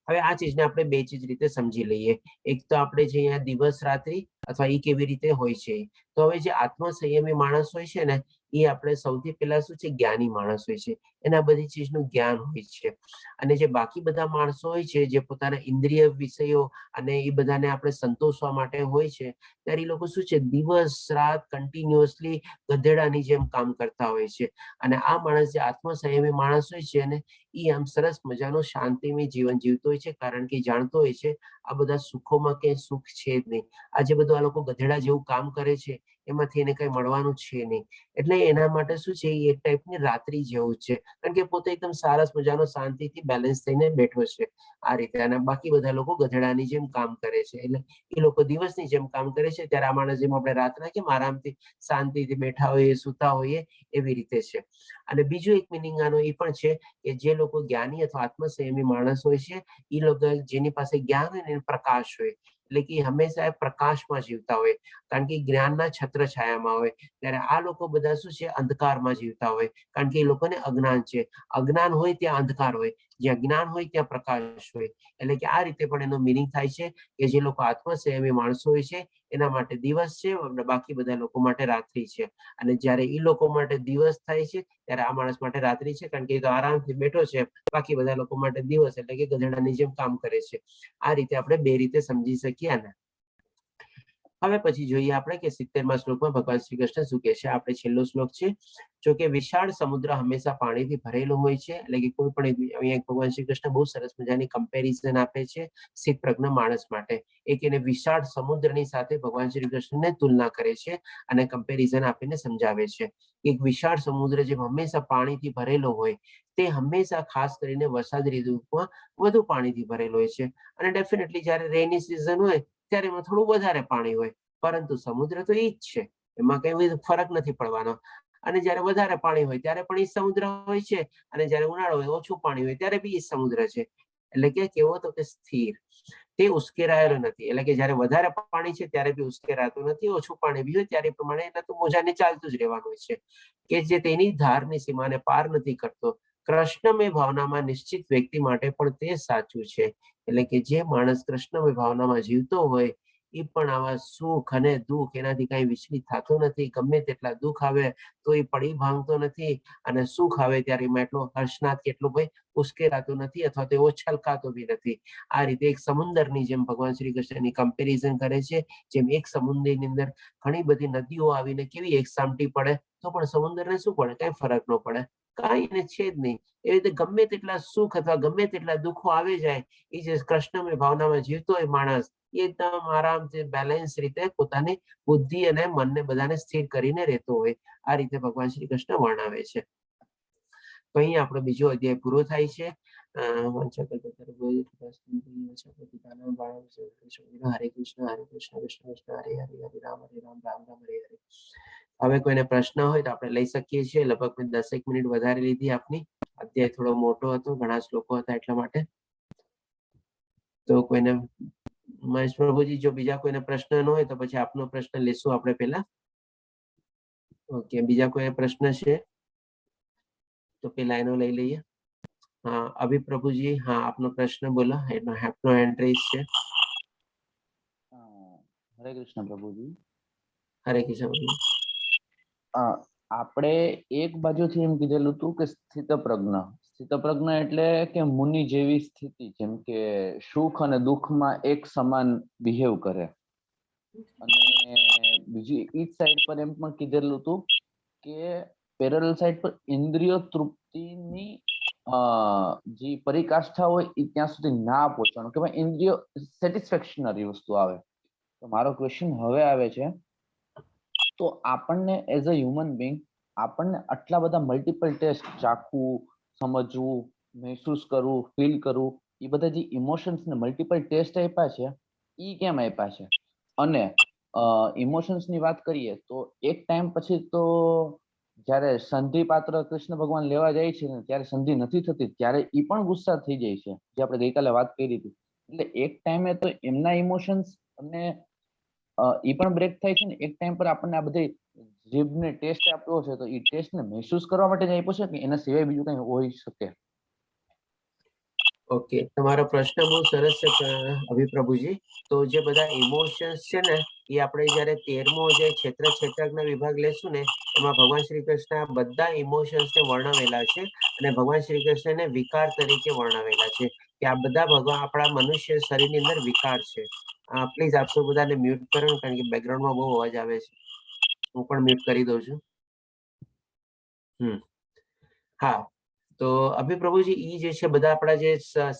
હવે આ ચીજને આપણે બે ચીજ રીતે સમજી લઈએ. એક તો આપણે જે અહીંયા દિવસ રાત્રિ અથવા એ કેવી રીતે હોય છે. તો હવે જે આત્મસંયમી માણસ હોય છે ને, એ આપણે સૌથી પહેલા શું છે, જ્ઞાની માણસ હોય છે. એના બધી ચીજનું જ્ઞાન હોય છે. અને જે બાકી બધા માણસો હોય છે, જે પોતાના ઇન્દ્રિય વિષયો અને એ બધાને આપણે સંતોષવા માટે હોય છે, ત્યારે એ લોકો શું છે, દિવસ રાત કન્ટિન્યુઅસલી ગધેડાની જેમ કામ કરતા હોય છે. અને આ માણસ જે આત્મસંયમી માણસ હોય છે ને, એ આમ સરસ મજાનો શાંતિમય જીવન જીવતો હોય છે. કારણ કે જાણતો હોય છે આ બધા સુખોમાં ક્યાંય સુખ છે જ નહીં. આજે બધું આ લોકો ગધેડા જેવું કામ કરે છે, એમાંથી એને કઈ મળવાનું છે નહીં. એટલે એના માટે શું છે, એક ટાઈપની રાત્રિ જેવું છે. કારણ કે પોતે એકદમ સરસ મજાનો શાંતિથી બેલેન્સ થઈને બેઠો છે આ રીતે. અને બાકી બધા લોકો ગધેડાની જેમ કામ કરે છે. એટલે એ લોકો દિવસની જેમ કામ કરે છે, ત્યારે આ માણસ જેમ આપણે રાતના કેમ આરામથી શાંતિથી બેઠા હોઈએ, સુતા હોઈએ, એવી રીતે છે. અને બીજું એક મિનિંગ આનો એ પણ છે કે જે લોકો જ્ઞાની અથવા આત્મસંયમી માણસ હોય છે, એ લોકો જેની પાસે જ્ઞાન હોય ને, પ્રકાશ હોય, એટલે કે હંમેશા પ્રકાશમાં જીવતા હોય. કારણ કે જ્ઞાનના છત્ર છાયામાં હોય. ત્યારે આ લોકો બધા શું છે, અંધકારમાં જીવતા હોય. કારણ કે એ લોકોને અજ્ઞાન છે. અજ્ઞાન હોય ત્યાં અંધકાર હોય, જ્યાં જ્ઞાન હોય ત્યાં પ્રકાશ હોય. એટલે કે આ રીતે પણ એનો મિનિંગ થાય છે કે જે લોકો આત્મસંયમી માણસો હોય છે એના માટે દિવસ છે, બાકી બધા લોકો માટે રાત્રિ છે. અને જ્યારે એ લોકો માટે દિવસ થાય છે, ત્યારે આ માણસ માટે રાત્રિ છે. કારણ કે એ તો આરામથી બેઠો છે, બાકી બધા લોકો માટે દિવસ, એટલે કે ગધેડાની જેમ કામ કરે છે. આ રીતે આપણે બે રીતે સમજી શકીએ ને. હવે પછી જોઈએ આપણે કે 70મા શ્લોકમાં ભગવાન શ્રી કૃષ્ણ શું કહે છે. આપણે છેલ્લો શ્લોક છે. જો કે વિશાળ સમુદ્ર હંમેશા પાણીથી ભરેલો હોય છે, એટલે કે કોઈ પણ અહીંયા ભગવાન શ્રી કૃષ્ણ બહુ સરસ મજાની કમ્પેરિઝન આપે છે સ્થિત પ્રજ્ઞ માણસ માટે. એક એને વિશાળ સમુદ્રની સાથે ભગવાન શ્રી કૃષ્ણને તુલના કરે છે અને કમ્પેરિઝન આપીને સમજાવે છે. એક વિશાળ સમુદ્ર જે હંમેશા પાણીથી ભરેલો હોય, તે હંમેશા ખાસ કરીને વરસાદ ઋતુમાં વધુ પાણીથી ભરેલો હોય છે. અને ડેફિનેટલી જ્યારે રેની સિઝન હોય ત્યારે એમાં થોડું વધારે પાણી હોય. પરંતુ સમુદ્ર તો એ જ છે, એમાં કઈ ફરક નથી પડવાનો. અને જ્યારે વધારે પાણી હોય ત્યારે પણ એ સમુદ્ર હોય છે, અને જ્યારે ઉનાળો હોય, ઓછું પાણી હોય, ત્યારે બી એ સમુદ્ર છે. એટલે કે કેવો તો કે સ્થિર, તે ઉશ્કેરાયેલો નથી. એટલે કે જ્યારે વધારે પાણી છે ત્યારે બી ઉશ્કેરાતું નથી, ઓછું પાણી બી હોય ત્યારે પ્રમાણે એના તો મોજાને ચાલતું જ રહેવાનું હોય છે, કે જે તેની ધારની સીમાને પાર નથી કરતો. કૃષ્ણમય ભાવનામાં નિશ્ચિત વ્યક્તિ માટે પણ તે સાચું છે. એટલે કે જે માણસ કૃષ્ણમય ભાવનામાં જીવતો હોય એ પણ આવા સુખ અને દુઃખ એનાથી કઈ વિચલિત થતો નથી. ગમે તેટલા દુઃખ આવે તો એ પડી ભાંગતો નથી, અને સુખ આવે ત્યારે એમાં એટલો હર્ષનાથ કેટલો ભાઈ ઉશ્કેરાતો નથી, અથવા તો એવો છલકાતો બી નથી. આ રીતે એક સમુદ્રની જેમ ભગવાન શ્રી કૃષ્ણની કમ્પેરિઝન કરે છે. જેમ એક સમુદ્રની અંદર ઘણી બધી નદીઓ આવીને કેવી એક સામટી પડે તો પણ સમુદ્રને શું પડે, કઈ ફરક ન પડે, કાંઈ એને છે જ નહીં. એવી રીતે ગમે તેટલા સુખ અથવા ગમે તેટલા દુઃખો આવી જાય, એ જે કૃષ્ણમય ભાવનામાં જીવતો હોય માણસ, એકદમ આરામથી બેલેન્સ રીતે પોતાની બુદ્ધિ અને મનને બધાને સ્થિર કરીને રહેતો હોય. આ રીતે ભગવાન શ્રી કૃષ્ણ વર્ણવે છે. તો અહીં આપણો બીજો અધ્યાય પૂરો થાય છે. હરે કૃષ્ણ હરે કૃષ્ણ કૃષ્ણ કૃષ્ણ હરે હરે, હરે રામ રામ રામ હરે હરે. હવે કોઈને પ્રશ્ન હોય તો આપણે લઈ શકીએ છીએ. લગભગ 10 મિનિટ વધારે લીધી આપની. અધ્યાય થોડો મોટો હતો, ઘણા શ્લોકો હતા એટલા માટે. તો કોઈને મહેશ પ્રભુજી, જો બીજા કોઈને પ્રશ્ન ન હોય તો પછી આપનો પ્રશ્ન લેશું આપણે પહેલા. ઓકે, બીજા કોઈ પ્રશ્ન છે તો પેલા એનો લઈ લઈએ. હા, અભિ પ્રભુજી, હા આપનો પ્રશ્ન બોલો. આપનો હેન્ડ રેઝ છે. હરે કૃષ્ણ પ્રભુજી. હરે કૃષ્ણ. આપણે એક બાજુથી એમ કીધેલું હતું કે સ્થિતપ્રજ્ઞ. સ્થિતપ્રજ્ઞ એટલે કે મુનિ જેવી સ્થિતિ, જેમ કે સુખ અને દુઃખમાં એક સમાન બિહેવ કરે. અને બીજી ઈ સાઈડ પર એમ પણ કીધેલું હતું કે પેરેલલ સાઈડ પર ઇન્દ્રિય તૃપ્તિની જે પરિકાષ્ઠા હોય એ ત્યાં સુધી ના પહોંચવાનું, કે ભાઈ ઇન્દ્રિય સેટિસ્ફેક્શનરી વસ્તુ આવે. તો મારો ક્વેશ્ચન હવે આવે છે, તો આપણને એઝ અ હ્યુમન બીંગ આપણને આટલા બધા મલ્ટિપલ ટેસ્ટ, ચાખવું, સમજવું, મહેસૂસ કરવું, ફીલ કરવું, એ બધા જે ઇમોશન્સ ને મલ્ટિપલ ટેસ્ટ આપ્યા છે એ કેમ આપ્યા છે? અને ઇમોશન્સ ની વાત કરીએ તો એક ટાઈમ પછી તો જ્યારે સંધિ પાત્ર કૃષ્ણ ભગવાન લેવા જાય છે ને ત્યારે સંધિ નથી થતી, ત્યારે એ પણ ગુસ્સા થઈ જાય છે, જે આપણે ગઈકાલે વાત કરી હતી. એટલે એક ટાઈમે તો એમના ઇમોશન્સ અને એ પણ બ્રેક થાય છે ને એક ટાઈમ પર આપણને આ બધી જીભને ટેસ્ટ આપ્યો છે તો એ ટેસ્ટને મહેસૂસ કરવા માટે જ આપ્યો છે કે એના સિવાય બીજું કંઈ હોઈ શકે? ઓકે, તમારો પ્રશ્ન બહુ સરસ છે અભિપ્રભુજી. તો જે બધા ઇમોશન્સ છે ને એ આપણે જયારે 13મો અધ્યાય ક્ષેત્રજ્ઞ વિભાગ લેશું ને એમાં ભગવાન શ્રી કૃષ્ણ બધા ઇમોશન્સને વર્ણવેલા છે, અને ભગવાન શ્રી કૃષ્ણને વિકાર તરીકે વર્ણવેલા છે કે આ બધા ભગવાન આપણા મનુષ્ય શરીરની અંદર વિકાર છે. પ્લીઝ આપ સૌ બધાને મ્યુટ કરો, કારણ કે બેકગ્રાઉન્ડમાં બહુ અવાજ આવે છે. હું પણ મ્યુટ કરી દઉં છું. હા, તો અભિપ્રભુજી ઈ જે છે બધા આપણા જે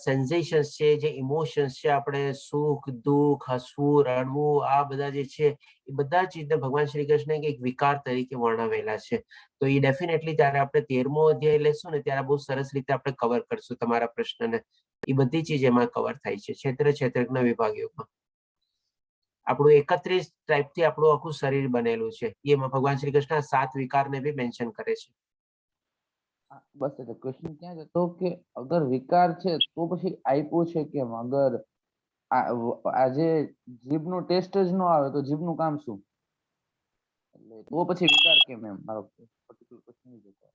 સેન્સેશન્સ છે, જે ઇમોશન્સ છે, આપણે સુખ, દુઃખ, હસવું, રડવું, આ બધા જે છે એ બધા ચીજને ભગવાન શ્રી કૃષ્ણ એક વિકાર તરીકે વર્ણવેલા છે. તો એ ડેફિનેટલી ત્યારે આપણે 13મો અધ્યાય લેશું ને ત્યારે બહુ સરસ રીતે આપણે કવર કરશું તમારા પ્રશ્નને. એ બધી ચીજ એમાં કવર થાય છે ક્ષેત્રજ્ઞ વિભાગમાં. આપણું 31 ટાઈપથી આપણું આખું શરીર બનેલું છે. એમાં ભગવાન શ્રી કૃષ્ણ 7 વિકારને બી મેન્શન કરે છે. બસ એટલે ક્વેશ્ચન ક્યાં જતો કે અગર વિકાર છે તો પછી આપ્યું છે કેમ? અગર આજે જીભનો ટેસ્ટ જ ન આવે તો જીભનું કામ શું? એટલે તો પછી વિકાર કેમ? એમ મારો પર્ટિક્યુલર ક્વેશ્ચન જ હતો.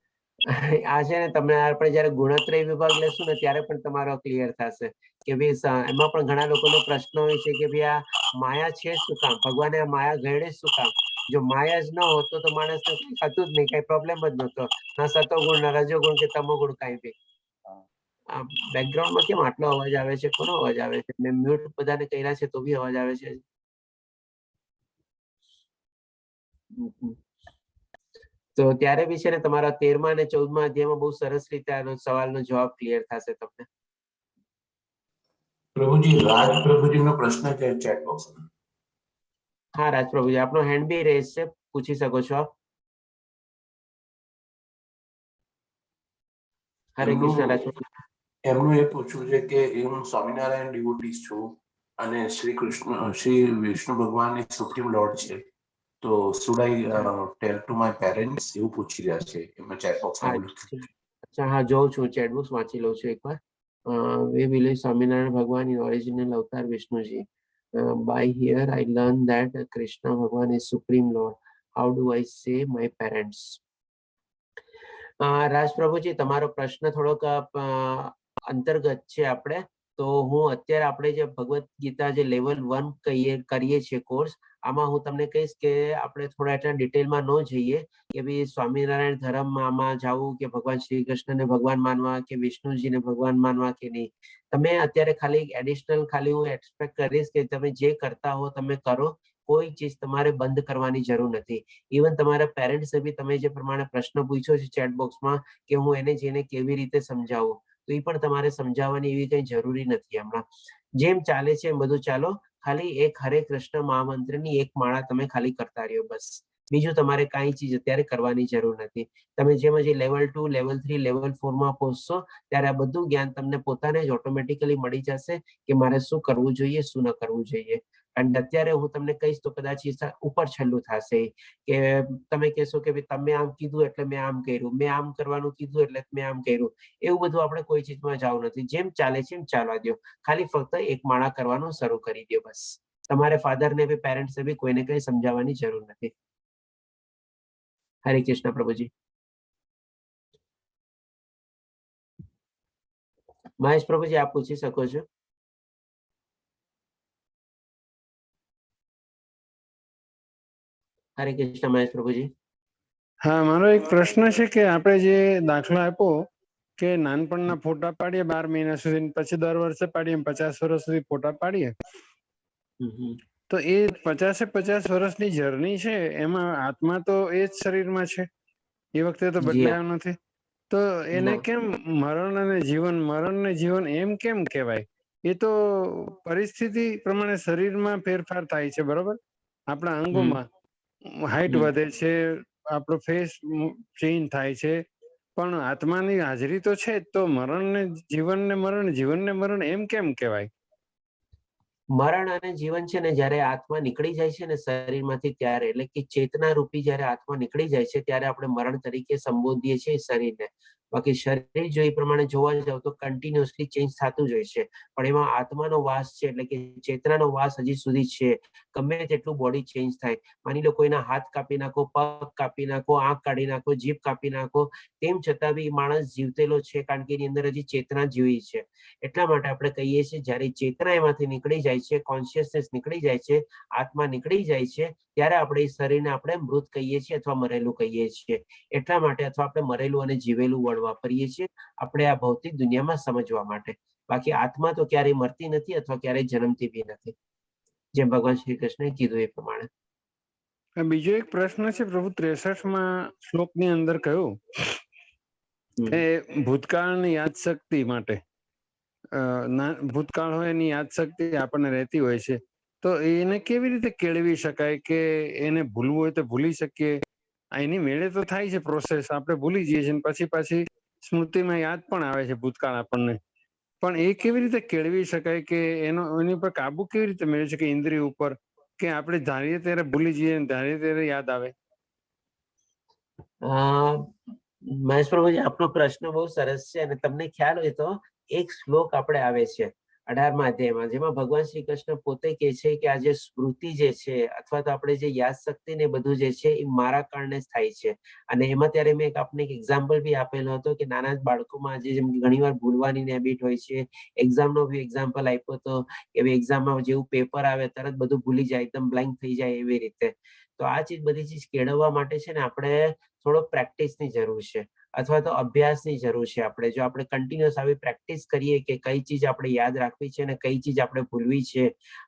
આ છે ને તમે આપણે જયારે ગુણત્રય વિભાગ લેશું ને ત્યારે પણ તમારો ક્લિયર થશે કે ભાઈ એમાં પણ ઘણા લોકોનો પ્રશ્ન હોય છે કે ભાઈ આ માયા છે શું કામ, ભગવાને આ માયા ઘડે શું કામ? જો માયા જ ન હોતો તો માણસને કઈ થતું જ નહીં, કઈ પ્રોબ્લેમ જ નહોતો, ના સતોગુણ, ના રજોગુણ કે તમોગુણ કઈ બી. આ બેકગ્રાઉન્ડમાં કેમ આટલો અવાજ આવે છે? કોનો અવાજ આવે છે? મેં મ્યુટ બધાને કર્યા છે તો બી અવાજ આવે છે. તો ત્યારે બી છે ને તમારા 13મા અને 14મા અધ્યાયમાં બહુ સરસ રીતે આનો સવાલનો જવાબ ક્લિયર થશે તમને. પ્રભુજી, રાજ પ્રભુજીનો પ્રશ્ન છે ચેટ બોક્સમાં. હા રાજ પ્રભુજી, આપનો હેન્ડ બી રેઝ છે, પૂછી શકો છો આપ. હરે કૃષ્ણ રાજ પ્રભુજી. એમનું એ પૂછવું છે કે હું સ્વામિનારાયણ ડિવોટીસ છું અને શ્રી વિષ્ણુ ભગવાન એ સુપ્રીમ લોર્ડ છે, તો should I tell to my parents, એવું પૂછી રહ્યા છે એમાં ચેટ બોક્સમાં. અચ્છા, હા જોઉં છું, ચેટ બોક્સ વાંચી લઉં છું એકવાર. We believe Swaminarayan Bhagwan is original avatar Vishnuji. By here I learned that Krishna Bhagwan is Supreme Lord. How do I say my parents? રાજ પ્રભુજી, તમારો પ્રશ્ન થોડોક અંતર્ગત છે. આપણે તો હું અત્યારે આપણે જે ભગવદ્ ગીતા જે લેવલ 1 કરીએ છીએ કોર્સ, આમાં હું તમને કહીશ કે આપણે થોડા એટલા ડિટેલમાં ન જઈએ કે ભાઈ સ્વામિનારાયણ ધર્મમાં આમાં જવું કે ભગવાન શ્રી કૃષ્ણને ભગવાન માનવા કે વિષ્ણુજીને ભગવાન માનવા કે નહીં. તમે અત્યારે ખાલી એડિશનલ ખાલી હું એક્સપેક્ટ કરીશ કે તમે જે કરતા હો તમે કરો, કોઈ ચીજ તમારે બંધ કરવાની જરૂર નથી. ઇવન તમારા પેરેન્ટ્સે બી તમે જે પ્રમાણે પ્રશ્ન પૂછ્યો છે ચેટ બોક્સમાં કે હું એને જેને કેવી રીતે સમજાવું, તો એ પણ તમારે સમજાવવાની એવી કઈ જરૂરી નથી. હમણાં જેમ ચાલે છે એમ બધું ચાલો. ખાલી એક હરે કૃષ્ણ મહામંત્રની એક માળા તમે ખાલી કરતા રહ્યો, બસ. બીજું તમારે કાંઈ ચીજ અત્યારે કરવાની જરૂર નથી. તમે જેમ હજી લેવલ 2, લેવલ 3, લેવલ 4માં પહોંચશો ત્યારે આ બધું જ્ઞાન તમને પોતાને જ ઓટોમેટિકલી મળી જશે કે મારે શું કરવું જોઈએ, શું ન કરવું જોઈએ. અને અત્યારે હું તમને કહીશ તો કદાચ ઉપર છેલ્લું થશે કે તમે કહેશો કે તમે આમ કીધું એટલે મેં આમ કર્યું, મેં આમ કરવાનું કીધું એટલે મેં આમ કર્યું. એવું બધું આપણે કોઈ ચીજમાં જવું નથી. જેમ ચાલે છે એમ ચાલવા દો. ખાલી ફક્ત એક માળા કરવાનું શરૂ કરી દો, બસ. તમારે ફાધરને બી પેરેન્ટ્સને બી કોઈને કઈ સમજાવવાની જરૂર નથી. હરે કૃષ્ણ પ્રભુજી. મહેશ પ્રભુજી, આપ પૂછી શકો છો. હરે કૃષ્ણ મહેશ પ્રભુજી. હા, મારો એક પ્રશ્ન છે કે આપણે જે દાખલો આપ્યો કે નાનપણના ફોટા પાડીએ 12 મહિના સુધી, પછી દર વર્ષે પાડીએ, 50 વર્ષ સુધી ફોટા પાડીએ, તો એ 50 વર્ષની જર્ની છે એમાં આત્મા તો એ જ શરીરમાં છે, એ વખતે તો બદલાયો નથી. તો એને કેમ મરણ અને જીવન એમ કેમ કહેવાય? એ તો પરિસ્થિતિ પ્રમાણે શરીરમાં ફેરફાર થાય છે, બરોબર? આપણા અંગોમાં હાઈટ વધે છે, આપણો ફેસ ચેન્જ થાય છે, પણ આત્માની હાજરી તો છે જ. તો મરણને મરણ એમ કેમ કહેવાય? મરણ અને જીવન છે ને, જયારે આત્મા નીકળી જાય છે ને શરીરમાંથી ત્યારે, એટલે કે ચેતના રૂપી જયારે આત્મા નીકળી જાય છે ત્યારે આપણે મરણ તરીકે સંબોધીએ છીએ શરીરને. બાકી શરીર જો એ પ્રમાણે જોવા જાવ તો કન્ટિન્યુઅસલી ચેન્જ થતું જ હોય છે, પણ એમાં આત્માનો વાસ છે, એટલે કે ચેતનાનો વાસ હજી સુધી છે. ગમે તેટલું બોડી ચેન્જ થાય, માની લો કોઈના હાથ કાપી નાખો, પગ કાપી નાખો, આંખ કાઢી નાખો, જીભ કાપી નાખો, તેમ છતાં બી માણસ જીવતેલો છે, કારણ કે એની અંદર હજી ચેતના જીવી છે. એટલા માટે આપણે કહીએ છીએ જયારે ચેતના એમાંથી નીકળી જાય છે, કોન્શિયસનેસ નીકળી જાય છે, આત્મા નીકળી જાય છે, ત્યારે આપણે એ શરીરને આપણે મૃત કહીએ છીએ અથવા મરેલું કહીએ છીએ. એટલા માટે, અથવા આપણે મરેલું અને જીવેલું વર્ડ વાપરીએ છીએ આપણે આ ભૌતિક દુનિયામાં સમજવા માટે. બાકી આત્મા તો ક્યારેય મરતી નથી અથવા ક્યારેય જન્મતી બી નથી, જેમ ભગવાન શ્રી કૃષ્ણે કીધું એ પ્રમાણે. બીજો એક પ્રશ્ન છે પ્રભુ, 63માં શ્લોકની અંદર કહ્યું કે ભૂતકાળની યાદ શક્તિ માટે, ભૂતકાળ હોય એની યાદ શક્તિ આપણને રહેતી હોય છે, તો એને કેવી રીતે કેળવી શકાય કે એને ભૂલવું હોય તો ભૂલી શકીએ? એની મેળે તો થાય છે પ્રોસેસ, આપણે ભૂલી જઈએ છીએ, પછી સ્મૃતિમાં યાદ પણ આવે છે ભૂતકાળ આપણને, પણ એ કેવી રીતે કેળવી શકાય કે એની ઉપર કાબુ કેવી રીતે મેળવી શકે ઇન્દ્રિય ઉપર, કે આપણે ધારીએ ત્યારે ભૂલી જઈએ, ધારીએ ત્યારે યાદ આવે? મહેશ પ્રભુજી, આપનો પ્રશ્ન બહુ સરસ છે. અને તમને ખ્યાલ હોય તો એક શ્લોક આપણે આવે છે 18મા અધ્યાયમાં, જેમાં ભગવાન શ્રી કૃષ્ણ પોતે કહે છે કે આ જે સ્મૃતિ જે છે અથવા તો આપણે જે યાદ શક્તિ ને બધું જે છે એ મારા કારણે જ થાય છે. અને એમાં ત્યારે મેં આપને એક એક્ઝામ્પલ બી આપેલો હતો કે નાના બાળકોમાં જે જેમ ઘણી વાર ભૂલવાની હેબિટ હોય છે, એક્ઝામનો બી એક્ઝામ્પલ આપ્યો હતો કે એક્ઝામમાં જેવું પેપર આવે તરત બધું ભૂલી જાય, એકદમ બ્લેન્ક થઈ જાય, એવી રીતે. તો આ ચીજ બધી ચીજ કેળવવા માટે છે ને આપણે થોડો પ્રેક્ટિસની જરૂર છે, અથવા તો અભ્યાસની જરૂર છે. આપણે જો આપણે કન્ટિન્યુઅસ આવી પ્રેક્ટિસ કરીએ કે કઈ ચીજ આપણે યાદ રાખવી છે અને કઈ ચીજ આપણે ભૂલવી છે,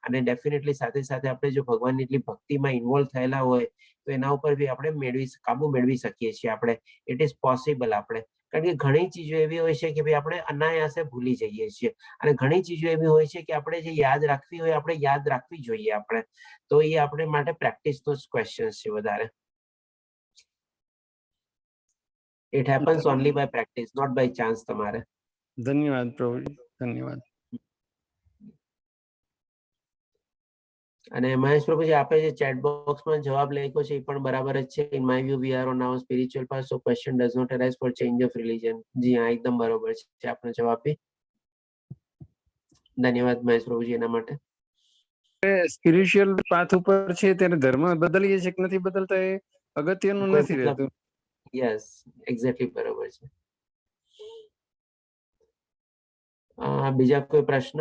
અને ડેફિનેટલી સાથે સાથે આપણે જો ભગવાનની એટલી ભક્તિમાં ઇન્વોલ્વ થયેલા હોય તો એના ઉપર બી આપણે કાબુ મેળવી શકીએ છીએ. આપણે ઇટ ઇઝ પોસિબલ. આપણે કારણ કે ઘણી ચીજો એવી હોય છે કે ભાઈ આપણે અનાયાસે ભૂલી જઈએ છીએ, અને ઘણી ચીજો એવી હોય છે કે આપણે જે યાદ રાખવી હોય આપણે યાદ રાખવી જોઈએ. આપણે તો એ આપણે માટે પ્રેક્ટિસનો જ ક્વેશ્ચન છે વધારે. It happens only by practice, not by chance. તમારે ધન્યવાદ પ્રભુજી, ધન્યવાદ. અને મહેશ પ્રભુજી, આપે જે ચેટ બોક્સમાં જવાબ લખ્યો છે એ પણ બરાબર જ છે. In my view we are on our spiritual path, so question does not arise for change of religion. જી હા, એકદમ બરાબર છે આપનો જવાબ બી. ધન્યવાદ મહેશ પ્રભુજી એના માટે. સ્પિરિચ્યુઅલ પાથ ઉપર છે ત્યારે ધર્મ બદલીએ છે કે નથી બદલતા એ અગત્યનું કોઈ નથી મતલબ રહેતું. યસ એક્ઝેક્ટલી બરોબર છે. બીજા કોઈ પ્રશ્ન?